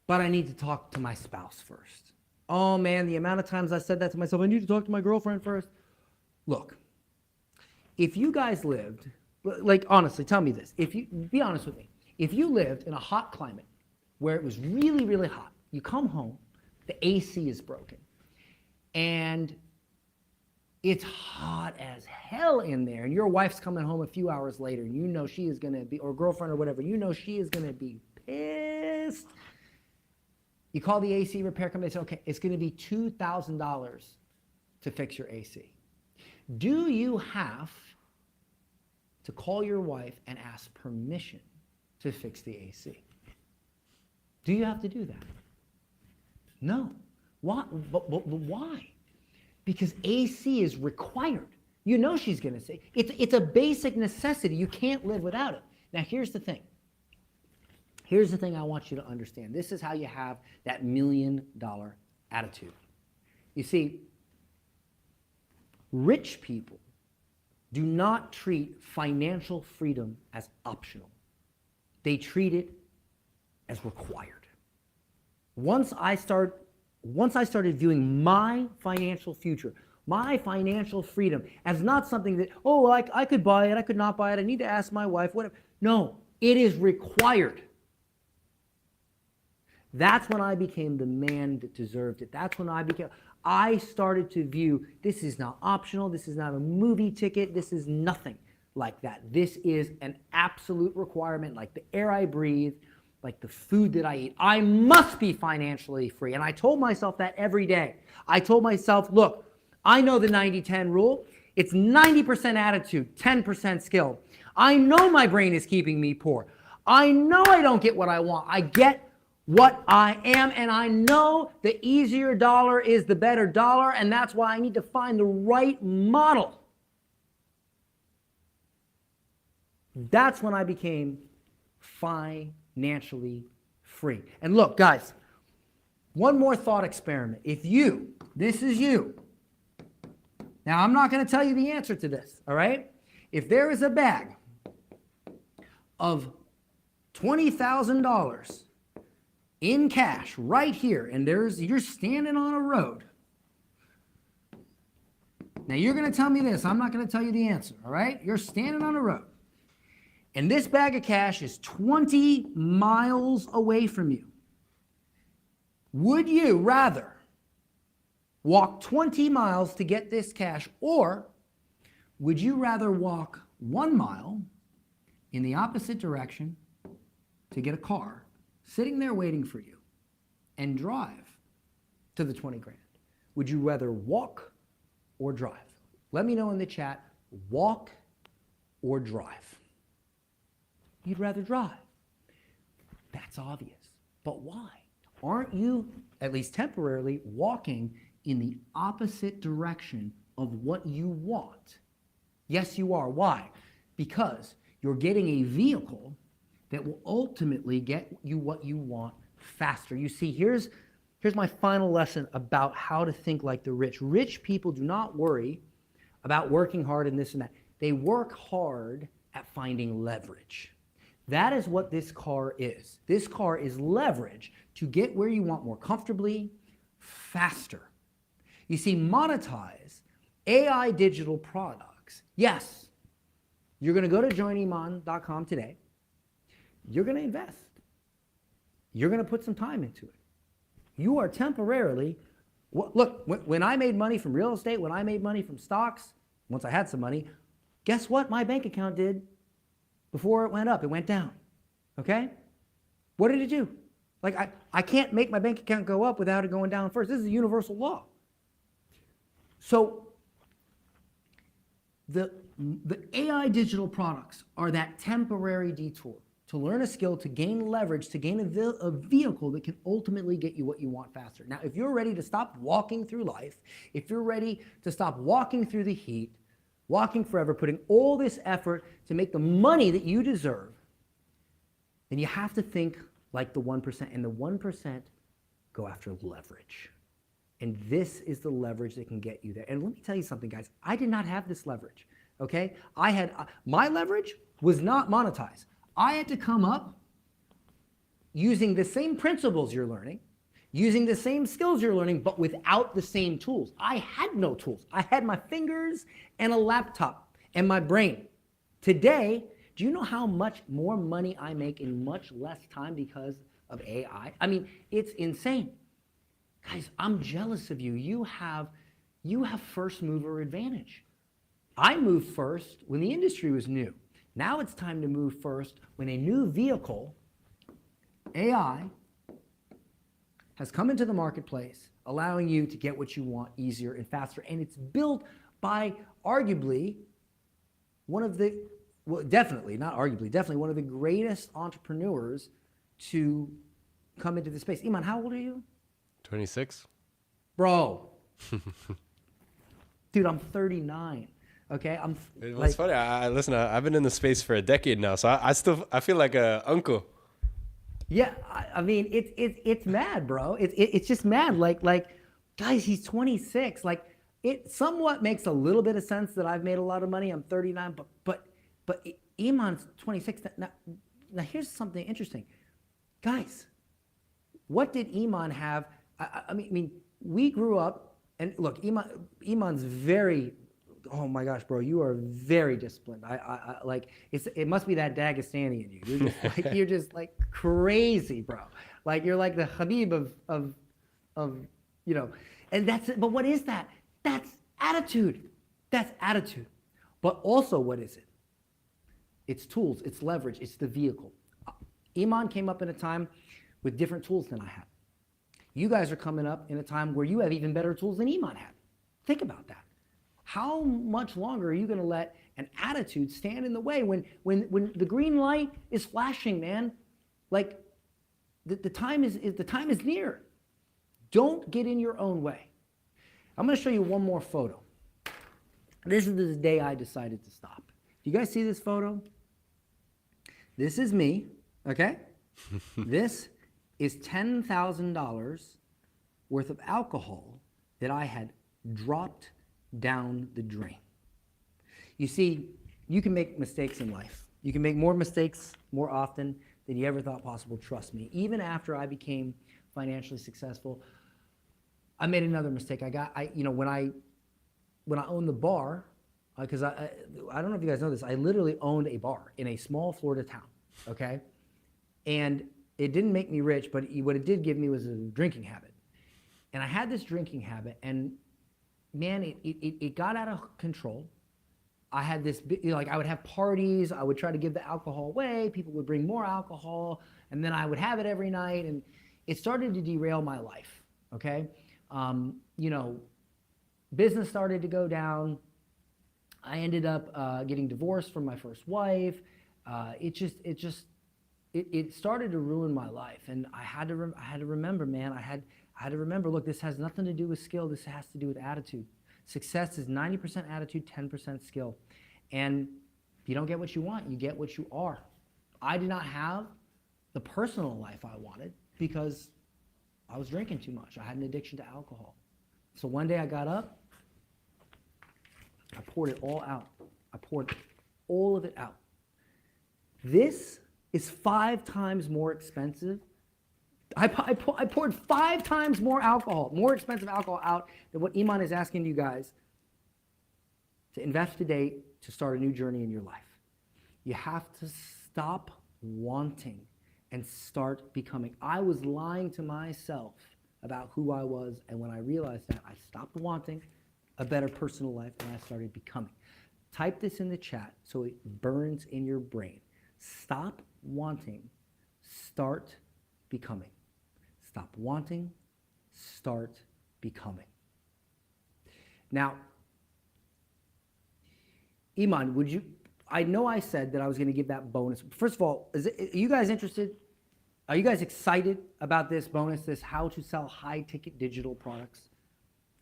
But I need to talk to my spouse first. Oh man, the amount of times I said that to myself, I need to talk to my girlfriend first. Look, if you guys lived, like honestly, tell me this. If you, be honest with me. If you lived in a hot climate where it was really, really hot, you come home, the AC is broken, and it's hot as hell in there, and your wife's coming home a few hours later, and you know she is going to be, or girlfriend or whatever, you know she is going to be pissed. You call the AC repair company and say, okay, it's going to be $2,000 to fix your AC. Do you have to call your wife and ask permission to fix the AC? Do you have to do that? No. Why? But why? Because AC is required. You know she's going to say. It's a basic necessity. You can't live without it. Now, here's the thing. Here's the thing I want you to understand. This is how you have that $1 million attitude. You see, rich people do not treat financial freedom as optional. They treat it as required. Once I started viewing my financial future, my financial freedom as not something that, oh, I could buy it, I could not buy it, I need to ask my wife, whatever. No, it is required. That's when I became the man that deserved it. That's when I started to view this is not optional, this is not a movie ticket, this is nothing like that. This is an absolute requirement, like the air I breathe, like the food that I eat. I must be financially free. And I told myself that every day. I told myself, look, I know the 90-10 rule. It's 90% attitude, 10% skill. I know my brain is keeping me poor. I know I don't get what I want. I get what I am, and I know the easier dollar is the better dollar, and that's why I need to find the right model. That's when I became financially free. And look, guys, one more thought experiment. If you, this is you. Now, I'm not going to tell you the answer to this, all right? If there is a bag of $20,000 in cash right here, and you're standing on a road, Now you're going to tell me this. I'm not going to tell you the answer, all right? You're standing on the road. And this bag of cash is 20 miles away from you. Would you rather walk 20 miles to get this cash, or would you rather walk 1 mile in the opposite direction to get a car sitting there waiting for you and drive to the 20 grand? Would you rather walk or drive? Let me know in the chat, walk or drive. You'd rather drive. That's obvious. But why? Aren't you, at least temporarily, walking in the opposite direction of what you want? Yes, you are. Why? Because you're getting a vehicle that will ultimately get you what you want faster. You see, here's my final lesson about how to think like the rich. Rich people do not worry about working hard and this and that. They work hard at finding leverage. That is what this car is. This car is leverage to get where you want more comfortably, faster. You see, monetize AI digital products. Yes, you're going to go to joiniman.com today. You're going to invest. You're going to put some time into it. You are temporarily, look, when I made money from real estate, when I made money from stocks, once I had some money, guess what my bank account did before it went up? It went down, okay? What did it do? Like, I can't make my bank account go up without it going down first. This is a universal law. So the AI digital products are that temporary detour to learn a skill, to gain leverage, to gain a vehicle that can ultimately get you what you want faster. Now, if you're ready to stop walking through life, if you're ready to stop walking through the heat, walking forever, putting all this effort to make the money that you deserve, then you have to think like the 1%. And the 1% go after leverage. And this is the leverage that can get you there. And let me tell you something, guys. I did not have this leverage, okay? My leverage was not monetized. I had to come up using the same principles you're learning, using the same skills you're learning, but without the same tools. I had no tools. I had my fingers and a laptop and my brain. Today, do you know how much more money I make in much less time because of AI? I mean, it's insane. Guys, I'm jealous of you. You have first mover advantage. I moved first when the industry was new. Now it's time to move first when a new vehicle, AI, has come into the marketplace, allowing you to get what you want easier and faster. And it's built by arguably one of the, well, definitely, not arguably, definitely one of the greatest entrepreneurs to come into the space. Iman, how old are you? 26. Bro. Dude, I'm 39. Okay, It's funny. Listen, I've been in the space for a decade now, so I feel like a uncle. Yeah, I mean, it's mad, bro. It's just mad. Like, guys, he's 26. Like, it somewhat makes a little bit of sense that I've made a lot of money. I'm 39, but Iman's 26. Now, here's something interesting, guys. What did Iman have? I mean, we grew up, and look, Iman's very. Oh my gosh, bro, you are very disciplined. I like it must be that Dagestani in you. You're just like crazy, bro. Like you're like the Habib of you know. And that's it. But what is that? That's attitude. That's attitude. But also, what is it? It's tools, it's leverage, it's the vehicle. Iman came up in a time with different tools than I had. You guys are coming up in a time where you have even better tools than Iman had. Think about that. How much longer are you going to let an attitude stand in the way when the green light is flashing, man? Like the time is near. Don't get in your own way. I'm going to show you one more photo. This is the day I decided to stop. Do you guys see this photo? This is me, okay? This is $10,000 worth of alcohol that I had dropped down the drain. You see, you can make mistakes in life. You can make more mistakes more often than you ever thought possible. Trust me. Even after I became financially successful, I made another mistake. When I when I owned the bar, because I don't know if you guys know this, I literally owned a bar in a small Florida town, okay? And it didn't make me rich, but what it did give me was a drinking habit. And I had this drinking habit, and man, it got out of control. I had this, like I would have parties, I would try to give the alcohol away, people would bring more alcohol, and then I would have it every night, and it started to derail my life, okay? You know, business started to go down. I ended up getting divorced from my first wife. It started to ruin my life, and I had to remember, man. I had to remember. Look, this has nothing to do with skill. This has to do with attitude. Success is 90% attitude, 10% skill. And if you don't get what you want, you get what you are. I did not have the personal life I wanted because I was drinking too much. I had an addiction to alcohol. So one day I got up, I poured it all out. I poured all of it out. This is 5 times more expensive. I poured 5 times more alcohol, more expensive alcohol out than what Iman is asking you guys to invest today to start a new journey in your life. You have to stop wanting and start becoming. I was lying to myself about who I was, and when I realized that, I stopped wanting a better personal life and I started becoming. Type this in the chat so it burns in your brain. Stop wanting, start becoming. Stop wanting, start becoming. Now, Iman, would you, I know I said that I was going to give that bonus. First of all, are you guys interested? Are you guys excited about this bonus, this how to sell high-ticket digital products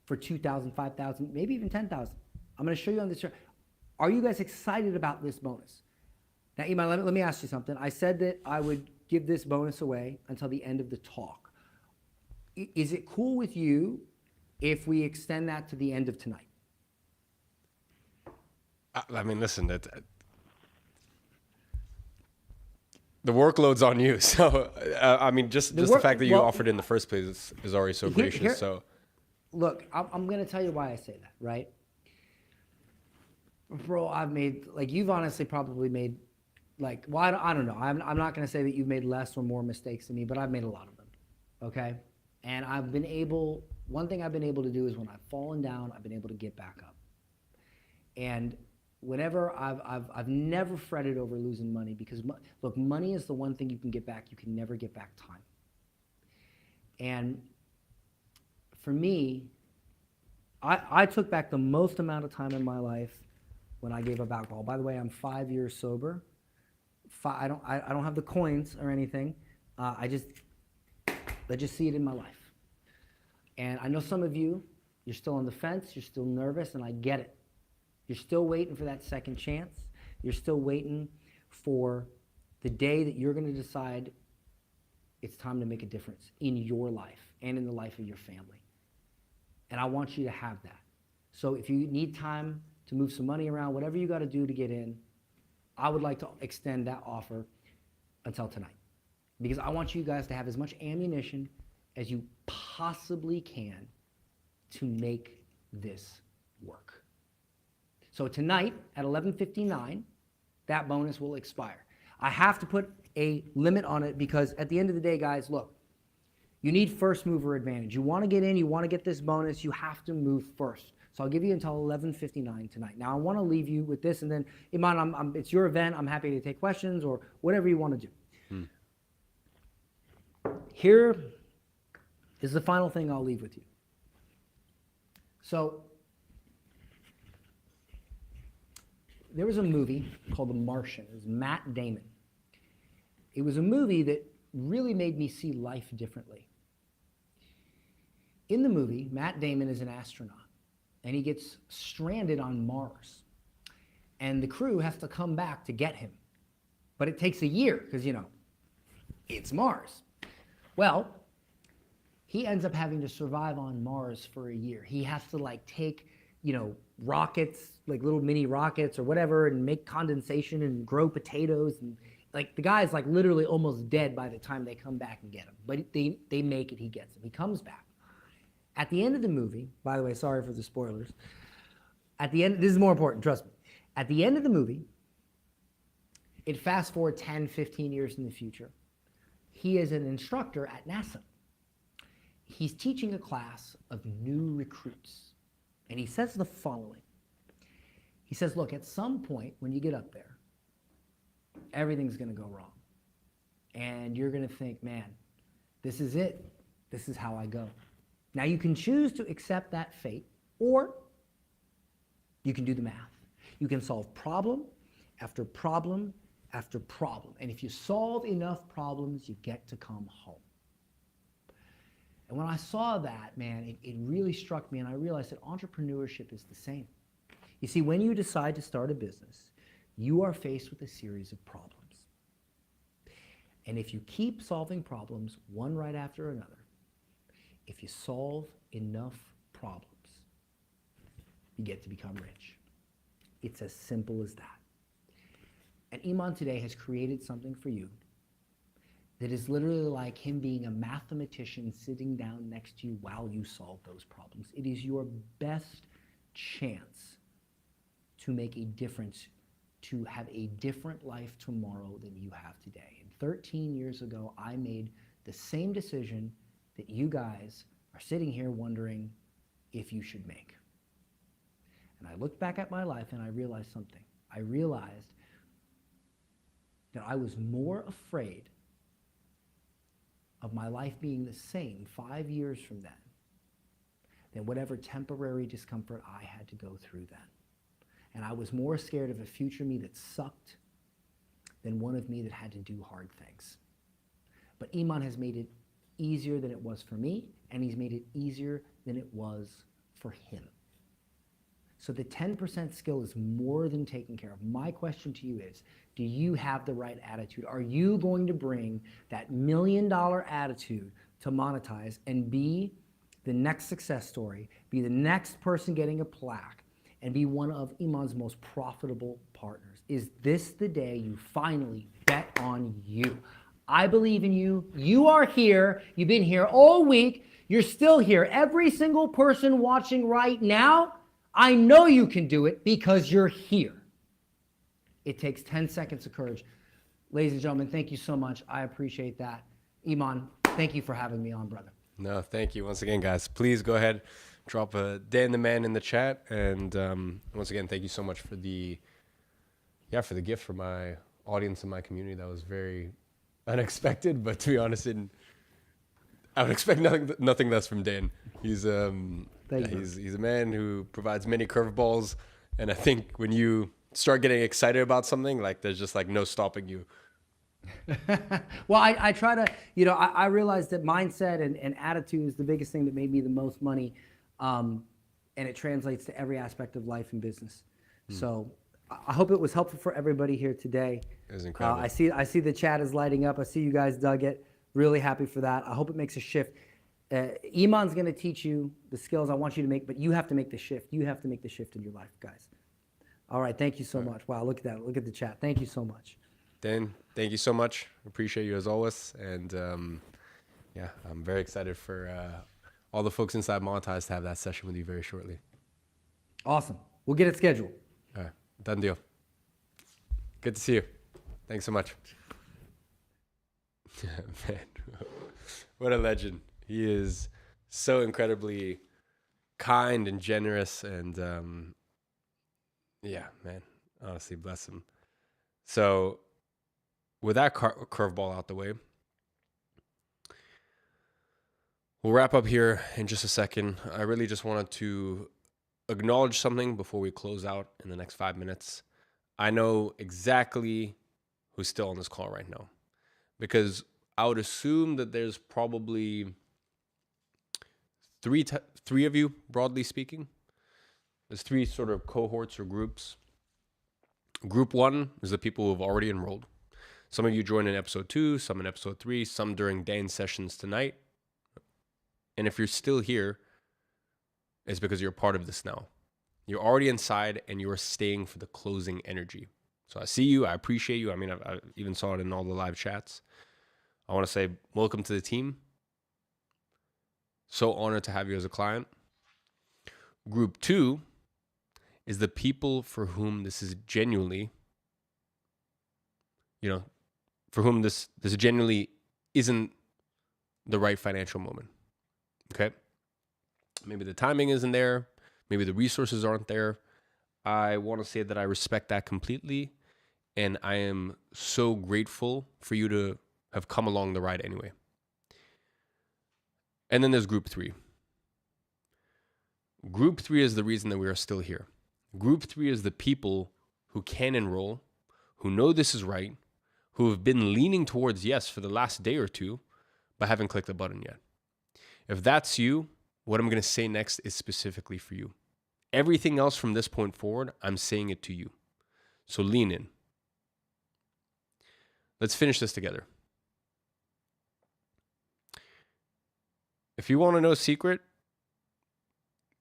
for $2,000, $5,000, maybe even $10,000? I'm going to show you on this chart. Are you guys excited about this bonus? Now, Iman, let me ask you something. I said that I would give this bonus away until the end of the talk. Is it cool with you if we extend that to the end of tonight? I mean, listen, the workload's on you. So, I mean, just the fact that you offered it in the first place is already so gracious. So, look, I'm going to tell you why I say that, right? Bro, I've made, like, you've honestly probably made, like, well, I don't know. I'm not going to say that you've made less or more mistakes than me, but I've made a lot of them, okay? And I've been able, one thing I've been able to do is when I've fallen down, I've been able to get back up. And whenever I've never fretted over losing money because, look, money is the one thing you can get back. You can never get back time. And for me, I took back the most amount of time in my life when I gave up alcohol. By the way, I'm 5 years sober. I don't have the coins or anything. I just see it in my life. And I know some of you, you're still on the fence, you're still nervous, and I get it. You're still waiting for that second chance. You're still waiting for the day that you're going to decide it's time to make a difference in your life and in the life of your family. And I want you to have that. So if you need time to move some money around, whatever you got to do to get in, I would like to extend that offer until tonight. Because I want you guys to have as much ammunition as you possibly can to make this work. So tonight at 11:59, that bonus will expire. I have to put a limit on it because at the end of the day, guys, look, you need first mover advantage. You want to get in, you want to get this bonus, you have to move first. So I'll give you until 11:59 tonight. Now I want to leave you with this, and then Iman, it's your event. I'm happy to take questions or whatever you want to do. Here is the final thing I'll leave with you. So there was a movie called The Martian. It was Matt Damon. It was a movie that really made me see life differently. In the movie, Matt Damon is an astronaut, and he gets stranded on Mars. And the crew has to come back to get him. But it takes a year, because, you know, it's Mars. Well, he ends up having to survive on Mars for a year. He has to, like, take, you know, rockets, like little mini rockets or whatever, and make condensation and grow potatoes. And, like, the guy's, like, literally almost dead by the time they come back and get him. But they make it, he gets him. He comes back. At the end of the movie, by the way, sorry for the spoilers, At the end, this is more important, trust me. At the end of the movie, it fast forward 10, 15 years in the future. He is an instructor at NASA. He's teaching a class of new recruits. And he says the following. He says, look, at some point when you get up there, everything's going to go wrong. And you're going to think, man, this is it. This is how I go. Now, you can choose to accept that fate, or you can do the math. You can solve problem after problem after problem. And if you solve enough problems, you get to come home. And when I saw that, man, it really struck me, and I realized that entrepreneurship is the same. You see, when you decide to start a business, you are faced with a series of problems. And if you keep solving problems one right after another, if you solve enough problems, you get to become rich. It's as simple as that. And Iman today has created something for you that is literally like him being a mathematician sitting down next to you while you solve those problems. It is your best chance to make a difference, to have a different life tomorrow than you have today. And 13 years ago, I made the same decision that you guys are sitting here wondering if you should make. And I looked back at my life and I realized something. I realized that I was more afraid of my life being the same 5 years from then than whatever temporary discomfort I had to go through then. And I was more scared of a future me that sucked than one of me that had to do hard things. But Iman has made it easier than it was for me, and he's made it easier than it was for him. So the 10% skill is more than taken care of. My question to you is, do you have the right attitude? Are you going to bring that $1 million attitude to monetize and be the next success story, be the next person getting a plaque, and be one of Iman's most profitable partners? Is this the day you finally bet on you? I believe in you. You are here. You've been here all week. You're still here. Every single person watching right now, I know you can do it because you're here. It takes 10 seconds of courage. Ladies and gentlemen, thank you so much. I appreciate that. Iman, thank you for having me on, brother. No, thank you once again, guys. Please go ahead, drop a Dan the Man in the chat. And once again, thank you so much for the gift for my audience and my community. That was very unexpected, but to be honest, I would expect nothing less from Dan. He's he's a man who provides many curveballs, and I think when you start getting excited about something, like there's just like no stopping you. Well, I try to, I realized that mindset and attitude is the biggest thing that made me the most money, and it translates to every aspect of life and business. So I hope it was helpful for everybody here today. It was incredible. I see the chat is lighting up. I see you guys dug it. Really happy for that. I hope it makes a shift. Iman's going to teach you the skills I want you to make, but you have to make the shift. You have to make the shift in your life, guys. All right. Thank you so much. Wow. Look at that. Look at the chat. Thank you so much. Dan, thank you so much. Appreciate you as always. And I'm very excited for all the folks inside Monetize to have that session with you very shortly. Awesome. We'll get it scheduled. All right. Done deal. Good to see you. Thanks so much. Man, what a legend. He is so incredibly kind and generous, and man, honestly, bless him. So with that curveball out the way, we'll wrap up here in just a second. I really just wanted to acknowledge something before we close out in the next 5 minutes. I know exactly who's still on this call right now, because I would assume that there's probably three of you, broadly speaking. There's three sort of cohorts or groups. Group one is the people who have already enrolled. Some of you joined in episode 2, some in episode 3, some during Dan's sessions tonight. And if you're still here, it's because you're part of this now. You're already inside and you're staying for the closing energy. So I see you. I appreciate you. I mean, I even saw it in all the live chats. I want to say welcome to the team. So honored to have you as a client. Group 2 is the people for whom this is genuinely, for whom this genuinely isn't the right financial moment. Okay? Maybe the timing isn't there. Maybe the resources aren't there. I want to say that I respect that completely. And I am so grateful for you to have come along the ride anyway. And then there's group 3. Group 3 is the reason that we are still here. Group 3 is the people who can enroll, who know this is right, who have been leaning towards yes for the last day or two, but haven't clicked the button yet. If that's you, what I'm going to say next is specifically for you. Everything else from this point forward, I'm saying it to you. So lean in. Let's finish this together. If you want to know a secret,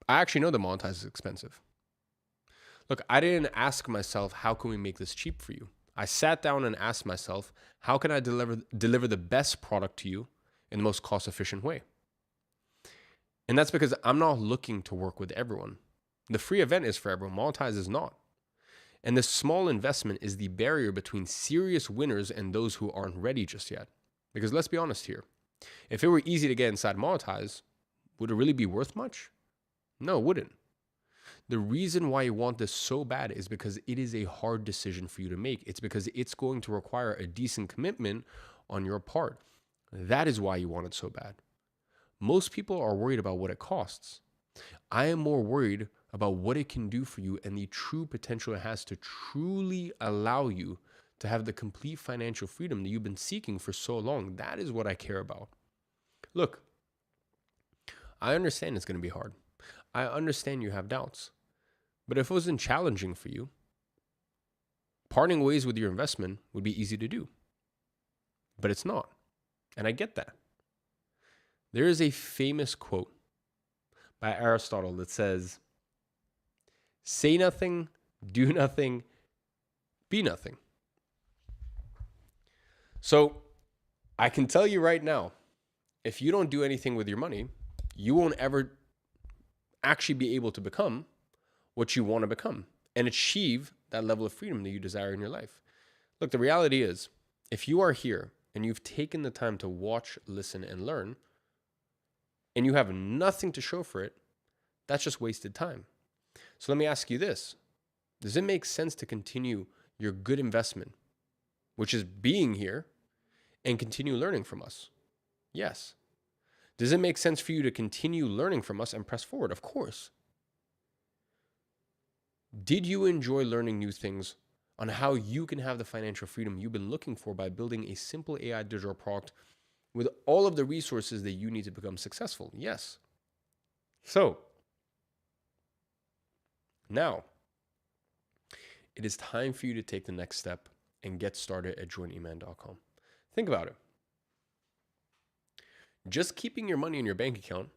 I actually know that monetize is expensive. Look, I didn't ask myself, how can we make this cheap for you? I sat down and asked myself, how can I deliver the best product to you in the most cost-efficient way? And that's because I'm not looking to work with everyone. The free event is for everyone. Monetize is not. And this small investment is the barrier between serious winners and those who aren't ready just yet. Because let's be honest here. If it were easy to get inside Monetize, would it really be worth much? No, it wouldn't. The reason why you want this so bad is because it is a hard decision for you to make. It's because it's going to require a decent commitment on your part. That is why you want it so bad. Most people are worried about what it costs. I am more worried about what it can do for you and the true potential it has to truly allow you to have the complete financial freedom that you've been seeking for so long. That is what I care about. Look, I understand it's going to be hard. I understand you have doubts. But if it wasn't challenging for you, parting ways with your investment would be easy to do. But it's not. And I get that. There is a famous quote by Aristotle that says, say nothing, do nothing, be nothing. So I can tell you right now, if you don't do anything with your money, you won't ever actually be able to become what you want to become and achieve that level of freedom that you desire in your life. Look, the reality is, if you are here and you've taken the time to watch, listen, and learn, and you have nothing to show for it, that's just wasted time. So let me ask you this. Does it make sense to continue your good investment, which is being here, and continue learning from us? Yes. Does it make sense for you to continue learning from us and press forward? Of course. Did you enjoy learning new things on how you can have the financial freedom you've been looking for by building a simple AI digital product with all of the resources that you need to become successful? Yes. So, now, it is time for you to take the next step and get started at joineman.com. Think about it. Just keeping your money in your bank account,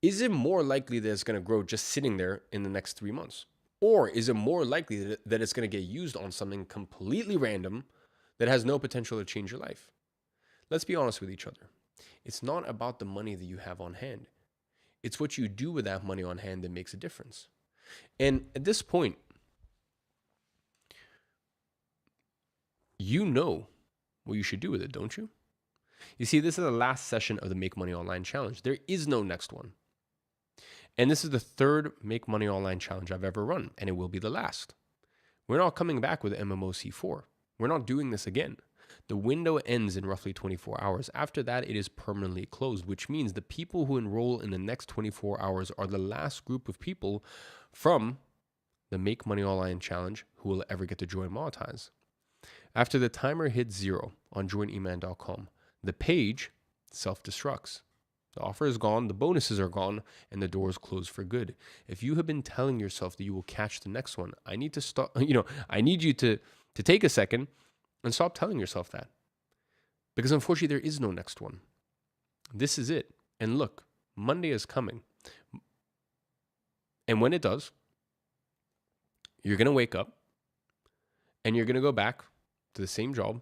is it more likely that it's going to grow just sitting there in the next 3 months? Or is it more likely that it's going to get used on something completely random that has no potential to change your life? Let's be honest with each other. It's not about the money that you have on hand. It's what you do with that money on hand that makes a difference. And at this point, you know what you should do with it, don't you? You see, this is the last session of the Make Money Online Challenge. There is no next one. And this is the third Make Money Online Challenge I've ever run, and it will be the last. We're not coming back with MMOC4. We're not doing this again. The window ends in roughly 24 hours. After that, it is permanently closed, which means the people who enroll in the next 24 hours are the last group of people from the Make Money Online Challenge who will ever get to join Monetize. After the timer hits 0 on joineman.com, the page self-destructs. The offer is gone, the bonuses are gone, and the doors close for good. If you have been telling yourself that you will catch the next one, I need to stop, I need you to take a second and stop telling yourself that. Because unfortunately, there is no next one. This is it. And look, Monday is coming. And when it does, you're going to wake up and you're going to go back to the same job,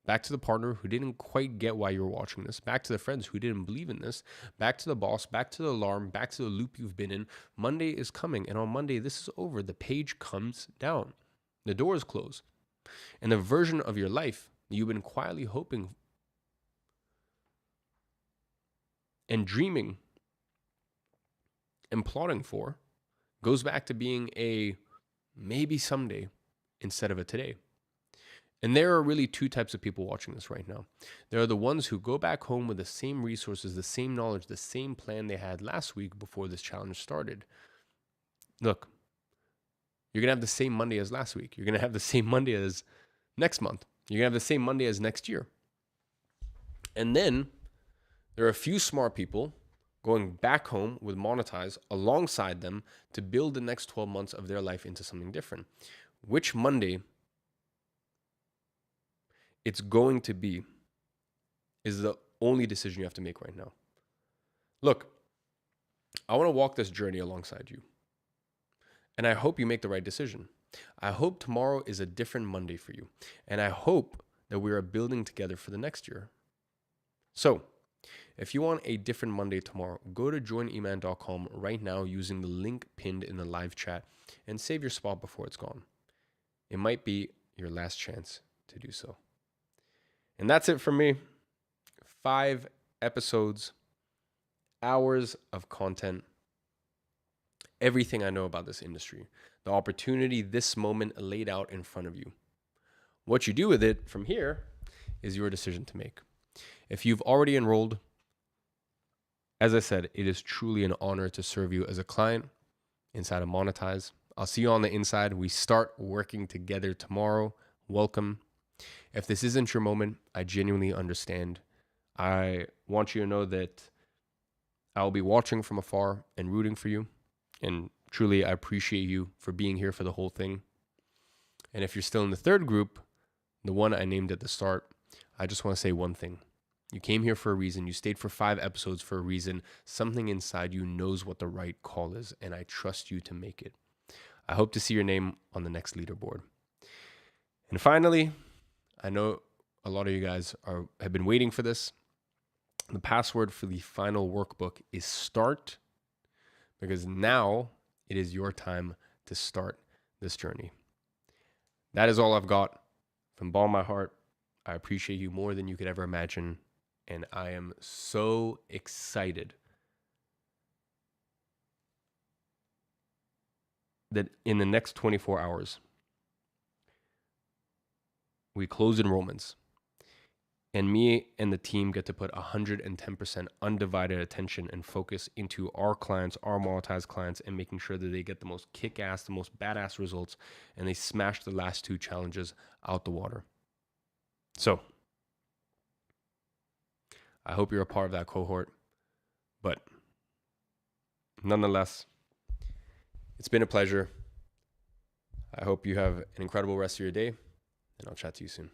back to the partner who didn't quite get why you were watching this, back to the friends who didn't believe in this, back to the boss, back to the alarm, back to the loop you've been in. Monday is coming, and on Monday, this is over. The page comes down. The doors close. And the version of your life you've been quietly hoping and dreaming and plotting for goes back to being a maybe someday instead of a today. And there are really two types of people watching this right now. There are the ones who go back home with the same resources, the same knowledge, the same plan they had last week before this challenge started. Look, you're going to have the same Monday as last week. You're going to have the same Monday as next month. You're going to have the same Monday as next year. And then there are a few smart people going back home with Monetize alongside them to build the next 12 months of their life into something different. Which Monday it's going to be is the only decision you have to make right now. Look, I want to walk this journey alongside you. And I hope you make the right decision. I hope tomorrow is a different Monday for you. And I hope that we are building together for the next year. So, if you want a different Monday tomorrow, go to joineman.com right now using the link pinned in the live chat and save your spot before it's gone. It might be your last chance to do so. And that's it for me. 5 episodes, hours of content, everything I know about this industry, the opportunity this moment laid out in front of you. What you do with it from here is your decision to make. If you've already enrolled, as I said, it is truly an honor to serve you as a client inside of Monetize. I'll see you on the inside. We start working together tomorrow. Welcome. If this isn't your moment, I genuinely understand. I want you to know that I'll be watching from afar and rooting for you. And truly, I appreciate you for being here for the whole thing. And if you're still in the third group, the one I named at the start, I just want to say one thing. You came here for a reason. You stayed for 5 episodes for a reason. Something inside you knows what the right call is, and I trust you to make it. I hope to see your name on the next leaderboard. And finally, I know a lot of you guys have been waiting for this. The password for the final workbook is START, because now it is your time to start this journey. That is all I've got. From the bottom of my heart, I appreciate you more than you could ever imagine. And I am so excited that in the next 24 hours, we close enrollments. And me and the team get to put 110% undivided attention and focus into our clients, our monetized clients, and making sure that they get the most kick-ass, the most badass results, and they smash the last 2 challenges out the water. So, I hope you're a part of that cohort. But nonetheless, it's been a pleasure. I hope you have an incredible rest of your day, and I'll chat to you soon.